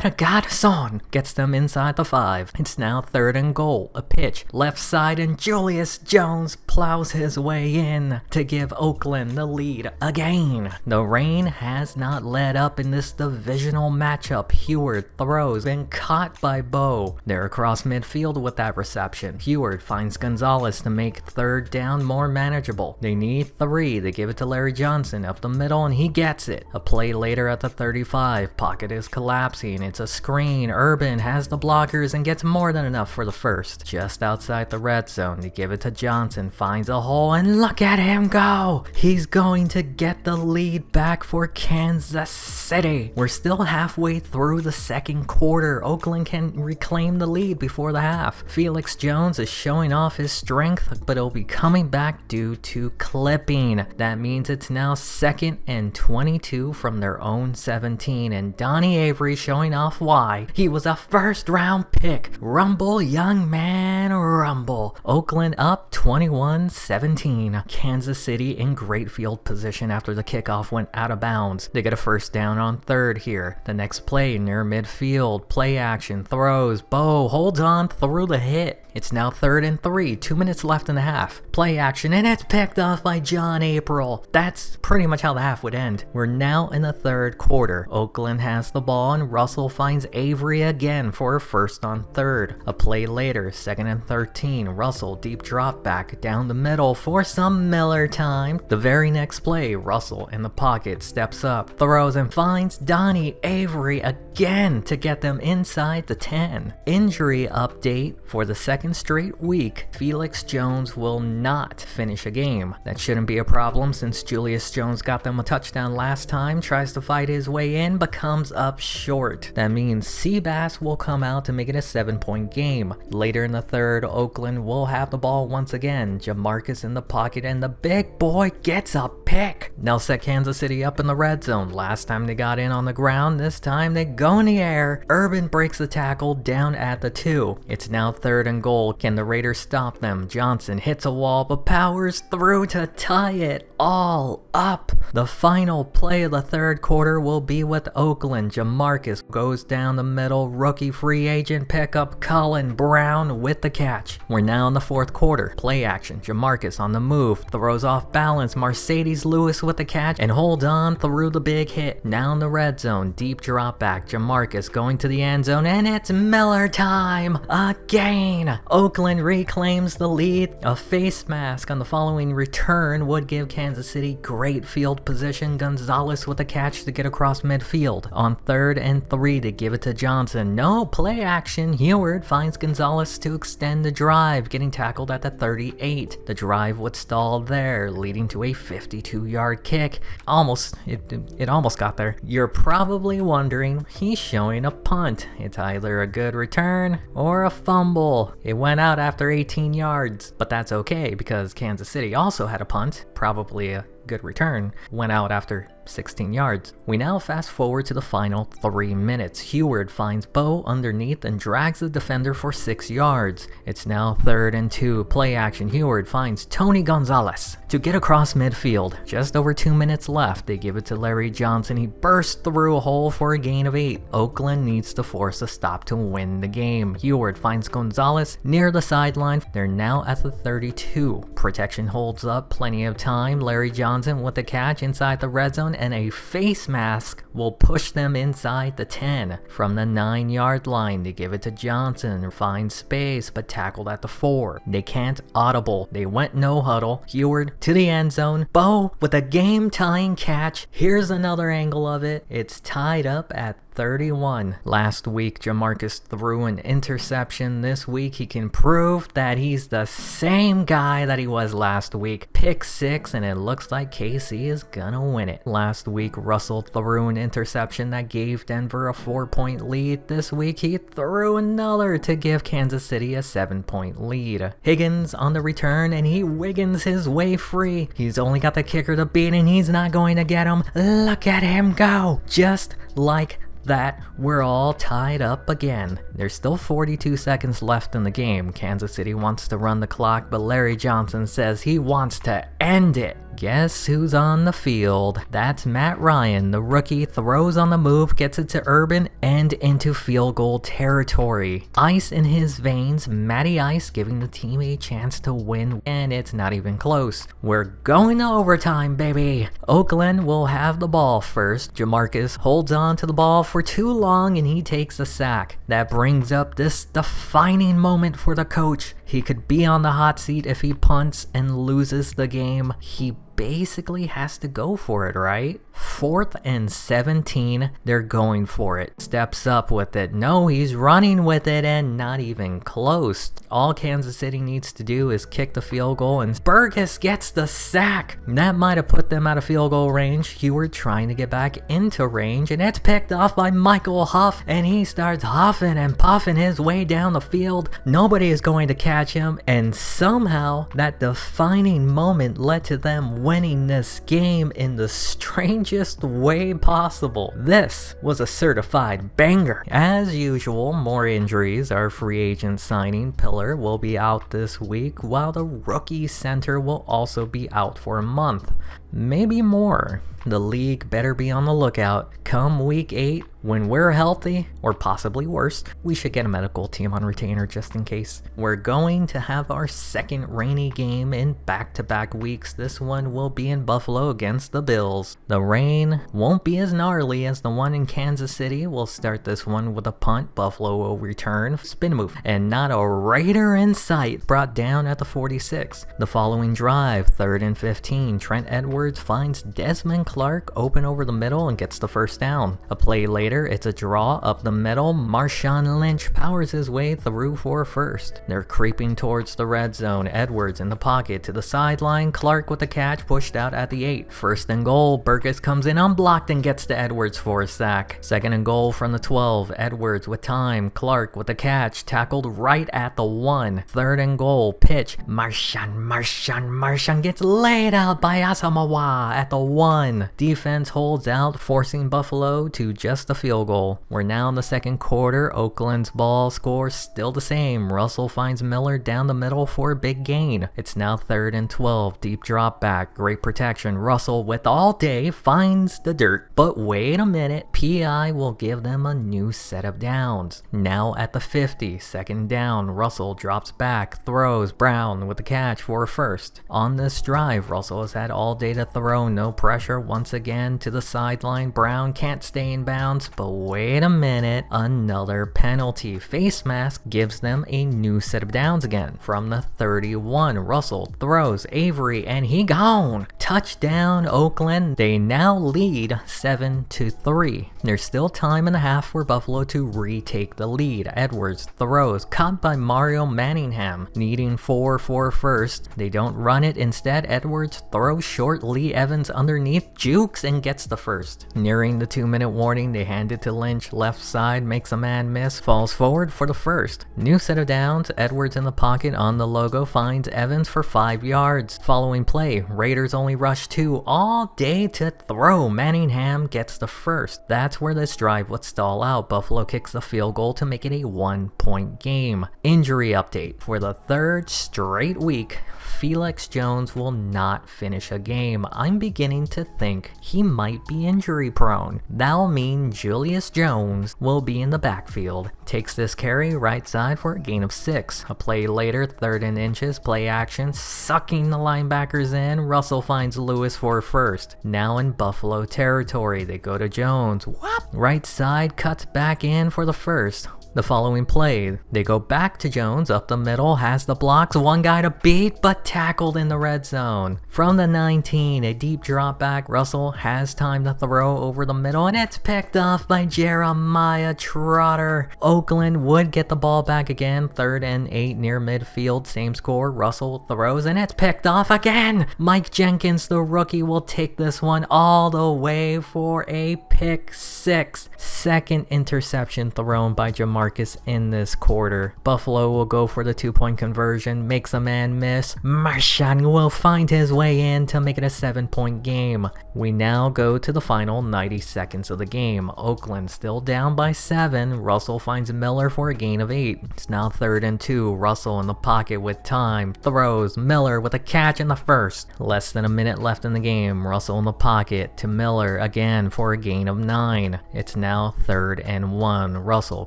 Garçon gets them inside the 5. It's now 3rd and goal, a pitch, left side, and Julius Jones plows his way in to give Oakland the lead again. The rain has not let up in this divisional matchup. Heward throws and caught by Bo. They're across midfield with that reception. Heward finds Gonzalez to make 3rd down more manageable. They need 3. They give it to Larry Johnson up the middle, and he gets it. A play later at the 35. Pocket is collapsing. It's a screen. Urban has the blockers and gets more than enough for the first. Just outside the red zone, they give it to Johnson. Finds a hole, and look at him go! He's going to get the lead back for Kansas City. We're still halfway through the second quarter. Oakland can reclaim the lead before the half. Felix Jones is showing off his strength, but it'll be coming back due to clipping. That means it's now 2nd and 22 from their own 17, and Donnie Avery showing off why he was a 1st round pick. Rumble, young man, rumble. Oakland up 21-17. Kansas City in great field position after the kickoff went out of bounds. Jones. They get a first down on third here. The next play near midfield, play action, throws, Bo holds on through the hit. It's now 3rd and 3, 2 minutes left in the half. Play action, and it's picked off by John April. That's pretty much how the half would end. We're now in the 3rd quarter. Oakland has the ball, and Russell finds Avery again for a first on 3rd. A play later, 2nd and 13. Russell deep drop back down the middle for some Miller time. The very next play, Russell in the pocket steps up, throws, and finds Donnie Avery again to get them inside the 10. Injury update for the second straight week. Felix Jones will not finish a game. That shouldn't be a problem since Julius Jones got them a touchdown last time, tries to fight his way in, but comes up short. That means Seabass will come out to make it a 7-point game. Later in the 3rd, Oakland will have the ball once again. JaMarcus in the pocket, and the big boy gets a pick. Now set Kansas City up in the red zone. Last time they got in on the ground, this time they go in the air. Urban breaks the tackle down at the 2. It's now 3rd and goal. Can the Raiders stop them? Johnson hits a wall but powers through to tie it all up. The final play of the 3rd quarter will be with Oakland. JaMarcus goes down the middle. Rookie free agent pickup Colin Brown with the catch. We're now in the 4th quarter. Play action. JaMarcus on the move. Throws off balance. Mercedes Lewis with the catch and holds on through the big hit. Now in the red zone. Deep drop back. JaMarcus going to the end zone, and it's Miller time again. Oakland reclaims the lead. A face mask on the following return would give Kansas City great field position. Gonzalez with a catch to get across midfield. On 3rd and 3 to give it to Johnson. No play action. Heward finds Gonzalez to extend the drive, getting tackled at the 38. The drive would stall there, leading to a 52-yard kick. It almost got there. You're probably wondering, he's showing a punt. It's either a good return or a fumble. It went out after 18 yards, but that's okay because Kansas City also had a punt, probably a good return, went out after 16 yards. We now fast forward to the final 3 minutes. Heward finds Bo underneath and drags the defender for 6 yards. It's now 3rd and 2. Play action. Heward finds Tony Gonzalez to get across midfield. Just over 2 minutes left. They give it to Larry Johnson. He bursts through a hole for a gain of 8. Oakland needs to force a stop to win the game. Heward finds Gonzalez near the sideline. They're now at the 32. Protection holds up. Plenty of time. Larry Johnson with the catch inside the red zone, and a face mask will push them inside the 10. From the 9-yard line, they give it to Johnson, finds space, but tackled at the 4. They can't audible. They went no huddle. Heward to the end zone. Bo with a game-tying catch. Here's another angle of it. It's tied up at 31. Last week, JaMarcus threw an interception. This week, he can prove that he's the same guy that he was last week. Pick 6, and it looks like KC is gonna win it. Last week, Russell threw an interception that gave Denver a 4-point lead. This week, he threw another to give Kansas City a 7-point lead. Higgins on the return, and he wiggins his way free. He's only got the kicker to beat, and he's not going to get him. Look at him go! Just like that, we're all tied up again. There's still 42 seconds left in the game. Kansas City wants to run the clock, but Larry Johnson says he wants to end it. Guess who's on the field? That's Matt Ryan. The rookie throws on the move, gets it to Urban, and into field goal territory. Ice in his veins, Matty Ice giving the team a chance to win, and it's not even close. We're going to overtime, baby. Oakland will have the ball first. JaMarcus holds on to the ball for too long, and he takes a sack. That brings up this defining moment for the coach. He could be on the hot seat if he punts and loses the game. He basically has to go for it, right? 4th and 17, they're going for it. Steps up with it. No, he's running with it, and not even close. All Kansas City needs to do is kick the field goal, and Burgess gets the sack. That might have put them out of field goal range. Heward trying to get back into range, and it's picked off by Michael Huff, and he starts huffing and puffing his way down the field. Nobody is going to catch him, and somehow that defining moment led to them winning this game in the strangest way possible. This was a certified banger. As usual, more injuries. Our free agent signing Pillar will be out this week, while the rookie center will also be out for a month. maybe more. The league better be on the lookout. Come week 8, when we're healthy, or possibly worse, we should get a medical team on retainer just in case. We're going to have our second rainy game in back-to-back weeks. This one will be in Buffalo against the Bills. The rain won't be as gnarly as the one in Kansas City. We'll start this one with a punt. Buffalo will return, spin move, and not a Raider in sight, brought down at the 46. The following drive, 3rd and 15, Trent Edwards finds Desmond Clark open over the middle and gets the first down. A play later, it's a draw up the middle. Marshawn Lynch powers his way through for a first. They're creeping towards the red zone. Edwards in the pocket to the sideline. Clark with the catch, pushed out at the 8. 1st and goal. Burgess comes in unblocked and gets to Edwards for a sack. 2nd and goal from the 12. Edwards with time. Clark with the catch, tackled right at the 1. 3rd and goal. Pitch. Marshawn gets laid out by Asamoah at the 1. Defense holds out, forcing Buffalo to just a field goal. We're now in the second quarter. Oakland's ball score still the same. Russell finds Miller down the middle for a big gain. It's now 3rd and 12. Deep drop back. Great protection. Russell with all day finds the dirt. But wait a minute. PI will give them a new set of downs. Now at the 50. 2nd down. Russell drops back. Throws. Brown with the catch for a first. On this drive, Russell has had all day to throw. No pressure. Once again to the sideline. Brown can't stay in bounds, but wait a minute, another penalty. Face mask gives them a new set of downs again. From the 31, Russell throws Avery and he gone. Touchdown Oakland. They now lead 7-3. There's still time in the half for Buffalo to retake the lead. Edwards throws, caught by Mario Manningham, needing 4 for first. They don't run it. Instead, Edwards throws short. Lee Evans underneath, jukes and gets the first. Nearing the 2-minute warning, they hand it to Lynch. Left side, makes a man miss, falls forward for the first. New set of downs. Edwards in the pocket on the logo, finds Evans for 5 yards. Following play, Raiders only rush 2 all day to throw. Manningham gets the first. That's where this drive would stall out. Buffalo kicks the field goal to make it a 1-point game. Injury update. For the 3rd straight week, Felix Jones will not finish a game. I'm beginning to think he might be injury prone. That'll mean Julius Jones will be in the backfield. Takes this carry right side for a gain of 6. A play later, 3rd and inches, play action, sucking the linebackers in. Russell finds Lewis for a first. Now in Buffalo territory, they go to Jones. Whoop! Right side, cuts back in for the first. The following play, they go back to Jones, up the middle, has the blocks, one guy to beat, but tackled in the red zone. From the 19, a deep drop back, Russell has time to throw over the middle, and it's picked off by Jeremiah Trotter. Oakland would get the ball back again, 3rd and 8 near midfield, same score. Russell throws, and it's picked off again. Mike Jenkins, the rookie, will take this one all the way for a pick 6. 2nd interception thrown by JaMarcus in this quarter. Buffalo will go for the 2-point conversion, makes a man miss. Marshawn will find his way in to make it a 7-point game. We now go to the final 90 seconds of the game. Oakland still down by 7. Russell finds Miller for a gain of 8. It's now 3rd and 2. Russell in the pocket with time. Throws. Miller with a catch in the first. Less than a minute left in the game. Russell in the pocket to Miller again for a gain of 9. It's now 3rd and 1. Russell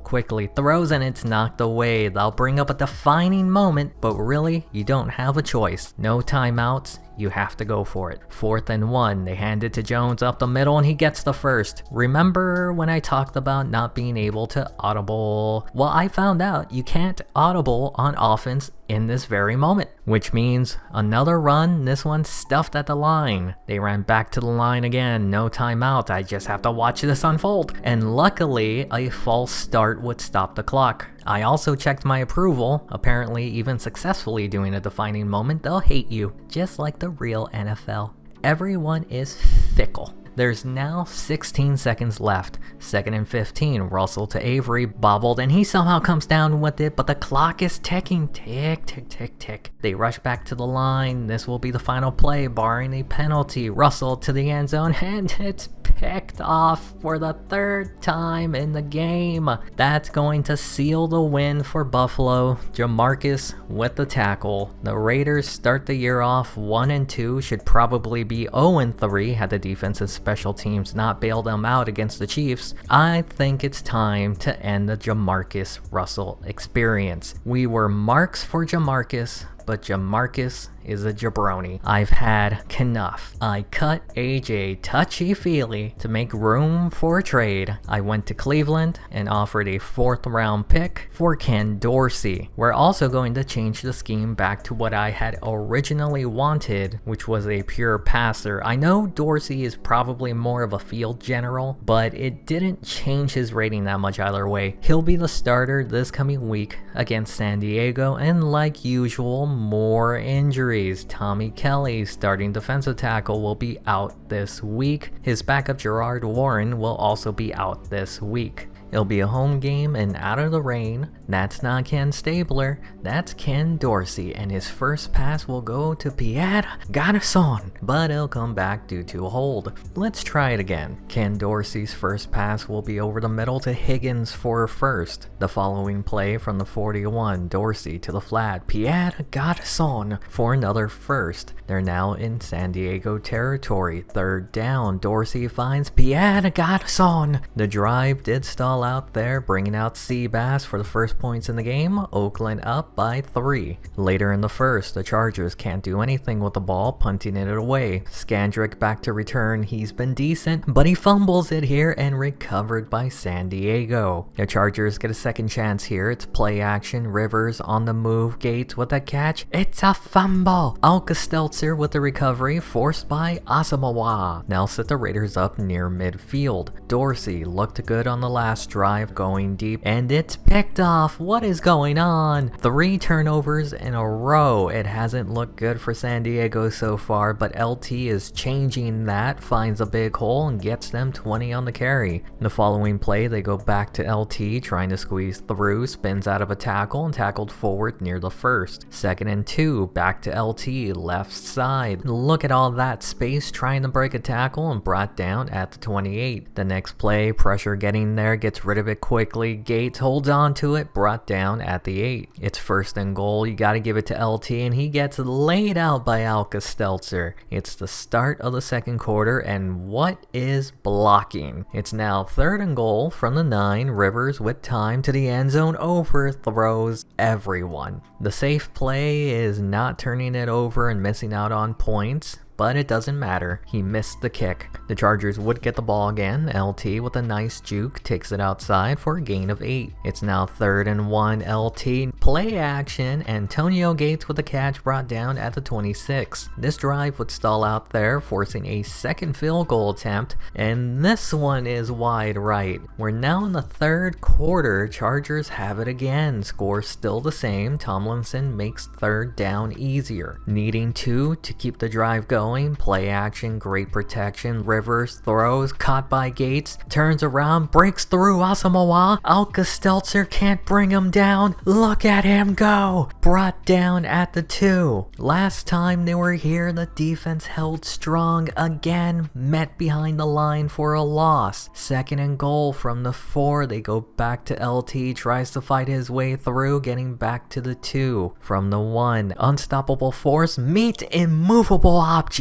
quickly throws and it's knocked away. They'll bring up a defining moment, but really, you don't have a choice. No timeouts. You have to go for it. 4th and 1. They hand it to Jones up the middle and he gets the first. Remember when I talked about not being able to audible? Well, I found out you can't audible on offense in this very moment, which means another run, this one stuffed at the line. They ran back to the line again, no timeout. I just have to watch this unfold. And luckily, a false start would stop the clock. I also checked my approval. Apparently, even successfully doing a defining moment, they'll hate you, just like the real NFL. Everyone is fickle. There's now 16 seconds left. 2nd and 15, Russell to Avery, bobbled, and he somehow comes down with it, but the clock is ticking. Tick, tick, tick, tick. They rush back to the line. This will be the final play, barring a penalty. Russell to the end zone, and it's picked off for the third time in the game. That's going to seal the win for Buffalo. JaMarcus with the tackle. The Raiders start the year off 1-2, should probably be 0-3 had the defense and special teams not bailed them out against the Chiefs. I think it's time to end the JaMarcus Russell experience. We were marks for JaMarcus, but JaMarcus is a jabroni. I've had enough. I cut AJ touchy-feely to make room for a trade. I went to Cleveland and offered a 4th round pick for Ken Dorsey. We're also going to change the scheme back to what I had originally wanted, which was a pure passer. I know Dorsey is probably more of a field general, but it didn't change his rating that much either way. He'll be the starter this coming week against San Diego, and like usual, more injuries. Tommy Kelly, starting defensive tackle, will be out this week. His backup Gerard Warren will also be out this week. It'll be a home game and out of the rain. That's not Ken Stabler, that's Ken Dorsey, and his first pass will go to Pierre Garçon, but it'll come back due to a hold. Let's try it again. Ken Dorsey's first pass will be over the middle to Higgins for a first. The following play from the 41, Dorsey to the flat, Pierre Garçon for another first. They're now in San Diego territory. 3rd down, Dorsey finds Pierre Garçon. The drive did stall out there, bringing out Seabass for the first points in the game. Oakland up by 3. Later in the first, the Chargers can't do anything with the ball, punting it away. Scandrick back to return. He's been decent, but he fumbles it here and recovered by San Diego. The Chargers get a second chance here. It's play action. Rivers on the move. Gates with a catch. It's a fumble. Alka-Stelzer with the recovery, forced by Asamoah. Now set the Raiders up near midfield. Dorsey looked good on the last drive, going deep, and it's picked off. What is going on? 3 turnovers in a row. It hasn't looked good for San Diego so far, but LT is changing that, finds a big hole and gets them 20 on the carry. In the following play, they go back to LT, trying to squeeze through, spins out of a tackle and tackled forward near the first. 2nd and 2, back to LT, left side. Look at all that space, trying to break a tackle and brought down at the 28. The next play, pressure getting there, gets rid of it quickly. Gates holds on to it, brought down at the 8. It's 1st and goal. You gotta give it to LT, and he gets laid out by Alka-Stelzer. It's the start of the 2nd quarter, and what is blocking? It's now 3rd and goal from the 9. Rivers with time to the end zone, overthrows everyone. The safe play is not turning it over and missing out on points, but it doesn't matter. He missed the kick. The Chargers would get the ball again. LT with a nice juke takes it outside for a gain of 8. It's now 3rd and 1. LT play action. Antonio Gates with a catch, brought down at the 26. This drive would stall out there, forcing a 2nd field goal attempt, and this one is wide right. We're now in the 3rd quarter. Chargers have it again. Score still the same. Tomlinson makes 3rd down easier. Needing 2 to keep the drive going. Play action, great protection. Rivers throws, caught by Gates, turns around, breaks through Asamoah. Alka-Stelzer can't bring him down. Look at him go. Brought down at the 2. Last time they were here, the defense held strong again, met behind the line for a loss. 2nd and goal from the 4. They go back to LT, tries to fight his way through, getting back to the 2. From the 1, unstoppable force meet immovable object.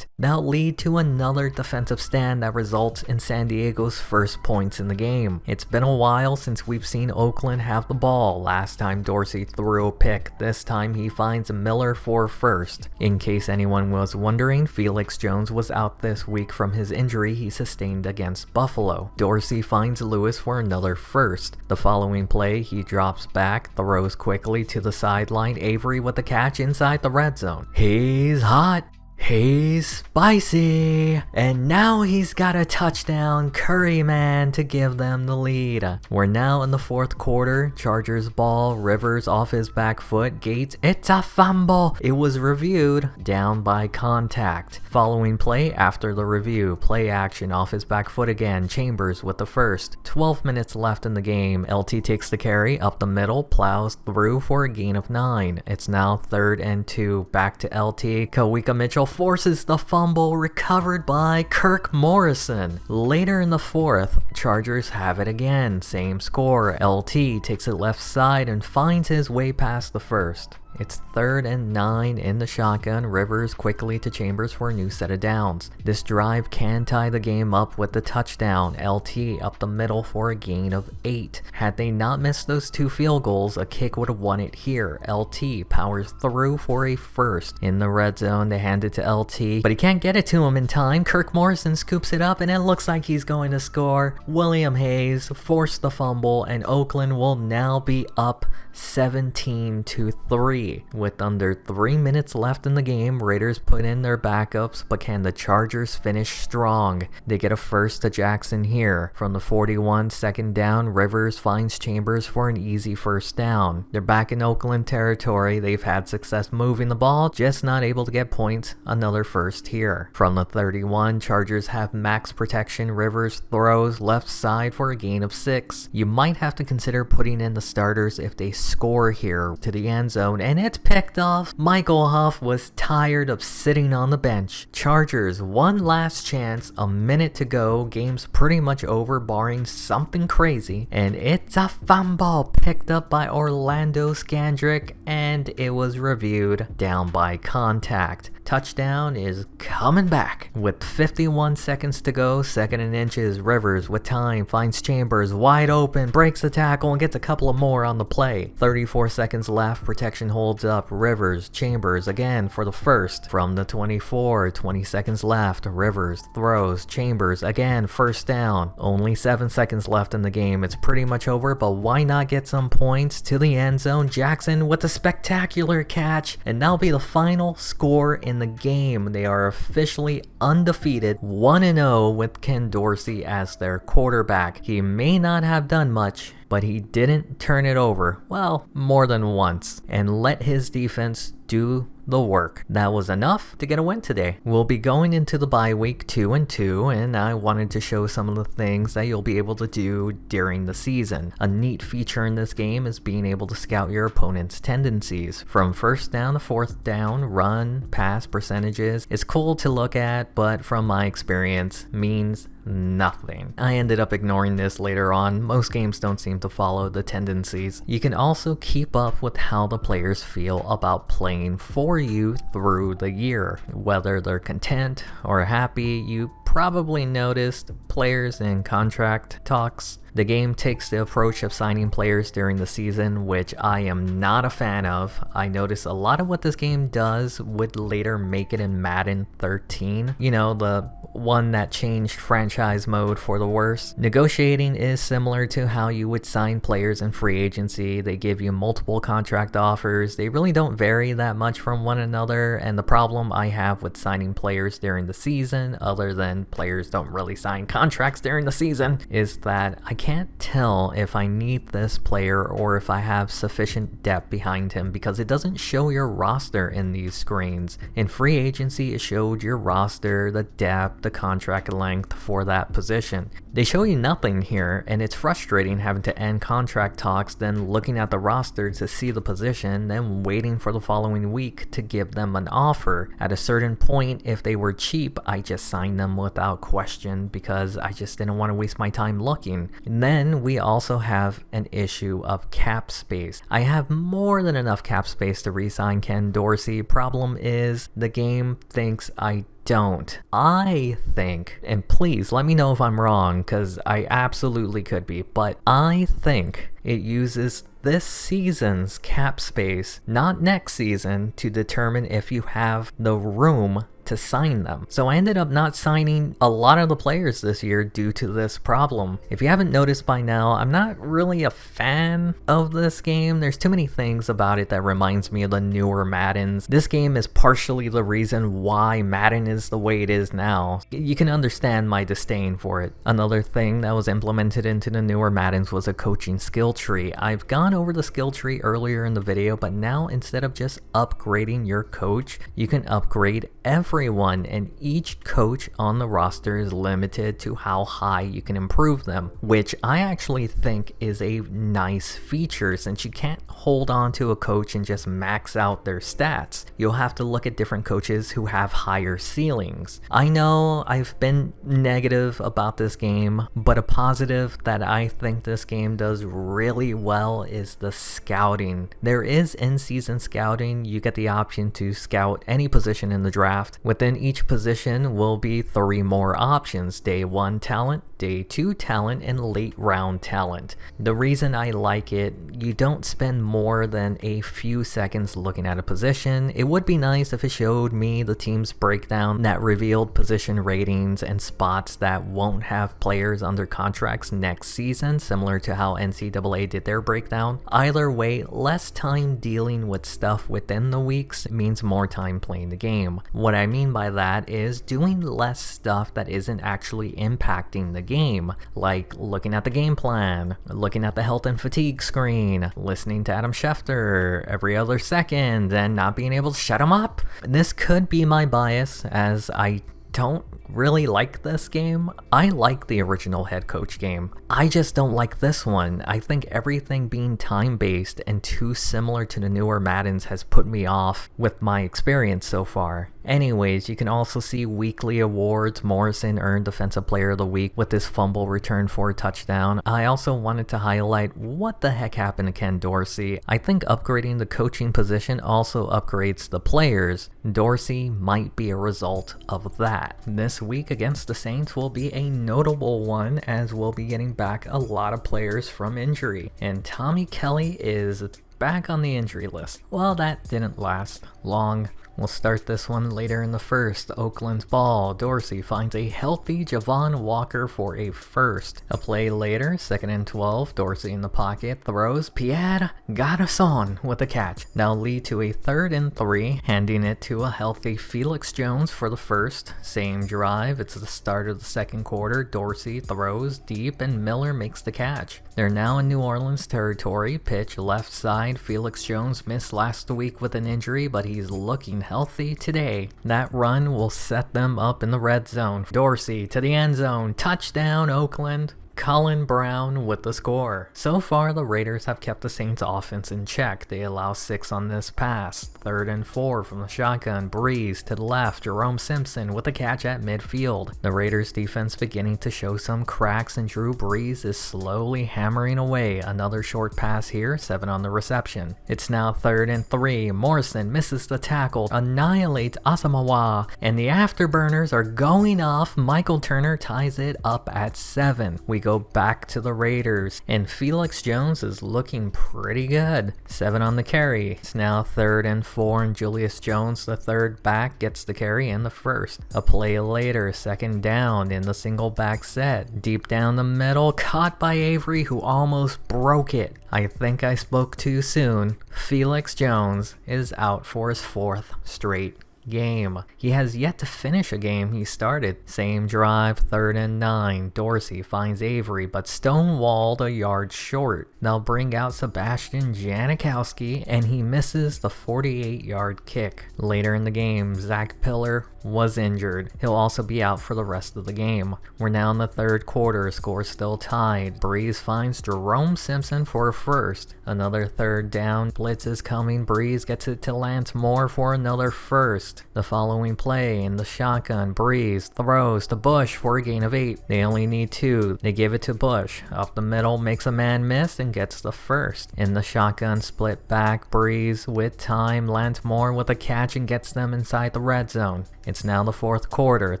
That'll lead to another defensive stand that results in San Diego's first points in the game. It's been a while since we've seen Oakland have the ball. Last time Dorsey threw a pick, this time he finds Miller for first. In case anyone was wondering, Felix Jones was out this week from his injury he sustained against Buffalo. Dorsey finds Lewis for another first. The following play, he drops back, throws quickly to the sideline. Avery with the catch inside the red zone. He's hot. He's spicy, and now he's got a touchdown, Curryman, to give them the lead. We're now in the 4th quarter. Chargers ball, Rivers off his back foot, Gates, it's a fumble. It was reviewed, down by contact. Following play after the review, play action off his back foot again, Chambers with the first. 12 minutes left in the game. LT takes the carry, up the middle, plows through for a gain of 9. It's now 3rd and 2, back to LT. Kawika Mitchell forces the fumble, recovered by Kirk Morrison. Later in the fourth, Chargers have it again, same score. LT takes it left side and finds his way past the first. It's 3rd and 9 in the shotgun. Rivers quickly to Chambers for a new set of downs. This drive can tie the game up with the touchdown. LT up the middle for a gain of 8. Had they not missed those 2 field goals, a kick would have won it here. LT powers through for a first. In the red zone, they hand it to LT, but he can't get it to him in time. Kirk Morrison scoops it up and it looks like he's going to score. William Hayes forced the fumble and Oakland will now be up 17-3. With under 3 minutes left in the game, Raiders put in their backups, but can the Chargers finish strong? They get a first to Jackson here. From the 41, second down, Rivers finds Chambers for an easy first down. They're back in Oakland territory. They've had success moving the ball, just not able to get points. Another first here. From the 31, Chargers have max protection. Rivers throws left side for a gain of 6. You might have to consider putting in the starters if they score here to the end zone, and it's picked off. Michael Huff was tired of sitting on the bench. Chargers, one last chance, a minute to go, game's pretty much over barring something crazy, and it's a fumble picked up by Orlando Scandrick, and it was reviewed down by contact. Touchdown is coming back. With 51 seconds to go, 2nd and inches, Rivers with time finds Chambers wide open, breaks the tackle and gets a couple of more on the play. 34 seconds left, protection holds up. Rivers, Chambers again for the first. From the 24, 20 seconds left, Rivers throws, Chambers again, first down. Only 7 seconds left in the game. It's pretty much over, but why not get some points to the end zone? Jackson with a spectacular catch, and that'll be the final score in the game. They are officially undefeated, 1-0 with Ken Dorsey as their quarterback. He may not have done much, but he didn't turn it over, well, more than once, and let his defense do the work. That was enough to get a win today. We'll be going into the bye week 2-2, and I wanted to show some of the things that you'll be able to do during the season. A neat feature in this game is being able to scout your opponent's tendencies. From first down to fourth down, run, pass percentages. It's cool to look at, but from my experience, means nothing. I ended up ignoring this later on. Most games don't seem to follow the tendencies. You can also keep up with how the players feel about playing for you through the year. Whether they're content or happy, you probably noticed players in contract talks. The game takes the approach of signing players during the season, which I am not a fan of. I notice a lot of what this game does would later make it in Madden 13. You know, the one that changed franchise mode for the worse. Negotiating is similar to how you would sign players in free agency. They give you multiple contract offers. They really don't vary that much from one another, and the problem I have with signing players during the season, other than players don't really sign contracts during the season, is that I can't tell if I need this player or if I have sufficient depth behind him, because it doesn't show your roster in these screens. In free agency, it showed your roster, the depth, the contract length for that position. They show you nothing here, and it's frustrating having to end contract talks, then looking at the roster to see the position, then waiting for the following week to give them an offer. At a certain point, if they were cheap, I just signed them without question because I just didn't want to waste my time looking. And then we also have an issue of cap space. I have more than enough cap space to re-sign Ken Dorsey. Problem is, the game thinks I don't. I think, and please let me know if I'm wrong, because I absolutely could be, but I think it uses this season's cap space, not next season, to determine if you have the room to sign them. So I ended up not signing a lot of the players this year due to this problem. If you haven't noticed by now, I'm not really a fan of this game. There's too many things about it that reminds me of the newer Maddens. This game is partially the reason why Madden is the way it is now. You can understand my disdain for it. Another thing that was implemented into the newer Maddens was a coaching skill tree. I've gone over the skill tree earlier in the video, but now instead of just upgrading your coach, you can upgrade every everyone, and each coach on the roster is limited to how high you can improve them, which I actually think is a nice feature since you can't hold on to a coach and just max out their stats. You'll have to look at different coaches who have higher ceilings. I know I've been negative about this game, but a positive that I think this game does really well is the scouting. There is in-season scouting. You get the option to scout any position in the draft. Within each position will be 3 more options: day 1 talent, day 2 talent, and late round talent. The reason I like it, you don't spend more than a few seconds looking at a position. It would be nice if it showed me the team's breakdown that revealed position ratings and spots that won't have players under contracts next season, similar to how NCAA did their breakdown. Either way, less time dealing with stuff within the weeks means more time playing the game. What I mean by that is doing less stuff that isn't actually impacting the game, like looking at the game plan, looking at the health and fatigue screen, listening to Adam Schefter every other second, and not being able to shut him up. This could be my bias, as I don't really like this game. I like the original head coach game. I just don't like this one. I think everything being time-based and too similar to the newer Maddens has put me off with my experience so far. Anyways, you can also see weekly awards. Morrison earned Defensive Player of the Week with his fumble return for a touchdown. I also wanted to highlight what the heck happened to Ken Dorsey. I think upgrading the coaching position also upgrades the players. Dorsey might be a result of that. This week against the Saints will be a notable one, as we'll be getting back a lot of players from injury. And Tommy Kelly is back on the injury list. Well, that didn't last long. We'll start this one later in the first. Oakland's ball. Dorsey finds a healthy Javon Walker for a first. A play later, 2nd and 12. Dorsey in the pocket, throws. Pierre Garçon with a catch. Now lead to a 3rd and 3, handing it to a healthy Felix Jones for the first. Same drive. It's the start of the 2nd quarter. Dorsey throws deep and Miller makes the catch. They're now in New Orleans territory. Pitch left side. Felix Jones missed last week with an injury, but he's looking healthy today. That run will set them up in the red zone. Dorsey to the end zone. Touchdown, Oakland. Colin Brown with the score. So far, the Raiders have kept the Saints offense in check. They allow 6 on this pass. 3rd and 4 from the shotgun. Breeze to the left. Jerome Simpson with a catch at midfield. The Raiders defense beginning to show some cracks, and Drew Brees is slowly hammering away. Another short pass here. 7 on the reception. It's now 3rd and 3. Morrison misses the tackle. Annihilates Asamoah. And the afterburners are going off. Michael Turner ties it up at 7. We go back to the Raiders, and Felix Jones is looking pretty good. 7 on the carry. It's now 3rd and 4, and Julius Jones, the 3rd back, gets the carry and the first. A play later, 2nd down in the single back set. Deep down the middle, caught by Avery, who almost broke it. I think I spoke too soon. Felix Jones is out for his 4th straight game. He has yet to finish a game he started. Same drive, 3rd and 9. Dorsey finds Avery, but stonewalled a yard short. They'll bring out Sebastian Janikowski, and he misses the 48-yard kick. Later in the game, Zach Pillar was injured. He'll also be out for the rest of the game. We're now in the 3rd quarter, score still tied. Breeze finds Jerome Simpson for a first. Another 3rd down, blitz is coming. Breeze gets it to Lance Moore for another first. The following play in the shotgun, Breeze throws to Bush for a gain of 8. They only need 2. They give it to Bush. Up the middle, makes a man miss and gets the first. In the shotgun split back, Breeze with time, Lance Moore with a catch and gets them inside the red zone. It's now the 4th quarter,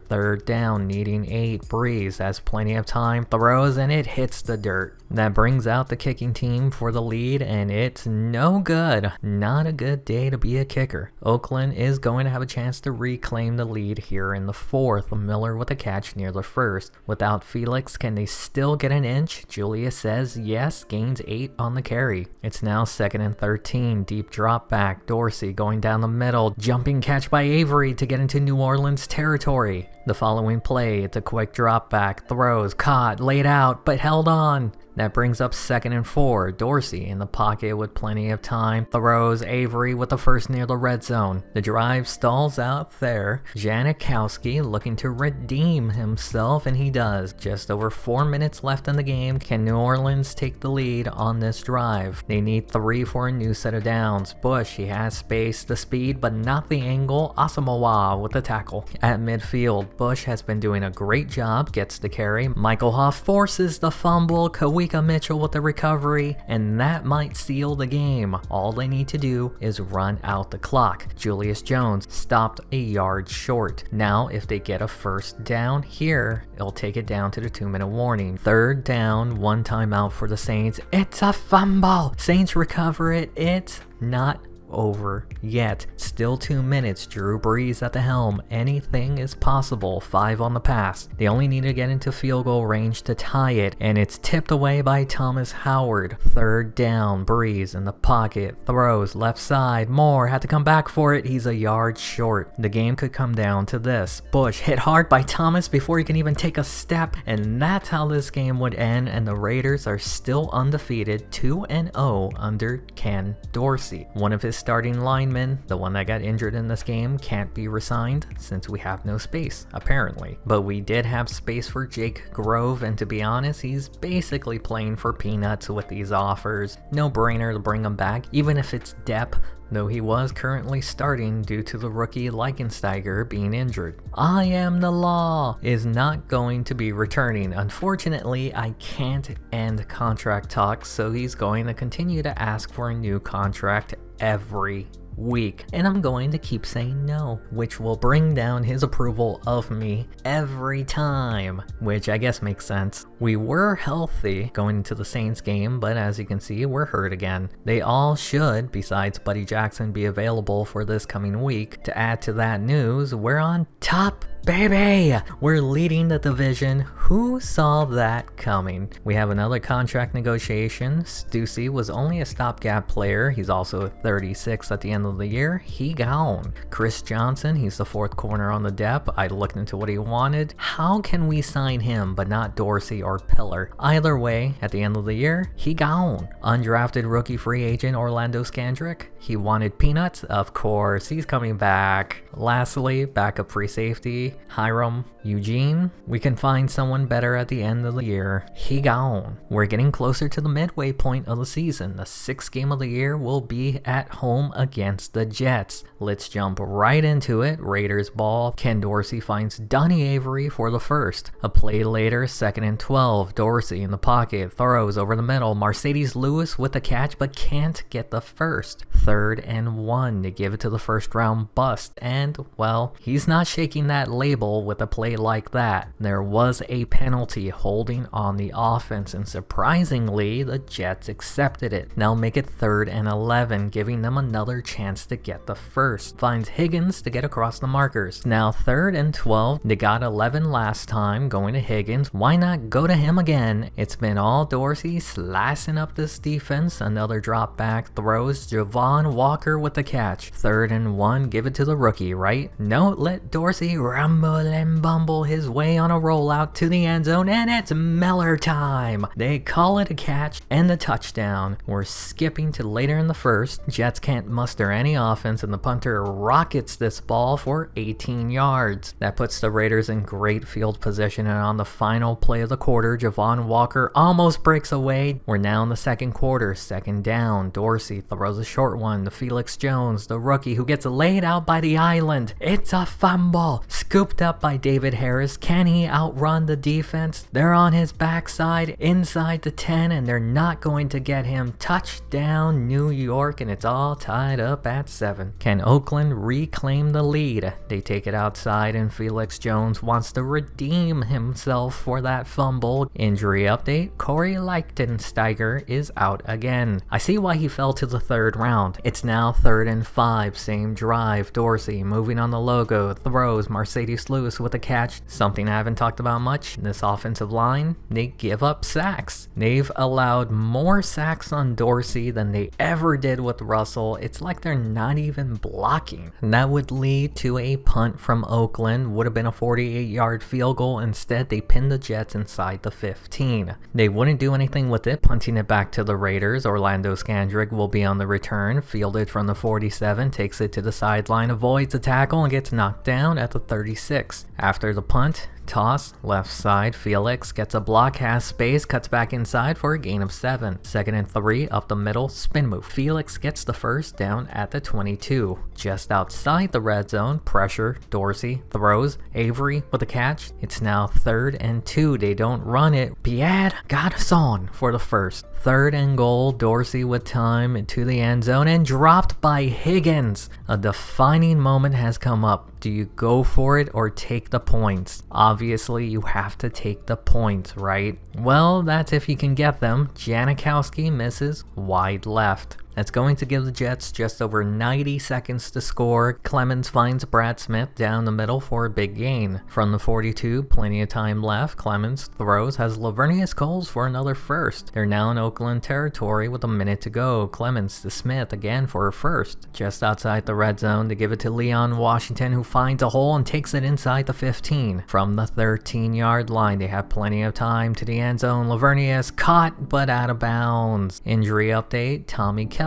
3rd down, needing 8. Breeze has plenty of time, throws, and it hits the dirt. That brings out the kicking team for the lead, and it's no good. Not a good day to be a kicker. Oakland is going to have a chance to reclaim the lead here in the 4th. Miller with a catch near the 1st. Without Felix, can they still get an inch? Julius says yes, gains 8 on the carry. It's now 2nd and 13. Deep drop back. Dorsey going down the middle. Jumping catch by Avery to get into New Orleans territory. The following play, it's a quick drop back. Throws, caught, laid out, but held on. That brings up 2nd and 4. Dorsey in the pocket with plenty of time. Throws Avery with the first near the red zone. The drive stalls out there. Janikowski looking to redeem himself, and he does. Just over 4 minutes left in the game. Can New Orleans take the lead on this drive? They need 3 for a new set of downs. Bush, he has space, the speed, but not the angle. Asamoah with the tackle. At midfield, Bush has been doing a great job, gets the carry. Michael Huff forces the fumble. Kawika Mitchell with the recovery, and that might seal the game. All they need to do is run out the clock. Julius Jones stopped a yard short. Now, if they get a first down here, it'll take it down to the 2-minute warning. 3rd down, 1 timeout for the Saints. It's a fumble! Saints recover it. It's not over yet. Still 2 minutes. Drew Brees at the helm. Anything is possible. 5 on the pass. They only need to get into field goal range to tie it, and it's tipped away by Thomas Howard. 3rd down. Brees in the pocket. Throws left side. Moore had to come back for it. He's a yard short. The game could come down to this. Bush hit hard by Thomas before he can even take a step, and that's how this game would end, and the Raiders are still undefeated, 2-0 under Ken Dorsey. One of his starting linemen, the one that got injured in this game, can't be resigned since we have no space, apparently. But we did have space for Jake Grove, and to be honest, he's basically playing for peanuts with these offers. No brainer to bring him back, even if it's depth, though he was currently starting due to the rookie Leichensteiger being injured. I Am the Law is not going to be returning. Unfortunately, I can't end contract talks, so he's going to continue to ask for a new contract every week, and I'm going to keep saying no, which will bring down his approval of me every time, which I guess makes sense. We were healthy going into the Saints game, but as you can see, we're hurt again. They all should, besides Buddy Jackson, be available for this coming week. To add to that news, we're on top, baby! We're leading the division. Who saw that coming? We have another contract negotiation. Stussy was only a stopgap player. He's also 36 at the end of the year. He gone. Chris Johnson, he's the 4th corner on the depth. I looked into what he wanted. How can we sign him but not Dorsey or Pillar? Either way, at the end of the year, he gone. Undrafted rookie free agent Orlando Scandrick. He wanted peanuts? Of course, he's coming back. Lastly, backup free safety Hiram Eugene. We can find someone better at the end of the year. He gone. We're getting closer to the midway point of the season. The 6th game of the year will be at home against the Jets. Let's jump right into it. Raiders ball. Ken Dorsey finds Donnie Avery for the first. A play later, 2nd and 12. Dorsey in the pocket. Throws over the middle. Mercedes Lewis with the catch but can't get the first. 3rd and 1 to give it to the first round bust. And, well, he's not shaking that label with a play like that. There was a penalty holding on the offense, and surprisingly, the Jets accepted it. Now make it 3rd and 11, giving them another chance to get the first. Finds Higgins to get across the markers. Now 3rd and 12. They got 11 last time, going to Higgins. Why not go to him again? It's been all Dorsey slicing up this defense. Another drop back throws. Javon Walker with the catch. 3rd and 1. Give it to the rookie, right? No, let Dorsey rumble and bumble his way on a rollout to the end zone, and it's Miller time. They call it a catch and the touchdown. We're skipping to later in the first. Jets can't muster any offense, and the punter rockets this ball for 18 yards. That puts the Raiders in great field position, and on the final play of the quarter, Javon Walker almost breaks away. We're now in the 2nd quarter. 2nd down. Dorsey throws a short one to Felix Jones, the rookie, who gets laid out by the island. It's a fumble. Scooped up by David Harris. Can he outrun the defense? They're on his backside inside the 10, and they're not going to get him. Touchdown New York, and it's all tied up at 7. Can Oakland reclaim the lead? They take it outside, and Felix Jones wants to redeem himself for that fumble. Injury update, Corey Leichensteiger is out again. I see why he fell to the 3rd round. It's now 3rd and 5, same drive. Dorsey moving on the logo, throws. Mercedes Mercedes Lewis with a catch. Something I haven't talked about much, this offensive line, they give up sacks. They've allowed more sacks on Dorsey than they ever did with Russell. It's like they're not even blocking. And that would lead to a punt from Oakland. Would have been a 48-yard field goal. Instead, they pinned the Jets inside the 15. They wouldn't do anything with it, punting it back to the Raiders. Orlando Scandrick will be on the return, fielded from the 47, takes it to the sideline, avoids a tackle, and gets knocked down at the 36. After the punt, toss, left side, Felix gets a block, has space, cuts back inside for a gain of 7. 2nd and 3, up the middle, spin move. Felix gets the first down at the 22. Just outside the red zone, pressure, Dorsey throws, Avery with a catch. It's now 3rd and 2. They don't run it. Pierre got us on for the first. 3rd and goal, Dorsey with time into the end zone and dropped by Higgins. A defining moment has come up. Do you go for it or take the points? Obviously, you have to take the points, right? Well, that's if you can get them. Janikowski misses wide left. That's going to give the Jets just over 90 seconds to score. Clemens finds Brad Smith down the middle for a big gain. From the 42, plenty of time left. Clemens throws, has Lavernius Coles for another first. They're now in Oakland territory with a minute to go. Clemens to Smith again for a first. Just outside the red zone, they give it to Leon Washington, who finds a hole and takes it inside the 15. From the 13-yard line, they have plenty of time to the end zone. Lavernius caught but out of bounds. Injury update, Tommy Kelly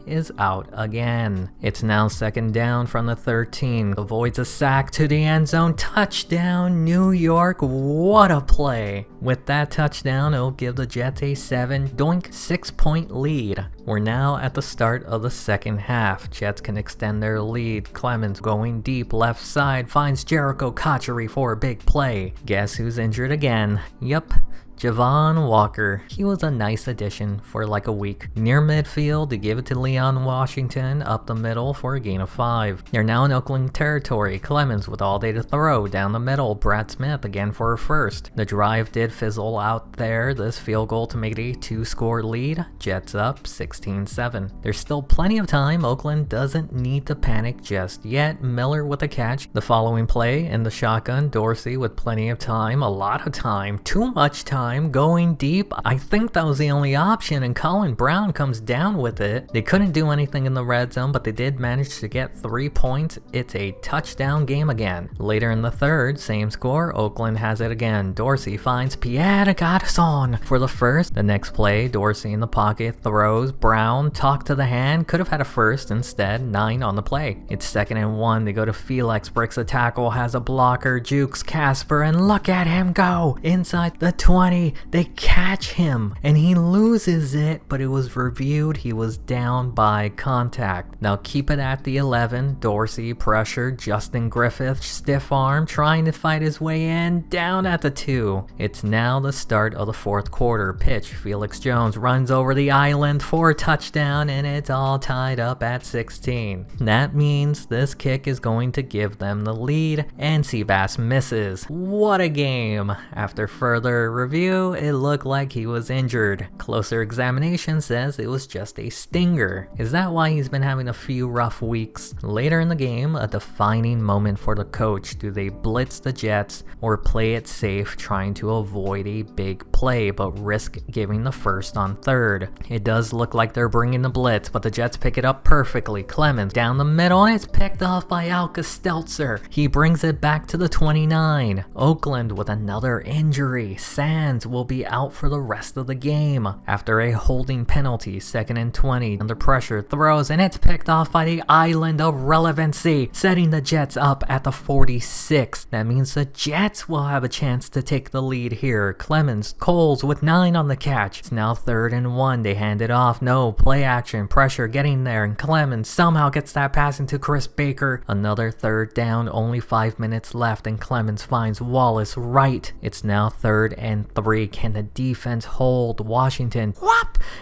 is out again. It's now 2nd down from the 13. Avoids a sack to the end zone. Touchdown, New York. What a play. With that touchdown, it'll give the Jets a 6-point lead. We're now at the start of the second half. Jets can extend their lead. Clemens going deep left side finds Jericho Cotchery for a big play. Guess who's injured again? Yup. Javon Walker. He was a nice addition for like a week. Near midfield, they give it to Leon Washington up the middle for a gain of 5. They're now in Oakland territory. Clemens with all day to throw down the middle. Brad Smith again for a first. The drive did fizzle out there. This field goal to make it a 2-score lead. Jets up 16-7. There's still plenty of time. Oakland doesn't need to panic just yet. Miller with a catch. The following play in the shotgun. Dorsey with plenty of time. A lot of time. Too much time. Going deep. I think that was the only option, and Colin Brown comes down with it. They couldn't do anything in the red zone, but they did manage to get 3 points. It's a touchdown game again. Later in the 3rd, same score. Oakland has it again. Dorsey finds Pierre Garçon for the first. The next play, Dorsey in the pocket throws. Brown talk to the hand. Could have had a first. Instead, 9 on the play. It's 2nd and 1. They go to Felix. Breaks a tackle. Has a blocker. Jukes Casper, and look at him go inside the 20. They catch him and he loses it, but it was reviewed. He was down by contact. Now keep it at the 11. Dorsey pressure. Justin Griffith stiff arm trying to fight his way in, down at the 2. It's now the start of the 4th quarter. Pitch. Felix Jones runs over the island for a touchdown, and it's all tied up at 16. That means this kick is going to give them the lead, and Seabass misses. What a game. After further review, it looked like he was injured. Closer examination says it was just a stinger. Is that why he's been having a few rough weeks? Later in the game, a defining moment for the coach. Do they blitz the Jets or play it safe, trying to avoid a big play but risk giving the first on 3rd? It does look like they're bringing the blitz, but the Jets pick it up perfectly. Clemens down the middle, and it's picked off by Alka Stelzer. He brings it back to the 29. Oakland with another injury. Sands will be out for the rest of the game after a holding penalty. 2nd and 20. Under pressure, throws, and it's picked off by the island of relevancy, setting the Jets up at the 46. That means the Jets will have a chance to take the lead here. Clemens, Coles with 9 on the catch. It's now 3rd and 1. They hand it off. No play action. Pressure getting there, and Clemens somehow gets that pass into Chris Baker. Another 3rd down. Only 5 minutes left, and Clemens finds Wallace right. It's now 3rd and 3. Can the defense hold? Washington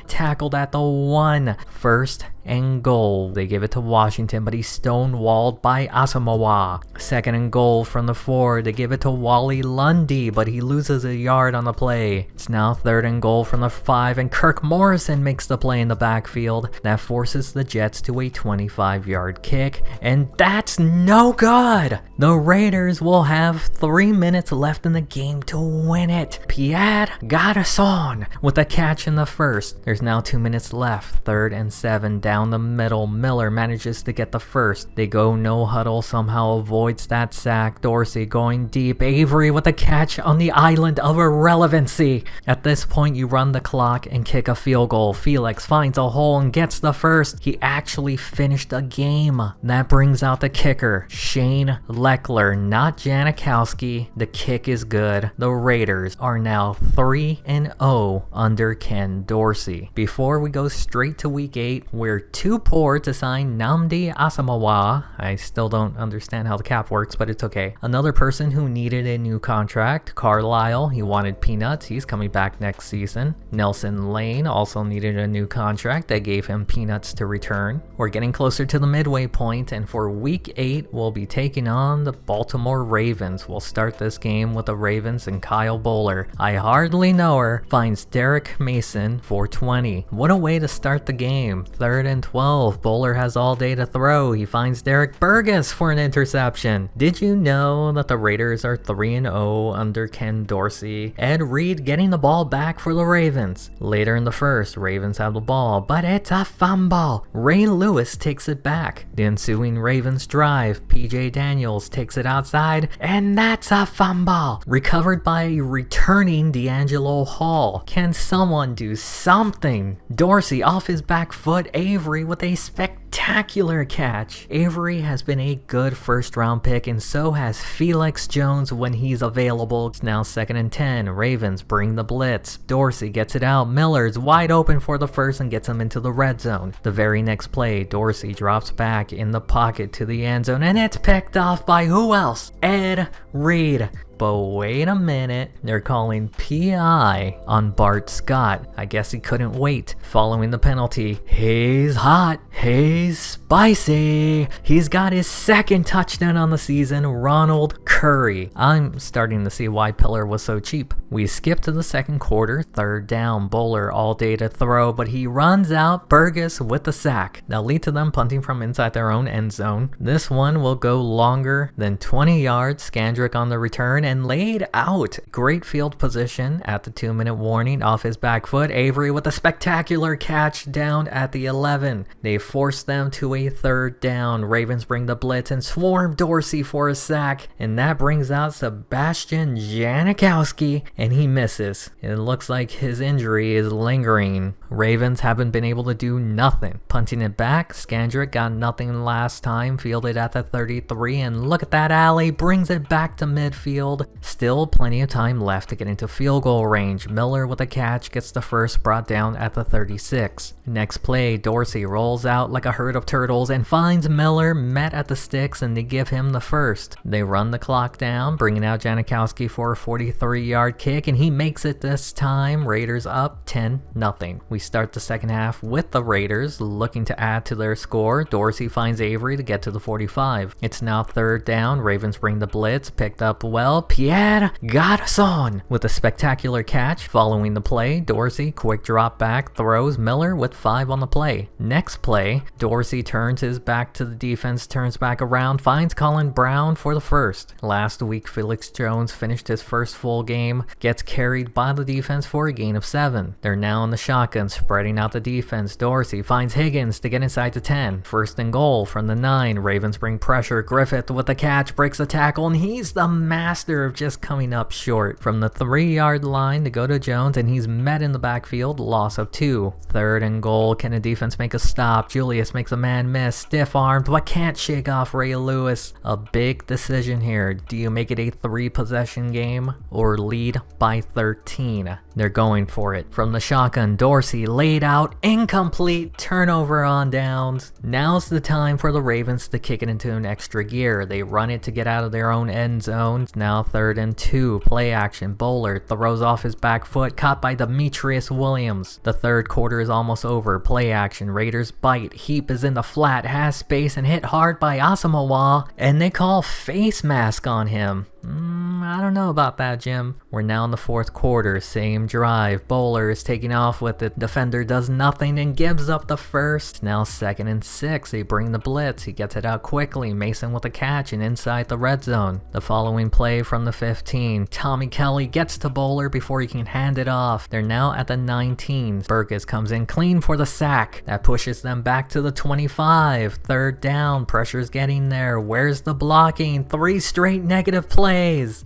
tackled at the 1. 1st and goal. They give it to Washington, but he's stonewalled by Asamoah. 2nd and goal from the 4. They give it to Wally Lundy, but he loses a yard on the play. It's now 3rd and goal from the 5, and Kirk Morrison makes the play in the backfield. That forces the Jets to a 25-yard kick, and that's no good! The Raiders will have 3 minutes left in the game to win it. Pierre Garçon with a catch in the 1st. There's now 2 minutes left. 3rd and 7 down the middle. Miller manages to get the 1st. They go no huddle, somehow avoids that sack. Dorsey going deep. Avery with a catch on the island of irrelevancy. At this point, you run the clock and kick a field goal. Felix finds a hole and gets the 1st. He actually finished the game. That brings out the kicker, Shane Leckler, not Janikowski. The kick is good. The Raiders are now 3-0 under Ken Dorsey. Before we go straight to week 8, we're too poor to sign Nnamdi Asamoah. I still don't understand how the cap works, but it's okay. Another person who needed a new contract, Carlisle. He wanted peanuts. He's coming back next season. Nelson Lane also needed a new contract. They gave him peanuts to return. We're getting closer to the midway point, and for week 8, we'll be taking on the Baltimore Ravens. We'll start this game with the Ravens and Kyle Bowler. I hardly know her. Finds Derek Mason for 20. What a way to start the game. 3rd and 12. Bowler has all day to throw. He finds Derek Burgess for an interception. Did you know that the Raiders are 3-0 under Ken Dorsey? Ed Reed getting the ball back for the Ravens. Later in the 1st, Ravens have the ball, but it's a fumble. Ray Lewis takes it back. The ensuing Ravens drive. PJ Daniels takes it outside, and that's a fumble. Recovered by returning D'Angelo Hall. Can someone do something? Dorsey off his back foot. Avery with a spectacular catch. Avery has been a good 1st-round pick, and so has Felix Jones when he's available. It's now 2nd and 10. Ravens bring the blitz. Dorsey gets it out. Miller's wide open for the 1st and gets him into the red zone. The very next play, Dorsey drops back in the pocket to the end zone, and it's picked off by who else? Ed Reed. But wait a minute, they're calling PI on Bart Scott. I guess he couldn't wait. Following the penalty, he's hot, he's spicy. He's got his 2nd touchdown on the season, Ronald Curry. I'm starting to see why Pillar was so cheap. We skip to the 2nd quarter, 3rd down. Bowler all day to throw, but he runs out. Burgess with the sack. That'll lead to them punting from inside their own end zone. This one will go longer than 20 yards. Scandrick on the return and laid out. Great field position at the 2-minute warning off his back foot. Avery with a spectacular catch down at the 11. They force them to a 3rd down. Ravens bring the blitz and swarm Dorsey for a sack, and that brings out Sebastian Janikowski, and he misses. It looks like his injury is lingering. Ravens haven't been able to do nothing. Punting it back, Scandrick got nothing last time, fielded at the 33, and look at that alley, brings it back to midfield. Still plenty of time left to get into field goal range. Miller with a catch gets the 1st, brought down at the 36. Next play, Dorsey rolls out like a herd of turtles and finds Miller met at the sticks, and they give him the 1st. They run the clock down, bringing out Janikowski for a 43-yard kick, and he makes it this time. Raiders up 10-0. We start the 2nd half with the Raiders looking to add to their score. Dorsey finds Avery to get to the 45. It's now 3rd down. Ravens bring the blitz, picked up well. Pierre Garçon with a spectacular catch. Following the play, Dorsey quick drop back, throws. Miller with 5 on the play. Next play, Dorsey turns his back to the defense, turns back around, finds Colin Brown for the 1st. Last week, Felix Jones finished his 1st full game, gets carried by the defense for a gain of 7. They're now in the shotgun, spreading out the defense. Dorsey finds Higgins to get inside the 10. 1st and goal from the 9. Ravens bring pressure. Griffith with the catch, breaks the tackle, and he's the master of just coming up short. From the 3-yard line to go to Jones, and he's met in the backfield. Loss of 2. 3rd and goal. Can the defense make a stop? Julius makes a man miss. Stiff armed, but can't shake off Ray Lewis. A big decision here. Do you make it a 3-possession game or lead by 13. They're going for it. From the shotgun, Dorsey laid out, incomplete, turnover on downs. Now's the time for the Ravens to kick it into an extra gear. They run it to get out of their own end zone. Now 3rd and 2, play action. Bowler throws off his back foot, caught by Demetrius Williams. The third quarter is almost over. Play action. Raiders bite. Heap is in the flat, has space, and hit hard by Asamoah, and they call face mask on him. I don't know about that, Jim. We're now in the 4th quarter, same drive. Bowler is taking off with it. Defender does nothing and gives up the first. Now 2nd and 6, they bring the blitz. He gets it out quickly. Mason with a catch and inside the red zone. The following play from the 15. Tommy Kelly gets to Bowler before he can hand it off. They're now at the 19. Burgess comes in clean for the sack. That pushes them back to the 25. 3rd down, pressure's getting there. Where's the blocking? 3 straight negative plays.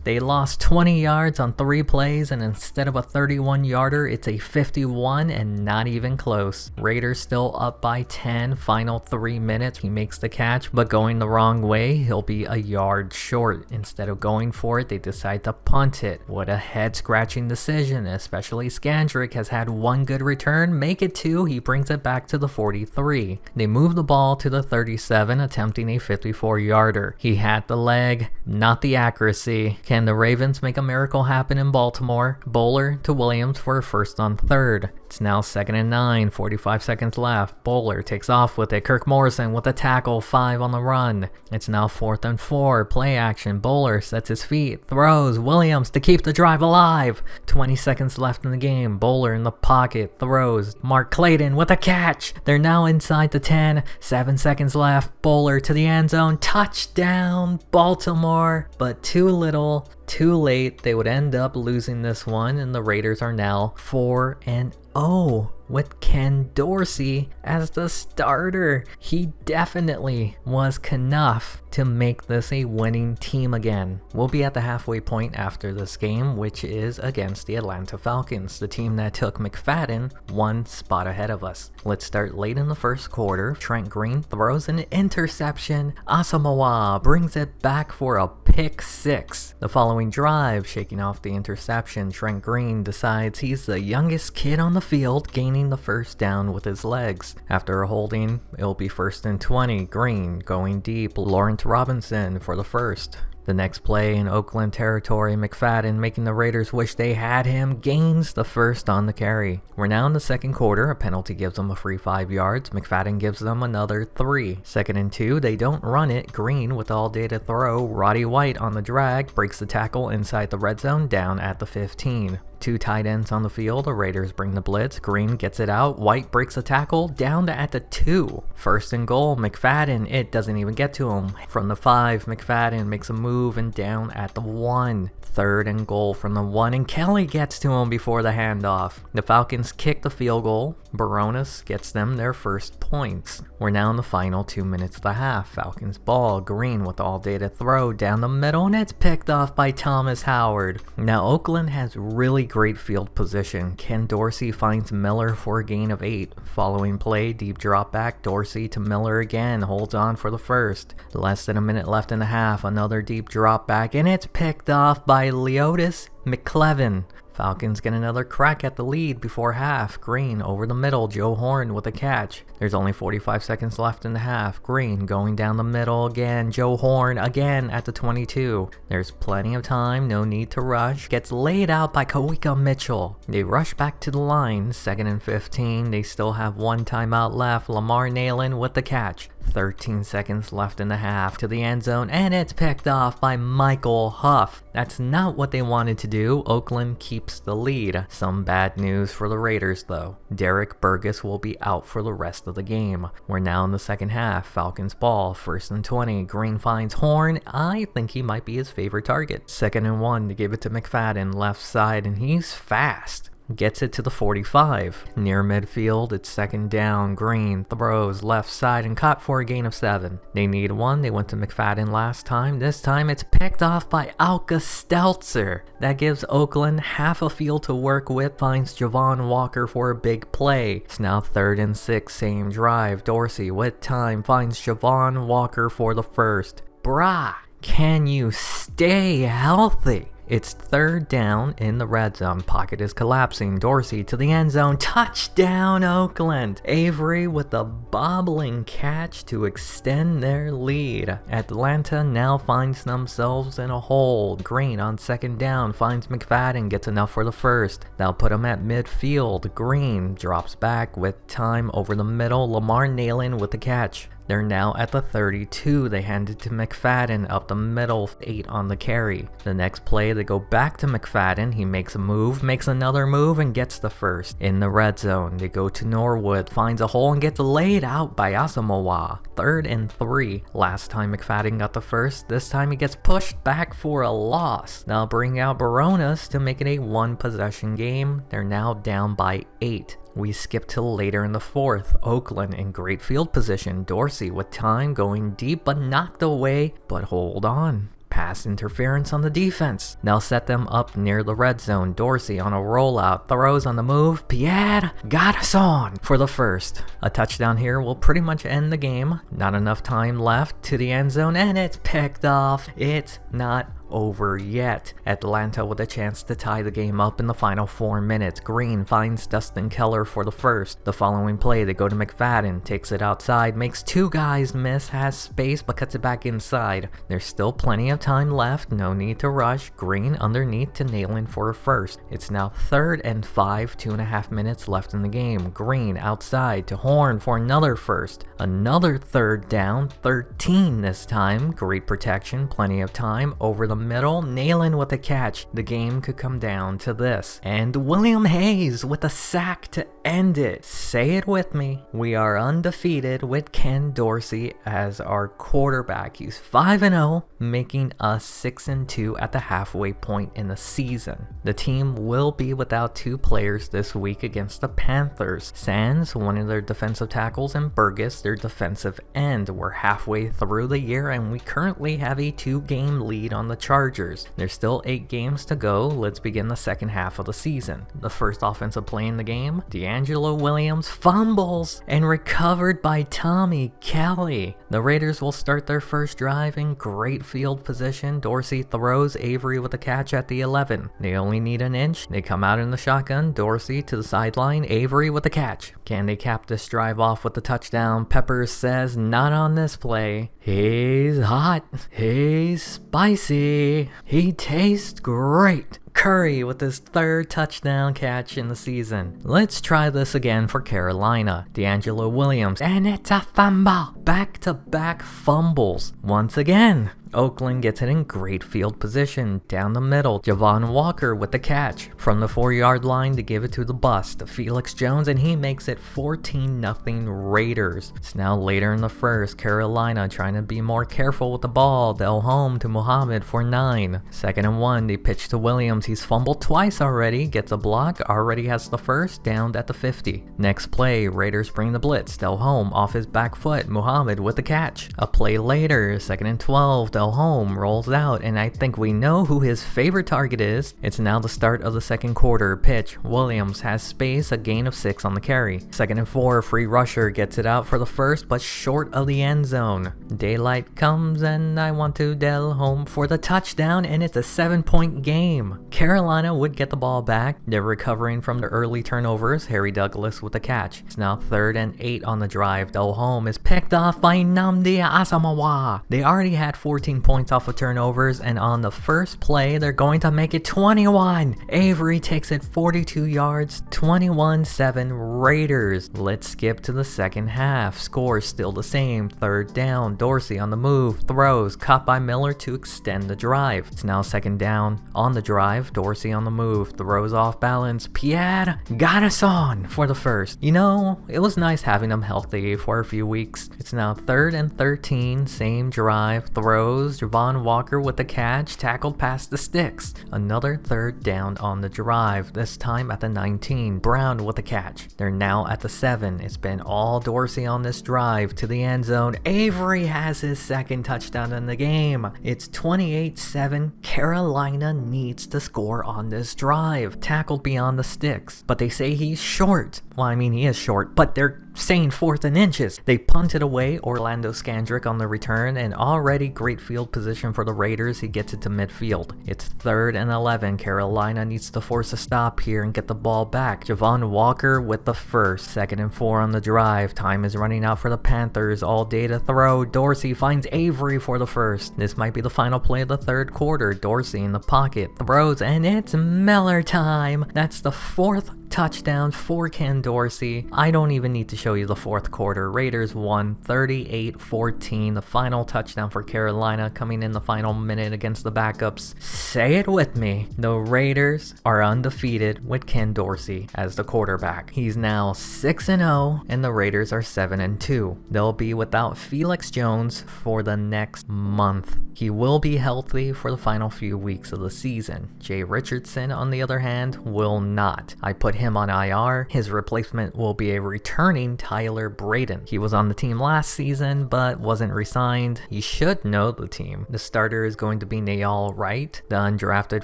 They lost 20 yards on 3 plays, and instead of a 31-yarder, it's a 51 and not even close. Raiders still up by 10, final 3 minutes. He makes the catch, but going the wrong way, he'll be a yard short. Instead of going for it, they decide to punt it. What a head-scratching decision, especially Skandrick has had 1 good return, make it 2, he brings it back to the 43. They move the ball to the 37, attempting a 54-yarder. He had the leg, not the accuracy. Can the Ravens make a miracle happen in Baltimore? Bowler to Williams for a 1st on 3rd. It's now 2nd and 9, 45 seconds left. Bowler takes off with it. Kirk Morrison with a tackle, 5 on the run. It's now 4th and 4, play action. Bowler sets his feet, throws. Williams to keep the drive alive. 20 seconds left in the game. Bowler in the pocket, throws. Mark Clayton with a catch. They're now inside the 10, 7 seconds left. Bowler to the end zone, touchdown, Baltimore. But too little, too late. They would end up losing this one, and the Raiders are now 4-0 with Ken Dorsey as the starter. He definitely was enough to make this a winning team again. We'll be at the halfway point after this game, which is against the Atlanta Falcons, the team that took McFadden 1 spot ahead of us. Let's start late in the 1st quarter. Trent Green throws an interception. Asamoah brings it back for a pick 6. The following drive, shaking off the interception, Trent Green decides he's the youngest kid on the field, gaining the 1st down with his legs. After a holding, it'll be 1st and 20. Green going deep. Lawrence Robinson for the 1st. The next play in Oakland territory, McFadden, making the Raiders wish they had him, gains the 1st on the carry. We're now in the 2nd quarter. A penalty gives them a free 5 yards. McFadden gives them another 3. 2nd and 2, they don't run it. Green with all day to throw. Roddy White on the drag, breaks the tackle inside the red zone, down at the 15. 2 tight ends on the field. The Raiders bring the blitz. Green gets it out. White breaks a tackle down at the 2. 1st and goal. McFadden, it doesn't even get to him. From the 5, McFadden makes a move and down at the 1. 3rd and goal from the 1, and Kelly gets to him before the handoff. The Falcons kick the field goal. Baronis gets them their 1st points. We're now in the final 2 minutes of the half. Falcons ball. Green with all day to throw down the middle, and it's picked off by Thomas Howard. Now Oakland has really great field position. Ken Dorsey finds Miller for a gain of 8. Following play, deep drop back. Dorsey to Miller again, holds on for the 1st. Less than a minute left in the half. Another deep drop back, and it's picked off by Leotis McClevin. Falcons get another crack at the lead before half. Green over the middle, Joe Horn with a catch. There's only 45 seconds left in the half. Green going down the middle again, Joe Horn again at the 22. There's plenty of time, no need to rush. Gets laid out by Kawika Mitchell. They rush back to the line, 2nd and 15. They still have 1 timeout left. Lamar Nayland with the catch. 13 seconds left in the half to the end zone, and it's picked off by Michael Huff. That's not what they wanted to do. Oakland keeps the lead. Some bad news for the Raiders though. Derek Burgess will be out for the rest of the game. We're now in the 2nd half. Falcons ball, 1st and 20. Green finds Horn. I think he might be his favorite target. 2nd and 1, they give it to McFadden, left side, and he's fast. Gets it to the 45. Near midfield, it's 2nd down. Green throws left side and caught for a gain of 7. They need 1. They went to McFadden last time. This time it's picked off by Alka Stelzer. That gives Oakland half a field to work with. Finds Javon Walker for a big play. It's now 3rd and 6. Same drive. Dorsey with time finds Javon Walker for the 1st. Brah, can you stay healthy? It's 3rd down in the red zone. Pocket is collapsing. Dorsey to the end zone. Touchdown, Oakland! Avery with a bobbling catch to extend their lead. Atlanta now finds themselves in a hole. Green on 2nd down finds McFadden, gets enough for the first. They'll put him at midfield. Green drops back with time over the middle. Lamar nailing with the catch. They're now at the 32. They hand it to McFadden up the middle, 8 on the carry. The next play, they go back to McFadden. He makes a move, makes another move, and gets the first. In the red zone, they go to Norwood, finds a hole, and gets laid out by Asamoah. 3rd and 3. Last time McFadden got the first, this time he gets pushed back for a loss. They'll bring out Baronas to make it a 1-possession game. They're now down by 8. We skip till later in the 4th. Oakland in great field position. Dorsey with time going deep but knocked away. But hold on. Pass interference on the defense. They'll set them up near the red zone. Dorsey on a rollout. Throws on the move. Pierre got us on for the first. A touchdown here will pretty much end the game. Not enough time left to the end zone and it's picked off. It's not over yet. Atlanta with a chance to tie the game up in the final 4 minutes. Green finds Dustin Keller for the first. The following play, they go to McFadden, takes it outside, makes 2 guys miss, has space but cuts it back inside. There's still plenty of time left, no need to rush. Green underneath to Nalen for a first. It's now 3rd and 5, 2.5 minutes left in the game. Green outside to Horn for another first. Another 3rd down, 13 this time. Great protection, plenty of time over the middle, nailing with a catch. The game could come down to this. And William Hayes with a sack to end it. Say it with me. We are undefeated with Ken Dorsey as our quarterback. He's 5-0, making us 6-2 at the halfway point in the season. The team will be without 2 players this week against the Panthers. Sands, one of their defensive tackles, and Burgess, their defensive end. We're halfway through the year and we currently have a 2-game lead on the Chargers. There's still 8 games to go. Let's begin the second half of the season. The first offensive play in the game, D'Angelo Williams fumbles and recovered by Tommy Kelly. The Raiders will start their first drive in great field position. Dorsey throws, Avery with a catch at the 11. They only need an inch. They come out in the shotgun. Dorsey to the sideline, Avery with a catch. Can they cap this drive off with the touchdown? Peppers says not on this play. He's hot. He's spicy. He tastes great. Curry with his 3rd touchdown catch in the season. Let's try this again for Carolina. D'Angelo Williams, and it's a fumble. Back-to-back fumbles. Once again. Oakland gets it in great field position. Down the middle, Javon Walker with the catch. From the 4-yard line to give it to the bust, to Felix Jones, and he makes it 14-0 Raiders. It's now later in the first. Carolina trying to be more careful with the ball. They'll home to Muhammad for 9. 2nd and 1, they pitch to Williams. He's fumbled twice already. Gets a block, already has the first, down at the 50. Next play, Raiders bring the blitz. They'll home off his back foot. Muhammad with the catch. A play later, 2nd and 12, Del Home rolls out, and I think we know who his favorite target is. It's now the start of the second quarter. Pitch. Williams has space, a gain of 6 on the carry. 2nd and 4, free rusher gets it out for the first, but short of the end zone. Daylight comes, and I want to Del Home for the touchdown, and it's a 7-point game. Carolina would get the ball back. They're recovering from the early turnovers. Harry Douglas with the catch. It's now 3rd and 8 on the drive. Del Home is picked off by Nnamdi Asomugha. They already had 14 points off of turnovers, and on the first play, they're going to make it 21. Avery takes it 42 yards, 21-7 Raiders. Let's skip to the second half. Score still the same. 3rd down. Dorsey on the move. Throws. Caught by Miller to extend the drive. It's now 2nd down. On the drive, Dorsey on the move. Throws off balance. Pierre got us on for the first. You know, it was nice having them healthy for a few weeks. It's now 3rd and 13. Same drive. Throws. Javon Walker with the catch, tackled past the sticks. Another 3rd down on the drive, this time at the 19. Brown with the catch. They're now at the 7. It's been all Dorsey on this drive to the end zone. Avery has his 2nd touchdown in the game. It's 28-7. Carolina needs to score on this drive. Tackled beyond the sticks, but they say he's short. Well, I mean, he is short, but they're saying 4th and inches. They punted away Orlando Scandrick on the return, and already great field position for the Raiders. He gets it to midfield. It's 3rd and 11. Carolina needs to force a stop here and get the ball back. Javon Walker with the first. 2nd and 4 on the drive. Time is running out for the Panthers. All day to throw. Dorsey finds Avery for the first. This might be the final play of the 3rd quarter. Dorsey in the pocket. Throws, and it's Miller time. That's the 4th touchdown for Ken Dorsey. I don't even need to show you the 4th quarter. Raiders won 38-14. The final touchdown for Carolina coming in the final minute against the backups. Say it with me. The Raiders are undefeated with Ken Dorsey as the quarterback. He's now 6-0 and the Raiders are 7-2. They'll be without Felix Jones for the next month. He will be healthy for the final few weeks of the season. Jay Richardson, on the other hand, will not. I put him on IR. His replacement will be a returning Tyler Braden. He was on the team last season but wasn't re-signed. You should know the team. The starter is going to be Nayal Wright. The undrafted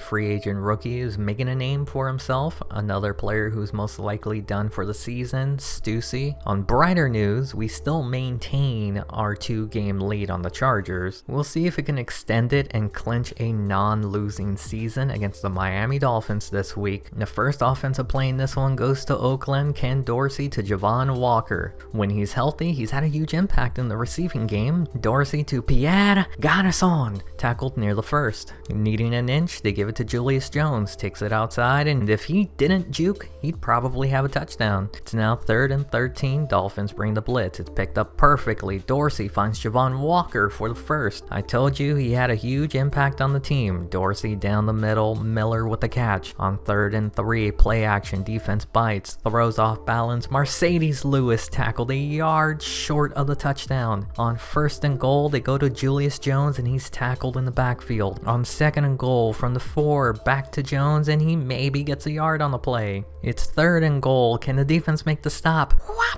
free agent rookie is making a name for himself. Another player who's most likely done for the season, Stussy. On brighter news, we still maintain our 2-game lead on the Chargers. We'll see if it can extend it and clinch a non-losing season against the Miami Dolphins this week. The first offensive play in this one goes to Oakland. Ken Dorsey to Javon Walker. When he's healthy, he's had a huge impact in the receiving game. Dorsey to Pierre Garçon, tackled near the first. Needing an inch, they give it to Julius Jones, takes it outside, and if he didn't juke, he'd probably have a touchdown. It's now 3rd and 13. Dolphins bring the blitz. It's picked up perfectly. Dorsey finds Javon Walker for the first. I told you he had a huge impact on the team. Dorsey down the middle, Miller with the catch. On 3rd and 3, play action, defense bites, throws off balance. Mercedes Lewis tackled a yard short of the touchdown. On 1st and goal, they go to Julius Jones and he's tackled in the backfield. On 2nd and goal, from the 4, back to Jones and he maybe gets a yard on the play. It's 3rd and goal. Can the defense make the stop?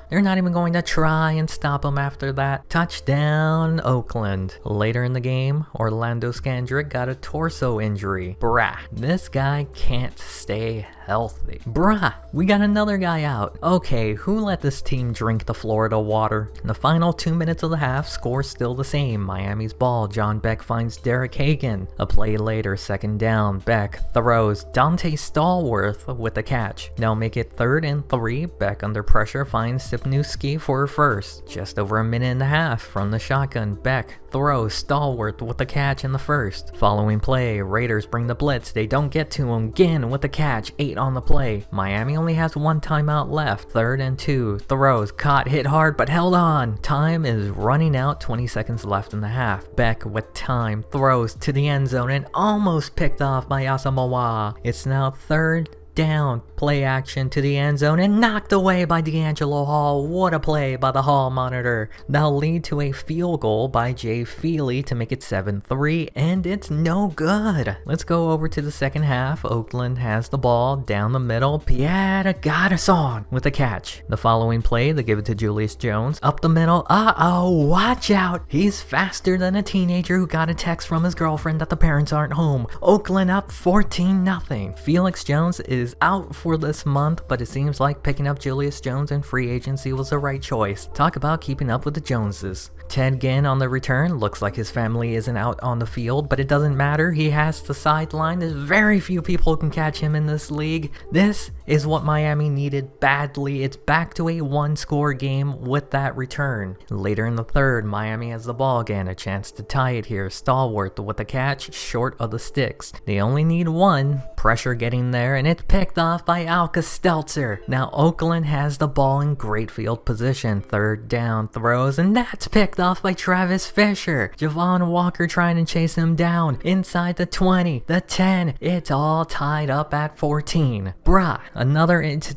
They're not even going to try and stop him after that. Touchdown, Oakland. Later in the game, Orlando Scandrick got a torso injury. Brah, this guy can't stay healthy. Bruh, we got another guy out. Okay, who let this team drink the Florida water? In the final 2 minutes of the half, score still the same. Miami's ball. John Beck finds Derek Hagan. A play later, 2nd down. Beck throws. Dante Stallworth with the catch. Now make it 3rd and 3. Beck under pressure finds Sipnewski for a first. Just over a minute and a half from the shotgun. Beck throws. Stallworth with the catch in the first. Following play, Raiders bring the blitz. They don't get to him. Ginn with the catch. 8 on the play. Miami only has 1 timeout left. 3rd and 2. Throws. Caught. Hit hard but held on. Time is running out. 20 seconds left in the half. Beck with time. Throws to the end zone and almost picked off by Asamoah. It's now 3rd down. Play action to the end zone and knocked away by D'Angelo Hall. What a play by the Hall monitor. That'll lead to a field goal by Jay Feely to make it 7-3, and it's no good. Let's go over to the second half. Oakland has the ball down the middle. Pierre Garçon with a catch. The following play, they give it to Julius Jones. Up the middle. Uh-oh, watch out. He's faster than a teenager who got a text from his girlfriend that the parents aren't home. Oakland up 14-0. Felix Jones is out for this month, but it seems like picking up Julius Jones in free agency was the right choice. Talk about keeping up with the Joneses. Ted Ginn on the return. Looks like his family isn't out on the field, but it doesn't matter. He has the sideline. There's very few people who can catch him in this league. This is what Miami needed badly. It's back to a 1-score game with that return. Later in the third, Miami has the ball again. A chance to tie it here. Stallworth with a catch short of the sticks. They only need 1. Pressure getting there, and it's picked off by Alka Stelzer. Now Oakland has the ball in great field position. 3rd down, throws, and that's picked off by Travis Fisher. Javon Walker trying to chase him down. Inside the 20, the 10. It's all tied up at 14. Bruh,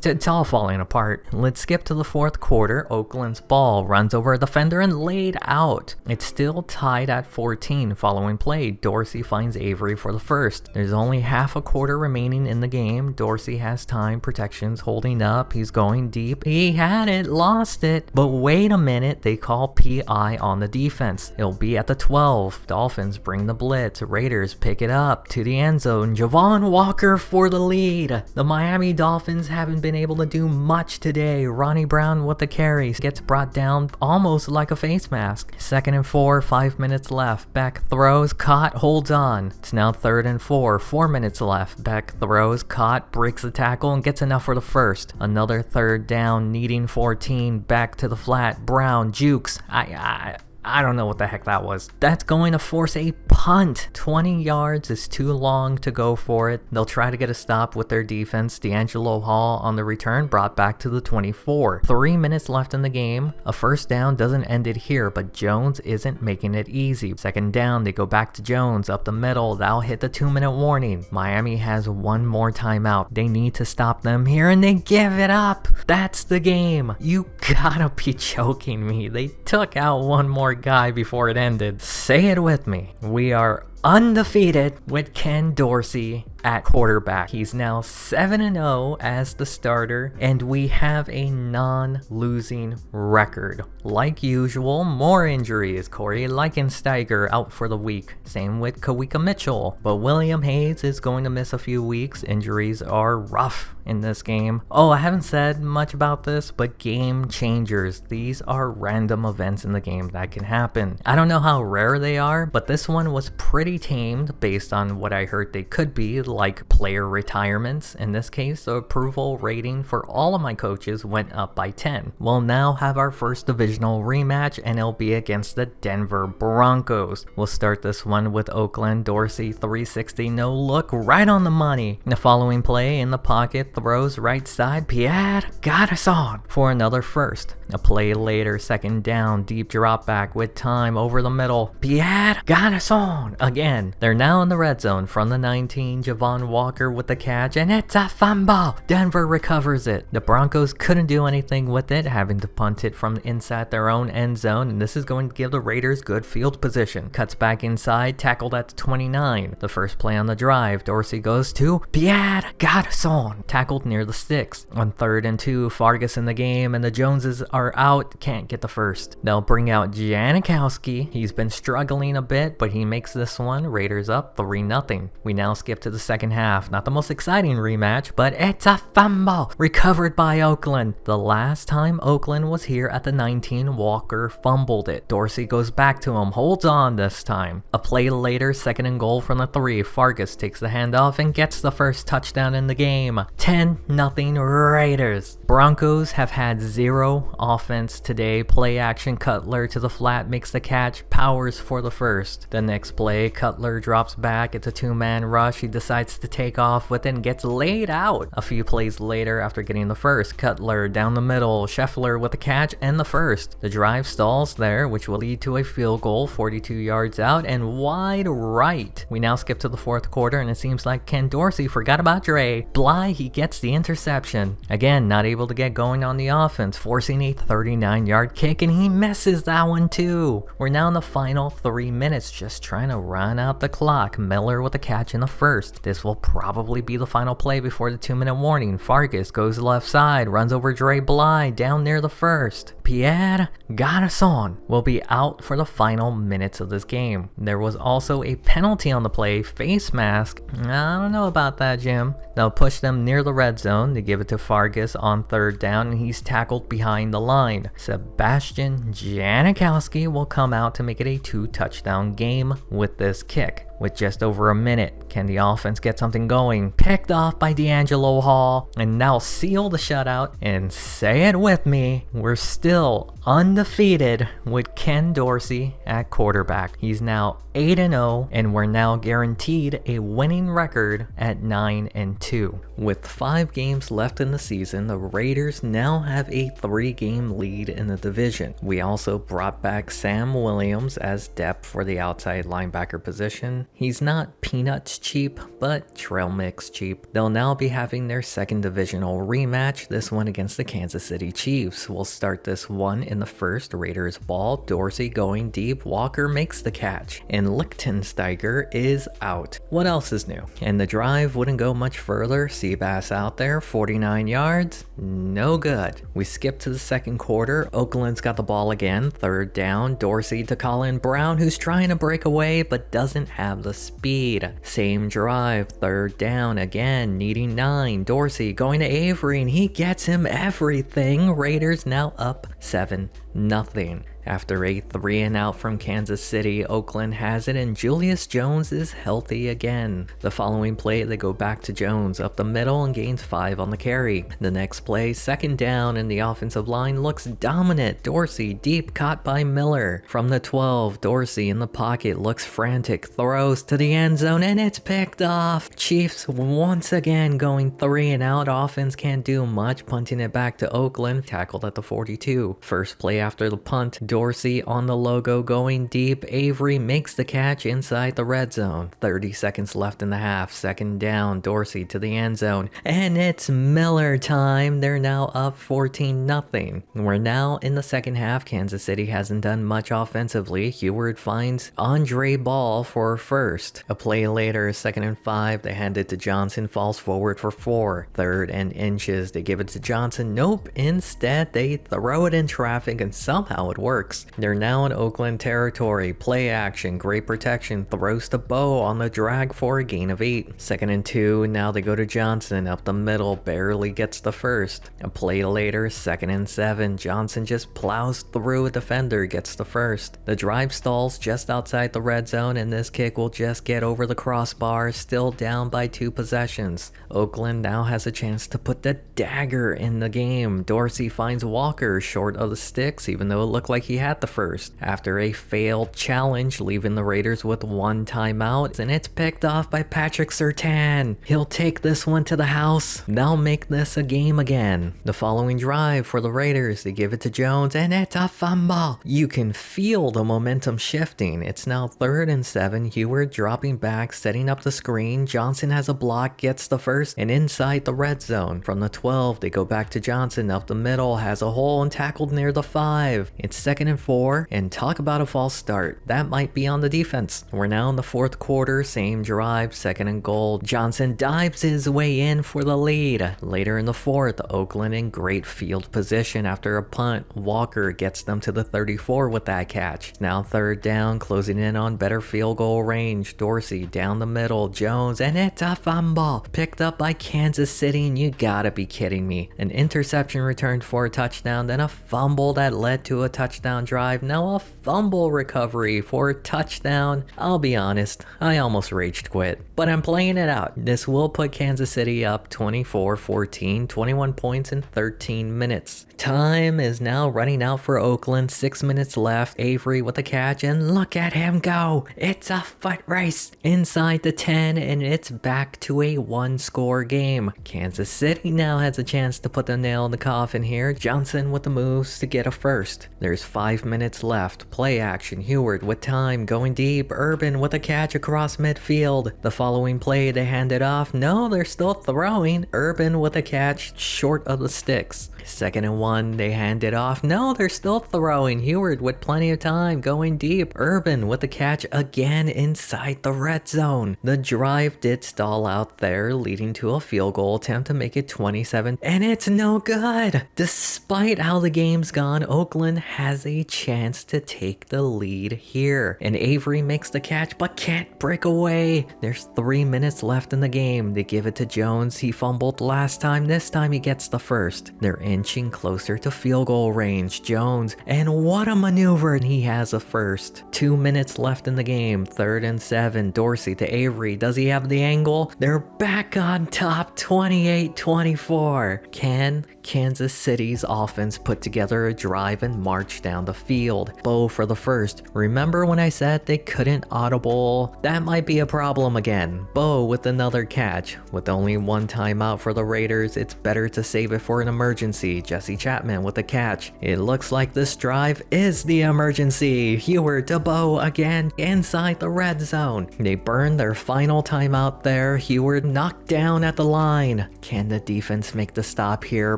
it's all falling apart. Let's skip to the 4th quarter. Oakland's ball runs over a defender and laid out. It's still tied at 14. Following play, Dorsey finds Avery for the first. There's only half a quarter remaining in the game. Dorsey has time, protections holding up. He's going deep. He had it, lost it. But wait a minute, they call PI rely on the defense. It'll be at the 12. Dolphins bring the blitz. Raiders pick it up to the end zone. Javon Walker for the lead. The Miami Dolphins haven't been able to do much today. Ronnie Brown with the carry gets brought down almost like a face mask. 2nd and 4, 5 minutes left. Beck throws, caught, holds on. It's now 3rd and 4, 4 minutes left. Beck throws, caught, breaks the tackle, and gets enough for the first. Another 3rd down, needing 14. Back to the flat. Brown jukes. I don't know what the heck that was. That's going to force a punt. 20 yards is too long to go for it. They'll try to get a stop with their defense. D'Angelo Hall on the return brought back to the 24. 3 minutes left in the game. A first down doesn't end it here, but Jones isn't making it easy. 2nd down, they go back to Jones up the middle. That'll hit the 2-minute warning. Miami has one more timeout. They need to stop them here, and they give it up. That's the game. You gotta be joking me. They took out one more guy before it ended. Say it with me. We are undefeated with Ken Dorsey at quarterback. He's now 7-0 as the starter, and we have a non-losing record. Like usual, more injuries. Corey Leichensteiger out for the week. Same with Kawika Mitchell. But William Hayes is going to miss a few weeks. Injuries are rough in this game. Oh, I haven't said much about this, but game changers. These are random events in the game that can happen. I don't know how rare they are, but this one was pretty tamed based on what I heard they could be, like player retirements. In this case, the approval rating for all of my coaches went up by 10. We'll now have our first divisional rematch, and it'll be against the Denver Broncos. We'll start this one with Oakland. Dorsey 360 no look right on the money. The following play, in the pocket, throws right side. Pierre got us on for another first. A play later, 2nd down, deep drop back with time over the middle. Pierre got us on again. They're now in the red zone from the 19. Javon Walker with the catch, and it's a fumble. Denver recovers it. The Broncos couldn't do anything with it, having to punt it from inside their own end zone, and this is going to give the Raiders good field position. Cuts back inside, tackled at the 29. The first play on the drive, Dorsey goes to Pierre got us on, tackled near the sticks. On 3rd and 2, Fargas in the game, and the Joneses are out, can't get the first. They'll bring out Janikowski. He's been struggling a bit, but he makes this one. Raiders up 3-0. We now skip to the second half. Not the most exciting rematch, but it's a fumble recovered by Oakland. The last time Oakland was here at the 19, Walker fumbled it. Dorsey goes back to him, holds on this time. A play later, 2nd and goal from the 3. Fargas takes the handoff and gets the first touchdown in the game. 10-0 Raiders. Broncos have had 0 offense today. Play action, Cutler to the flat, makes the catch, powers for the first. The next play, Cutler drops back. It's a 2-man rush. He decides to take off with it and gets laid out. A few plays later, after getting the first, Cutler down the middle, Scheffler with the catch and the first. The drive stalls there, which will lead to a field goal 42 yards out and wide right. We now skip to the 4th quarter, and it seems like Ken Dorsey forgot about Dre. Bly, he gets the interception. Again, not able to get going on the offense, forcing a 39-yard kick, and he misses that one too. We're now in the final 3 minutes, just trying to run out the clock. Miller with the catch in the first. This will probably be the final play before the 2-minute warning. Fargas goes left side, runs over Dre Bly down near the first. Pierre got us on will be out for the final minutes of this game. There was also a penalty on the play, face mask. I don't know about that, Jim. They'll push them near the red zone. They give it to Fargas on 3rd down, and he's tackled behind the line. Sebastian Janikowski will come out to make it a 2-touchdown game with this kick. With just over a minute, can the offense get something going? Picked off by D'Angelo Hall, and now seal the shutout. And say it with me, we're still undefeated with Ken Dorsey at quarterback. He's now 8-0, and we're now guaranteed a winning record at 9-2. With 5 games left in the season, the Raiders now have a 3-game lead in the division. We also brought back Sam Williams as depth for the outside linebacker position. He's not peanuts cheap, but trail mix cheap. They'll now be having their second divisional rematch, this one against the Kansas City Chiefs. We'll start this one in the first. Raiders ball, Dorsey going deep, Walker makes the catch, and Lichtensteiger is out. What else is new? And the drive wouldn't go much further. Seabass out there, 49 yards, no good. We skip to the second quarter. Oakland's got the ball again, third down, Dorsey to Colin Brown, who's trying to break away but doesn't have the speed. Same drive, third down again, needing 9, Dorsey going to Avery, and he gets him everything. Raiders now up 7-0. After a 3-and-out from Kansas City, Oakland has it, and Julius Jones is healthy again. The following play, they go back to Jones up the middle and gains 5 on the carry. The next play, second down, and the offensive line looks dominant. Dorsey deep, caught by Miller. From the 12, Dorsey in the pocket looks frantic, throws to the end zone, and it's picked off. Chiefs once again going 3-and-out. Offense can't do much, punting it back to Oakland, tackled at the 42. First play after the punt, Dorsey on the logo going deep. Avery makes the catch inside the red zone. 30 seconds left in the half. Second down, Dorsey to the end zone. And it's Miller time. They're now up 14-0. We're now in the second half. Kansas City hasn't done much offensively. Heward finds Andre Ball for first. A play later, 2nd and 5. They hand it to Johnson, falls forward for 4. 3rd and inches. They give it to Johnson. Nope. Instead, they throw it in traffic, and somehow it works. They're now in Oakland territory. Play action, great protection, throws to Bow on the drag for a gain of 8. 2nd and 2, now they go to Johnson up the middle, barely gets the first. A play later, 2nd and 7, Johnson just plows through a defender, gets the first. The drive stalls just outside the red zone, and this kick will just get over the crossbar, still down by 2 possessions. Oakland now has a chance to put the dagger in the game. Dorsey finds Walker short of the sticks, even though it looked like he had the first. After a failed challenge, leaving the Raiders with 1 timeout, and it's picked off by Patrick Surtain. He'll take this one to the house. They'll make this a game again. The following drive for the Raiders, they give it to Jones, and it's a fumble. You can feel the momentum shifting. It's now 3rd and 7. Heward dropping back, setting up the screen. Johnson has a block, gets the first, and inside the red zone. From the 12, they go back to Johnson up the middle, has a hole, and tackled near the 5. It's 2nd and 4, and talk about a false start. That might be on the defense. We're now in the 4th quarter, same drive, 2nd and goal. Johnson dives his way in for the lead. Later in the 4th, Oakland in great field position after a punt. Walker gets them to the 34 with that catch. Now 3rd down, closing in on better field goal range. Dorsey down the middle, Jones, and it's a fumble. Picked up by Kansas City, and you gotta be kidding me. An interception returned for a touchdown, then a fumble that led to a touchdown drive, now a fumble recovery for a touchdown. I'll be honest, I almost raged quit, but I'm playing it out. This will put Kansas City up 24-14, 21 points in 13 minutes. Time is now running out for Oakland, 6 minutes left. Avery with a catch, and look at him go. It's a foot race inside the 10, and it's back to a 1-score game. Kansas City now has a chance to put the nail in the coffin here. Johnson with the moves to get a first. There's 5 minutes left. Play action, Heward with time, going deep. Urban with a catch across midfield. The following play, they hand it off. No, they're still throwing. Urban with a catch short of the sticks. 2nd and 1, they hand it off. No, they're still throwing. Heward with plenty of time, going deep. Urban with the catch again inside the red zone. The drive did stall out there, leading to a field goal attempt to make it 27, and it's no good. Despite how the game's gone, Oakland has a chance to take the lead here, and Avery makes the catch but can't break away. There's 3 minutes left in the game. They give it to Jones. He fumbled last time. This time he gets the first. They're inching closer to field goal range. Jones, and what a maneuver, and he has a first. 2 minutes left in the game. 3rd and 7. Dorsey to Avery. Does he have the angle? They're back on top, 28-24. Can Kansas City's offense put together a drive and march down down the field. Bo for the first. Remember when I said they couldn't audible? That might be a problem again. Bo with another catch. With only one timeout for the Raiders, it's better to save it for an emergency. Jesse Chapman with a catch. It looks like this drive is the emergency. Heward to Bo again inside the red zone. They burn their final timeout there. Heward knocked down at the line. Can the defense make the stop here?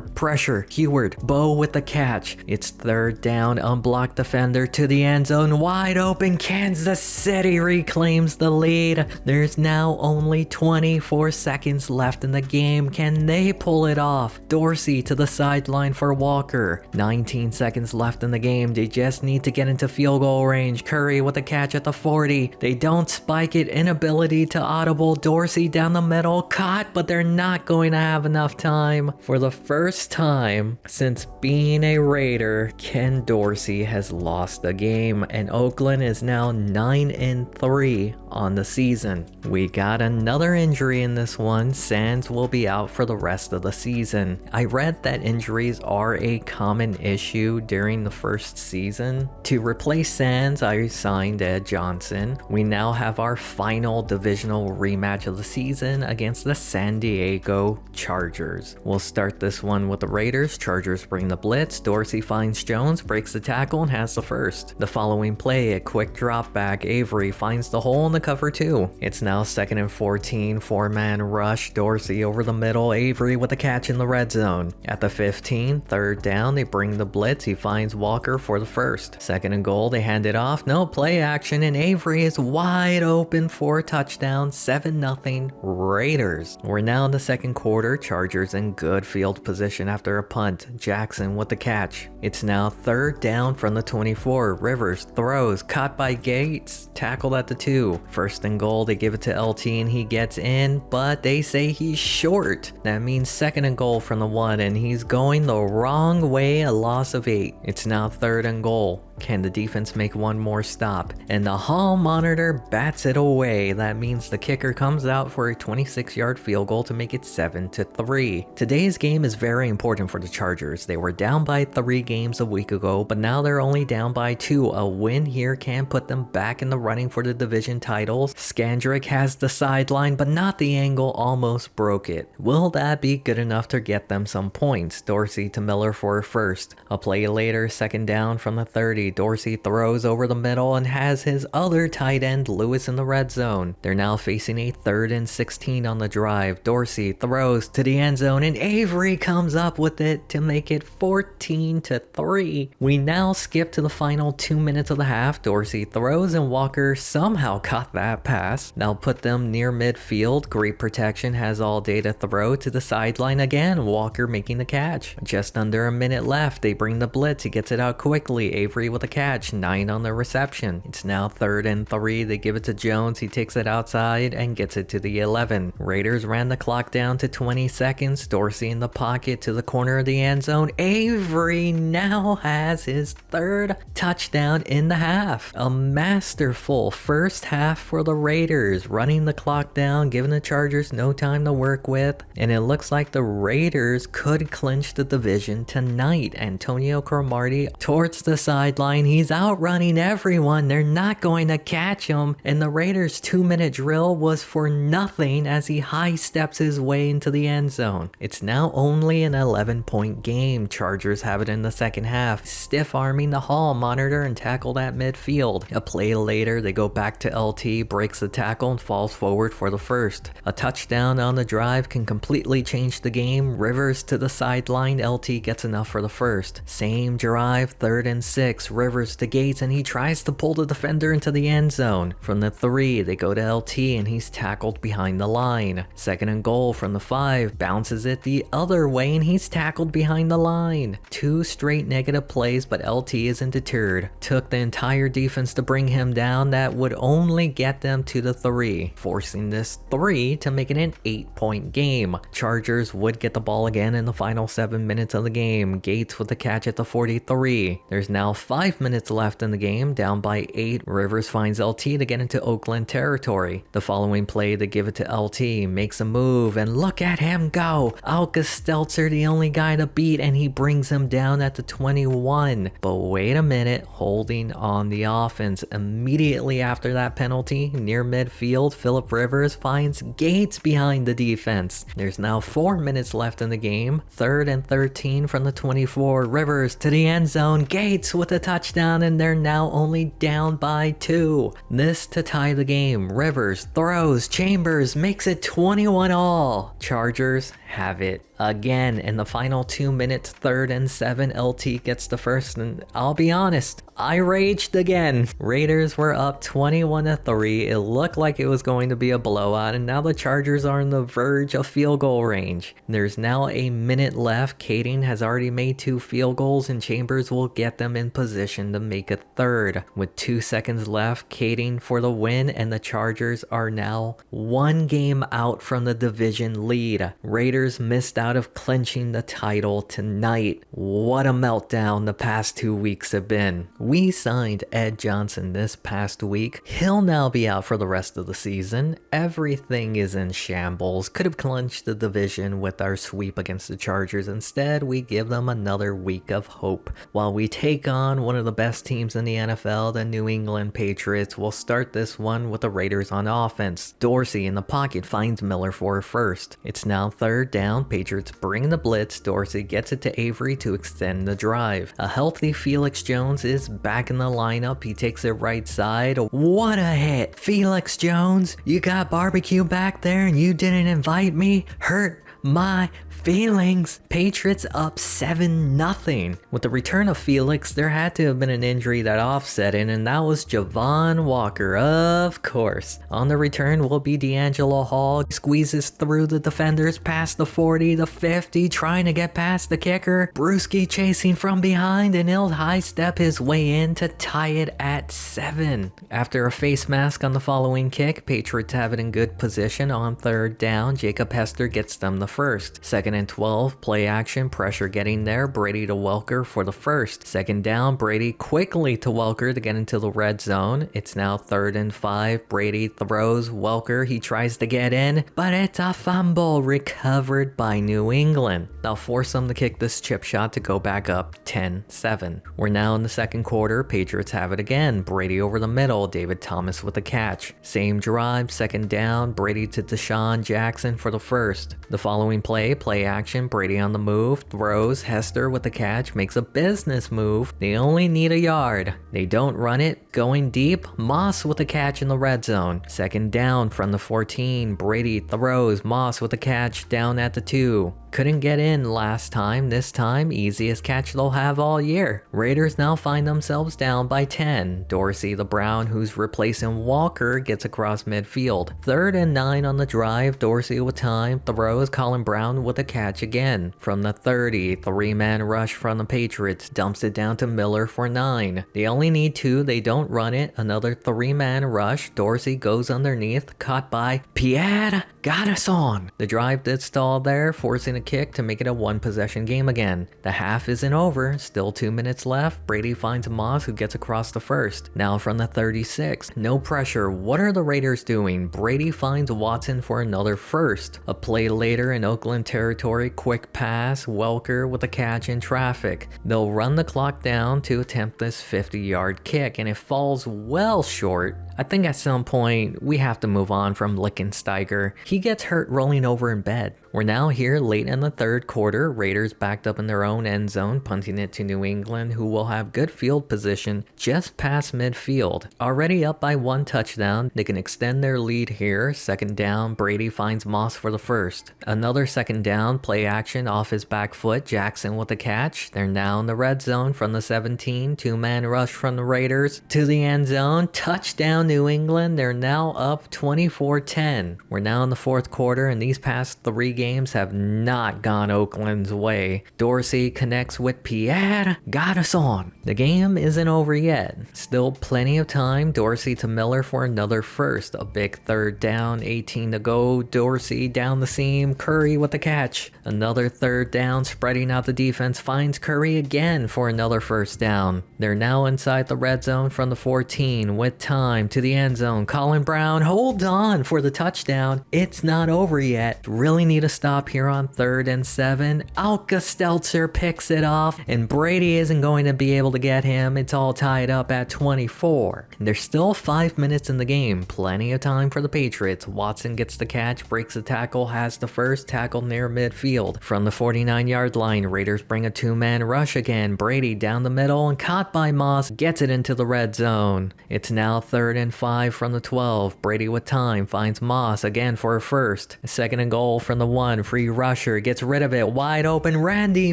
Pressure. Heward. Bo with the catch. It's third down. Unblocked defender to the end zone. Wide open. Kansas City reclaims the lead. There's now only 24 seconds left in the game. Can they pull it off? Dorsey to the sideline for Walker. 19 seconds left in the game. They just need to get into field goal range. Curry with a catch at the 40. They don't spike it. Inability to audible. Dorsey down the middle. Caught, but they're not going to have enough time. For the first time since being a Raider, Ken Dorsey has lost the game, and Oakland is now 9-3 on the season. We got another injury in this one. Sands will be out for the rest of the season. I read that injuries are a common issue during the first season. To replace Sands, I signed Ed Johnson. We now have our final divisional rematch of the season against the San Diego Chargers. We'll start this one with the Raiders. Chargers bring the blitz. Dorsey finds Jones, breaks the tackle, and has the first. The following play, a quick drop back. Avery finds the hole in the cover 2. It's now 2nd and 14, 4-man rush. Dorsey over the middle. Avery with a catch in the red zone. At the 15, third down, they bring the blitz. He finds Walker for the first. 2nd and goal, they hand it off. No play action, and Avery is wide open for a touchdown. 7-0 Raiders. We're now in the second quarter. Chargers in good field position after a punt. Jackson with the catch. It's now third down from the 24. Rivers throws, caught by Gates, tackled at the 2. 1st and goal, they give it to LT and he gets in, but they say he's short. That means 2nd and goal from the 1, and he's going the wrong way, a loss of 8. It's now 3rd and goal. Can the defense make one more stop? And the hall monitor bats it away. That means the kicker comes out for a 26-yard field goal to make it 7-3. Today's game is very important for the Chargers. They were down by 3 games a week ago, but now they're only down by 2. A win here can put them back in the running for the division titles. Skandrick has the sideline, but not the angle, almost broke it. Will that be good enough to get them some points? Dorsey to Miller for a first. A play later, 2nd down from the 30. Dorsey throws over the middle and has his other tight end Lewis in the red zone. They're now facing a 3rd and 16 on the drive. Dorsey throws to the end zone and Avery comes up with it to make it 14-3. We now skip to the final 2 minutes of the half. Dorsey throws and Walker somehow caught that pass. Now put them near midfield. Great protection, has all day to throw to the sideline again. Walker making the catch. Just under a minute left. They bring the blitz. He gets it out quickly. Avery with a catch, 9 on the reception. It's now 3rd and 3. They give it to Jones. He takes it outside and gets it to the 11. Raiders ran the clock down to 20 seconds. Dorsey in the pocket to the corner of the end zone. Avery now has his 3rd touchdown in the half. A masterful first half for the Raiders, running the clock down, giving the Chargers no time to work with, and it looks like the Raiders could clinch the division tonight. Antonio Cromartie towards the sideline. He's outrunning everyone. They're not going to catch him. And the Raiders' 2-minute drill was for nothing as he high steps his way into the end zone. It's now only an 11-point game. Chargers have it in the second half, stiff arming the hall monitor and tackled at midfield. A play later, they go back to LT, breaks the tackle and falls forward for the first. A touchdown on the drive can completely change the game. Rivers to the sideline. LT gets enough for the first. Same drive, 3rd and 6. Rivers to Gates and he tries to pull the defender into the end zone. From the 3, they go to LT and he's tackled behind the line. 2nd and goal from the 5, bounces it the other way and he's tackled behind the line. 2 straight negative plays, but LT isn't deterred. Took the entire defense to bring him down. That would only get them to the 3, forcing this 3 to make it an 8-point game. Chargers would get the ball again in the final 7 minutes of the game. Gates with the catch at the 43. There's now 5 5 minutes left in the game, down by 8. Rivers finds LT to get into Oakland territory. The following play, they give it to LT, makes a move, and look at him go! Alka Stelzer, the only guy to beat, and he brings him down at the 21. But wait a minute, holding on the offense. Immediately after that penalty, near midfield, Philip Rivers finds Gates behind the defense. There's now 4 minutes left in the game. 3rd and 13 from the 24. Rivers to the end zone. Gates with a touchdown, and they're now only down by 2. This to tie the game. Rivers throws. Chambers makes it 21-all. Chargers have it again in the final 2 minutes. 3rd and 7. LT gets the first, and I'll be honest, I raged again. Raiders were up 21-3. It looked like it was going to be a blowout, and now the Chargers are on the verge of field goal range. There's now a minute left. Kading has already made 2 field goals, and Chambers will get them in position to make a third. With 2 seconds left, Kading for the win, and the Chargers are now 1 game out from the division lead. Raiders missed out of clinching the title tonight. What a meltdown the past 2 weeks have been. We signed Ed Johnson this past week. He'll now be out for the rest of the season. Everything is in shambles. Could have clinched the division with our sweep against the Chargers. Instead, we give them another week of hope. While we take on one of the best teams in the NFL, the New England Patriots, will start this one with the Raiders on offense. Dorsey in the pocket finds Miller for a first. It's now 3rd down. Patriots bring the blitz. Dorsey gets it to Avery to extend the drive. A healthy Felix Jones is back in the lineup. He takes it right side. What a hit! Felix Jones, you got barbecue back there and you didn't invite me? Hurt my feelings. Patriots up 7-0. With the return of Felix, there had to have been an injury that offset it, and that was Javon Walker, of course. On the return will be D'Angelo Hall. Squeezes through the defenders past the 40, the 50, trying to get past the kicker. Brewski chasing from behind, and he'll high step his way in to tie it at 7. After a face mask on the following kick, Patriots have it in good position on 3rd down. Jacob Hester gets them the first. 2nd and 12, play action, pressure getting there. Brady to Welker for the first. 2nd down, Brady quickly to Welker to get into the red zone. It's now 3rd and 5. Brady throws. Welker, he tries to get in, but it's a fumble recovered by New England. They'll force them to kick this chip shot to go back up 10-7. We're now in the 2nd quarter. Patriots have it again. Brady over the middle. David Thomas with the catch. Same drive. 2nd down. Brady to Deshaun Jackson for the first. The following play action, Brady on the move, throws. Hester with the catch, makes a business move. They only need a yard. They don't run it. Going deep, Moss with the catch in the red zone. 2nd down from the 14. Brady throws. Moss with the catch down at the 2. Couldn't get in last time. This time, easiest catch they'll have all year. Raiders now find themselves down by 10. Dorsey, the Brown, who's replacing Walker, gets across midfield. 3rd and 9 on the drive. Dorsey with time, throws. Colin Brown with a catch again. From the 30, 3-man rush from the Patriots, dumps it down to Miller for 9. They only need 2, they don't run it. Another 3-man rush. Dorsey goes underneath, caught by Pierre Garçon. The drive did stall there, forcing a kick to make it a 1-possession game again. The half isn't over, still 2 minutes left. Brady finds Moss, who gets across the first. Now from the 36, no pressure. What are the Raiders doing? Brady finds Watson for another first. A play later in Oakland territory, quick pass, Welker with a catch in traffic. They'll run the clock down to attempt this 50-yard kick, and it falls well short. I think at some point we have to move on from Lickensteiger. He gets hurt rolling over in bed. We're now here late in the 3rd quarter. Raiders backed up in their own end zone, punting it to New England, who will have good field position just past midfield. Already up by 1 touchdown, they can extend their lead here. 2nd down, Brady finds Moss for the first. Another 2nd down, play action off his back foot, Jackson with the catch. They're now in the red zone from the 17, 2-man rush from the Raiders to the end zone. Touchdown New England. They're now up 24-10. We're now in the 4th quarter, and these past 3 games have not gone Oakland's way. Dorsey connects with Pierre Garçon. The game isn't over yet. Still plenty of time. Dorsey to Miller for another first. A big third down, 18 to go. Dorsey down the seam. Curry with the catch. Another third down, spreading out the defense, finds Curry again for another first down. They're now inside the red zone from the 14 with time to the end zone. Colin Brown holds on for the touchdown. It's not over yet. Really need a stop here on 3rd and 7. Alka Stelzer picks it off, and Brady isn't going to be able to get him. It's all tied up at 24. There's still 5 minutes in the game. Plenty of time for the Patriots. Watson gets the catch, breaks the tackle, has the first tackle near midfield. From the 49-yard line, Raiders bring a two-man rush again. Brady down the middle and caught by Moss, gets it into the red zone. It's now 3rd and 5 from the 12. Brady with time finds Moss again for a first. 2nd and goal from the 1. Free rusher gets rid of it. Wide open Randy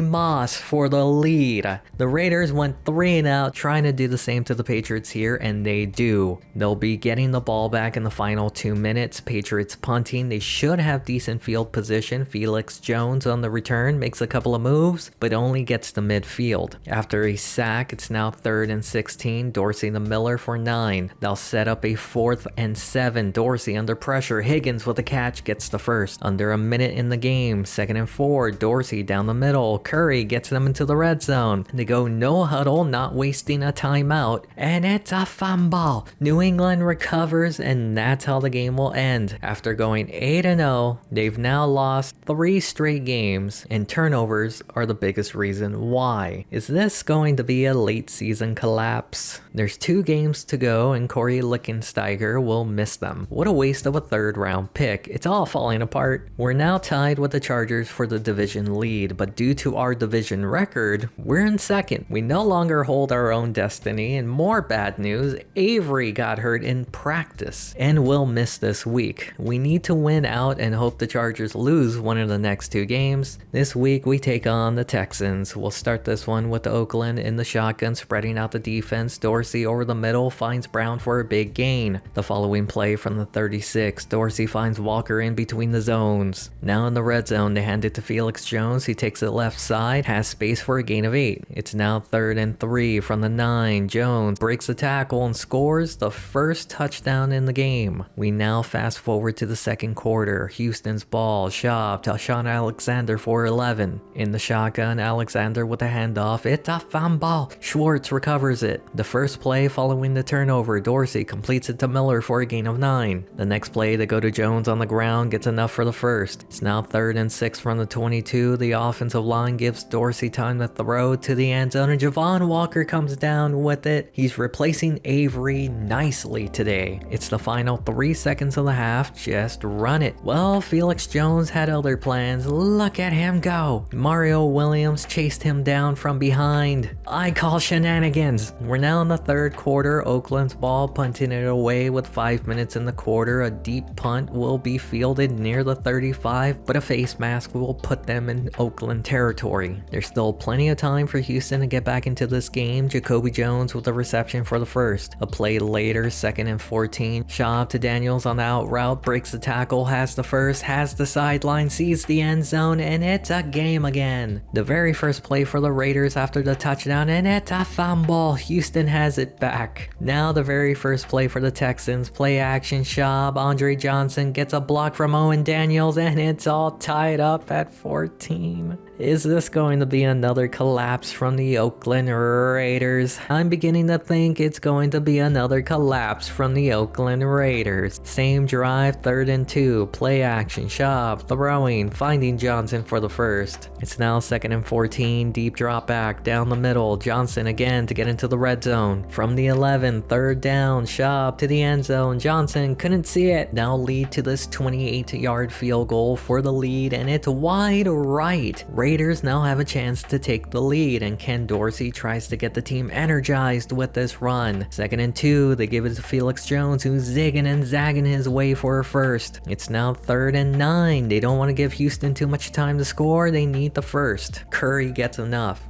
Moss for the lead. The Raiders went 3 and out, trying to do the same to the Patriots here, and they do. They'll be getting the ball back in the final 2 minutes. Patriots punting. They should have decent field position. Felix Jones on the return makes a couple of moves, but only gets to midfield. After a sack, it's now 3rd and 16. Dorsey to Miller for 9. They'll set up a 4th and 7. Dorsey under pressure. Higgins with the catch gets the first. Under a minute in the game. 2nd and 4. Dorsey down the middle. Curry gets them into the red zone. They go no huddle, not wasting a timeout, and it's a fumble. New England recovers, and that's how the game will end. After going 8-0, they've now lost 3 straight games, and turnovers are the biggest reason why. Is this going to be a late season collapse? There's 2 games to go, and Corey Lickensteiger will miss them. What a waste of a 3rd round pick. It's all falling apart. We're now tied with the Chargers for the division lead, but due to our division record, we're in 2nd. We no longer hold our own destiny, and more bad news, Avery got hurt in practice and will miss this week. We need to win out and hope the Chargers lose one of the next 2 games. This week we take on the Texans. We'll start this one with Oakland in the shotgun, spreading out the defense. Dorsey over the middle finds Brown for a big gain. The following play from the 36, Dorsey finds Walker in between the zones. Now in the red zone, they hand it to Felix Jones. He takes it left side, has space for a gain of 8. It's now 3rd and 3 from the 9. Jones breaks the tackle and scores the first touchdown in the game. We now fast forward to the 2nd quarter. Houston's ball, Schaub to Sean Alexander for 11. In the shotgun, Alexander with a handoff. It's a fumble. Schwartz recovers it. The first play following the turnover, Dorsey completes it to Miller for a gain of 9. The next play, they go to Jones on the ground, gets enough for the first. It's now 3rd and 6 from the 22. The offensive line gives Dorsey time to throw to the end zone, and Javon Walker comes down with it. He's replacing Avery nicely today. It's the final 3 seconds of the half. Just run it. Well, Felix Jones had other plans. Look at him go. Mario Williams chased him down from behind. I call shenanigans. We're now in the 3rd quarter. Oakland's ball, punting it away with 5 minutes in the quarter. A deep punt will be fielded near the 35, but a face mask will put them in Oakland territory. There's still plenty of time for Houston to get back into this game. Jacoby Jones with the reception for the first. A play later, 2nd and 14. Schaub to Daniels on the out route, breaks the tackle, has the first, has the sideline, sees the end zone, and it's a game again. The very first play for the Raiders after the touchdown, and it's a fumble. Houston has it back. Now the very first play for the Texans, play action, Schaub, Andre Johnson gets a block from Owen Daniels, and it's all tied up at 14. Is this going to be another collapse from the Oakland Raiders? I'm beginning to think it's going to be another collapse from the Oakland Raiders. Same drive, 3rd and 2, play action, Schaub, throwing, finding Johnson for the first. It's now 2nd and 14, deep drop back, down the middle, Johnson again to get into the red zone. From the 11, 3rd down, Schaub to the end zone, Johnson couldn't see it. Now lead to this 28-yard field goal for the lead, and it's wide right. Raiders now have a chance to take the lead, and Ken Dorsey tries to get the team energized with this run. 2nd and 2, they give it to Felix Jones, who's zigging and zagging his way for a first. It's now 3rd and 9. They don't want to give Houston too much time to score. They need the first. Curry gets enough.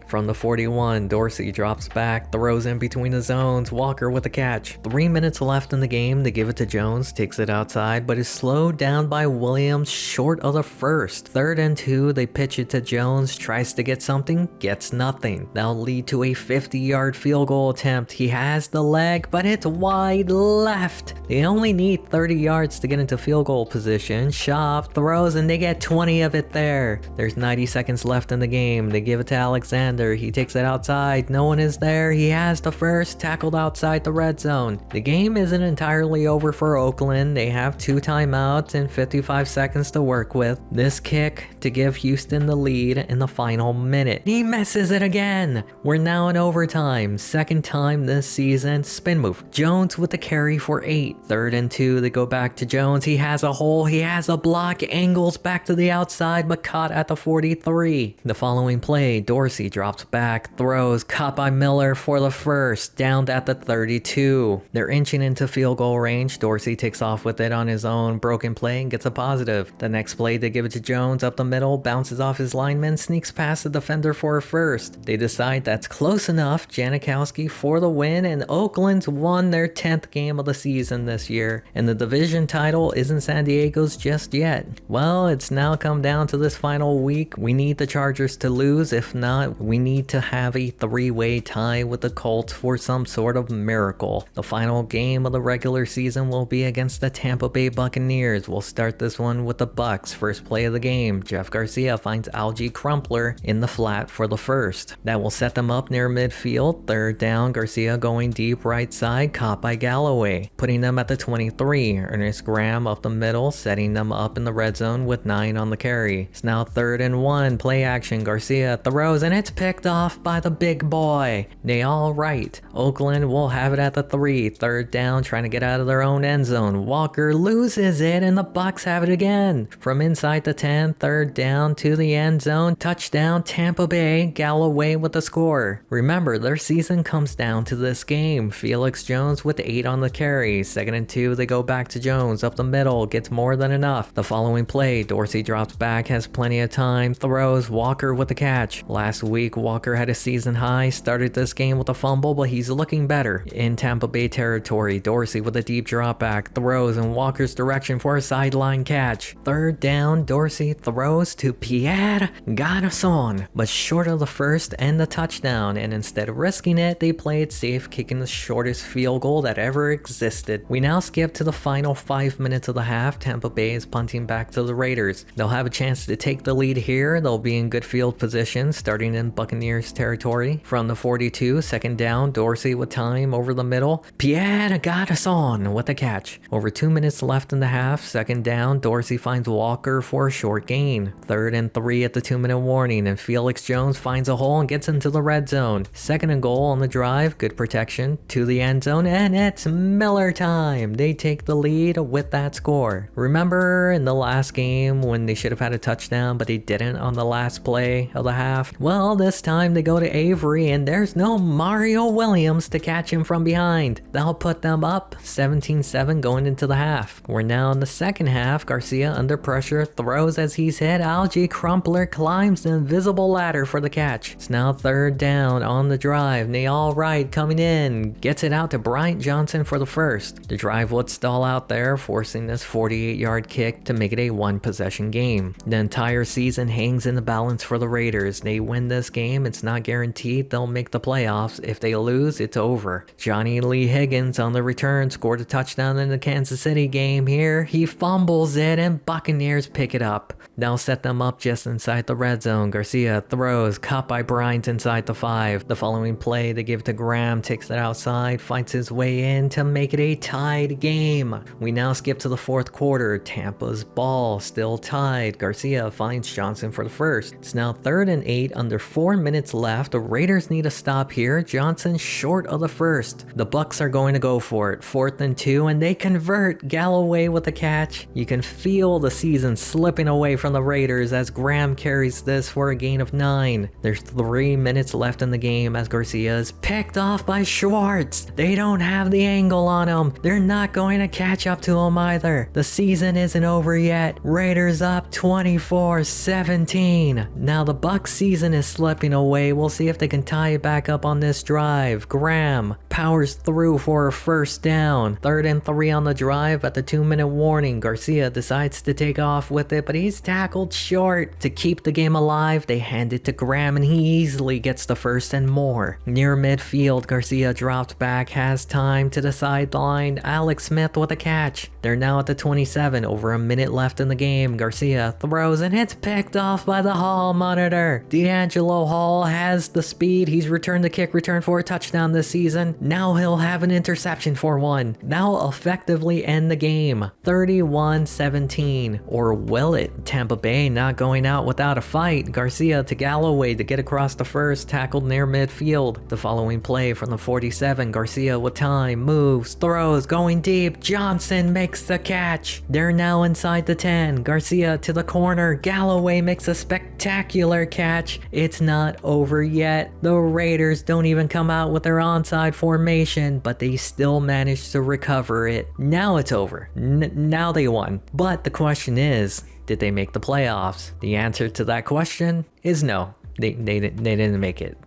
From the 41, Dorsey drops back, throws in between the zones, Walker with the catch. 3 minutes left in the game, they give it to Jones, takes it outside, but is slowed down by Williams short of the first. 3rd and 2, they pitch it to Jones, tries to get something, gets nothing. That'll lead to a 50-yard field goal attempt. He has the leg, but it's wide left. They only need 30 yards to get into field goal position. Schaub throws and they get 20 of it there. There's 90 seconds left in the game. They give it to Alexander. He takes it outside. No one is there. He has the first, tackled outside the red zone. The game isn't entirely over for Oakland. They have 2 timeouts and 55 seconds to work with. This kick to give Houston the lead in the final minute. He misses it again. We're now in overtime. 2nd time this season. Spin move. Jones with the carry for 8. 3rd and 2, they go back to Jones. He has a hole. He has a block. Angles back to the outside, but caught at the 43. The following play, Dorsey drops back, throws, caught by Miller for the first, downed at the 32. They're inching into field goal range. Dorsey takes off with it on his own broken play and gets a positive. The next play, they give it to Jones up the middle, bounces off his lineman, sneaks past the defender for a first. They decide that's close enough. Janikowski for the win, and Oakland's won their 10th game of the season this year, and the division title isn't San Diego's just yet. Well, it's now come down to this final week. We need the Chargers to lose. If not, we need to have a 3-way tie with the Colts for some sort of miracle. The final game of the regular season will be against the Tampa Bay Buccaneers. We'll start this one with the Bucs. First play of the game, Jeff Garcia finds Algie Crumpler in the flat for the first. That will set them up near midfield. 3rd down, Garcia going deep right side, caught by Galloway, putting them at the 23. Ernest Graham up the middle, setting them up in the red zone with 9 on the carry. It's now 3rd and 1, play action. Garcia throws and it's picked off by the big boy. They all right. Oakland will have it at the 3. 3rd down, trying to get out of their own end zone. Walker loses it and the Bucs have it again. From inside the 10, 3rd down to the end zone. Touchdown Tampa Bay. Galloway with the score. Remember, their season comes down to this game. Felix Jones with 8 on the carry. 2nd and 2, they go back to Jones up the middle, gets more than enough. The following play, Dorsey drops back, has plenty of time, throws, Walker with the catch. Last week, Walker had a season high, started this game with a fumble, but he's looking better. In Tampa Bay territory, Dorsey with a deep drop back, throws in Walker's direction for a sideline catch. 3rd down, Dorsey throws to Pierre Garçon, but short of the first and the touchdown, and instead of risking it, they play it safe, kicking the shortest field goal that ever existed. We now skip to the final 5 minutes of the half. Tampa Bay is punting back to the Raiders. They'll have a chance to take the lead here. They'll be in good field position, starting in Buccaneers territory. From the 42, 2nd down, Dorsey with time over the middle. Pierre Garçon with the catch. Over 2 minutes left in the half. 2nd down, Dorsey finds Walker for a short gain. 3rd and 3 at the 2-minute warning, and Felix Jones finds a hole and gets into the red zone. 2nd and goal on the drive, good protection to the end zone, and it's Miller time. They take the lead with that score. Remember in the last game when they should have had a touchdown, but they didn't on the last play of the half? Well, this time they go to Avery, and there's no Mario Williams to catch him from behind. That'll put them up 17-7 going into the half. We're now in the second half. Garcia under pressure, throws as he's hit. Algie Crumpler climbs the invisible ladder for the catch. It's now 3rd down on the drive. They all right coming in. Gets it out to Bryant Johnson for the first. The drive would stall out there, forcing this 48-yard kick to make it a 1-possession game. The entire season hangs in the balance for the Raiders. They win this game, it's not guaranteed they'll make the playoffs. If they lose, it's over. Johnny Lee Higgins on the return scored a touchdown in the Kansas City game here. He fumbles it and Buccaneers pick it up. They'll set them up just inside the red zone. Garcia throws, caught by Bryant inside the 5. The following play, they give to Graham, takes it outside, fights his way in to make it a tied game. We now skip to the 4th quarter. Tampa's ball still tied. Garcia finds Johnson for the first. It's now 3rd and 8 under 4 minutes left. The Raiders need a stop here. Johnson short of the first. The Bucs are going to go for it. 4th and 2, and they convert. Galloway with the catch. You can feel the season slipping away from from the Raiders as Graham carries this for a gain of 9. There's 3 minutes left in the game as Garcia is picked off by Schwartz. They don't have the angle on him. They're not going to catch up to him either. The season isn't over yet. Raiders up 24-17. Now the Bucs season is slipping away. We'll see if they can tie it back up on this drive. Graham powers through for a first down. 3rd and 3 on the drive at the 2-minute warning. Garcia decides to take off with it, but he's tackled short. To keep the game alive, they hand it to Graham and he easily gets the first and more. Near midfield, Garcia dropped back, has time to the sideline. Alex Smith with a catch. They're now at the 27, over a minute left in the game. Garcia throws and it's picked off by the Hall monitor. D'Angelo Hall has the speed. He's returned the kick return for a touchdown this season. Now he'll have an interception for one. Now effectively end the game. 31-17. Or will it? Tampa Bay not going out without a fight. Garcia to Galloway to get across the first, tackled near midfield. The following play from the 47, Garcia with time, moves, throws, going deep. Johnson makes the catch. They're now inside the 10. Garcia to the corner. Galloway makes a spectacular catch. It's not over yet. The Raiders don't even come out with their onside formation, but they still manage to recover it. Now it's over. Now they won. But the question is, did they make the playoffs? The answer to that question is no. They didn't make it.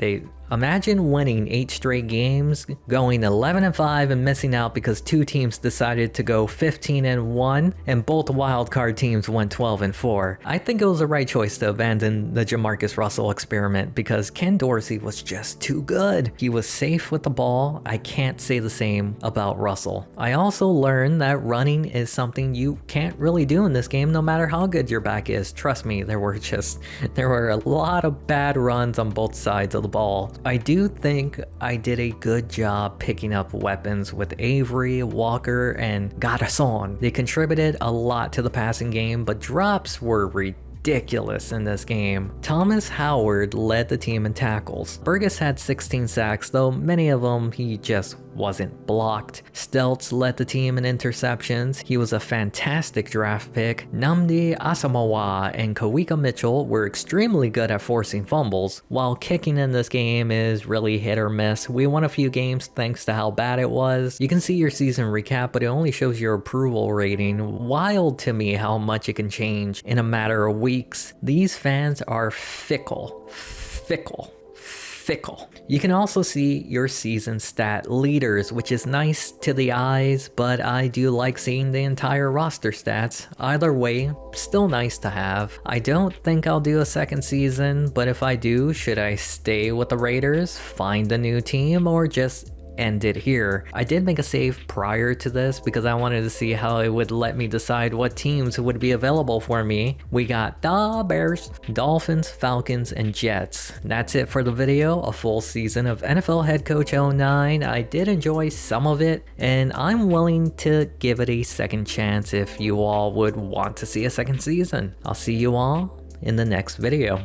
Imagine winning 8 straight games, going 11-5 and missing out because 2 teams decided to go 15-1 and both wildcard teams went 12-4. I think it was the right choice to abandon the JaMarcus Russell experiment because Ken Dorsey was just too good. He was safe with the ball. I can't say the same about Russell. I also learned that running is something you can't really do in this game no matter how good your back is. Trust me, there were a lot of bad runs on both sides of the ball. I do think I did a good job picking up weapons with Avery, Walker, and Garrison. They contributed a lot to the passing game, but drops were ridiculous in this game. Thomas Howard led the team in tackles. Burgess had 16 sacks, though many of them he just wasn't blocked. Stelz led the team in interceptions. He was a fantastic draft pick. Nnamdi Asomugha and Kawika Mitchell were extremely good at forcing fumbles, while kicking in this game is really hit or miss. We won a few games thanks to how bad it was. You can see your season recap, but it only shows your approval rating. Wild to me how much it can change in a matter of weeks. These fans are fickle. You can also see your season stat leaders, which is nice to the eyes, but I do like seeing the entire roster stats. Either way, still nice to have. I don't think I'll do a second season, but if I do, should I stay with the Raiders, find a new team, or just end it here? I did make a save prior to this because I wanted to see how it would let me decide what teams would be available for me. We got the Bears, Dolphins, Falcons, and Jets. That's it for the video. A full season of NFL Head Coach 09. I did enjoy some of it, and I'm willing to give it a second chance if you all would want to see a second season. I'll see you all in the next video.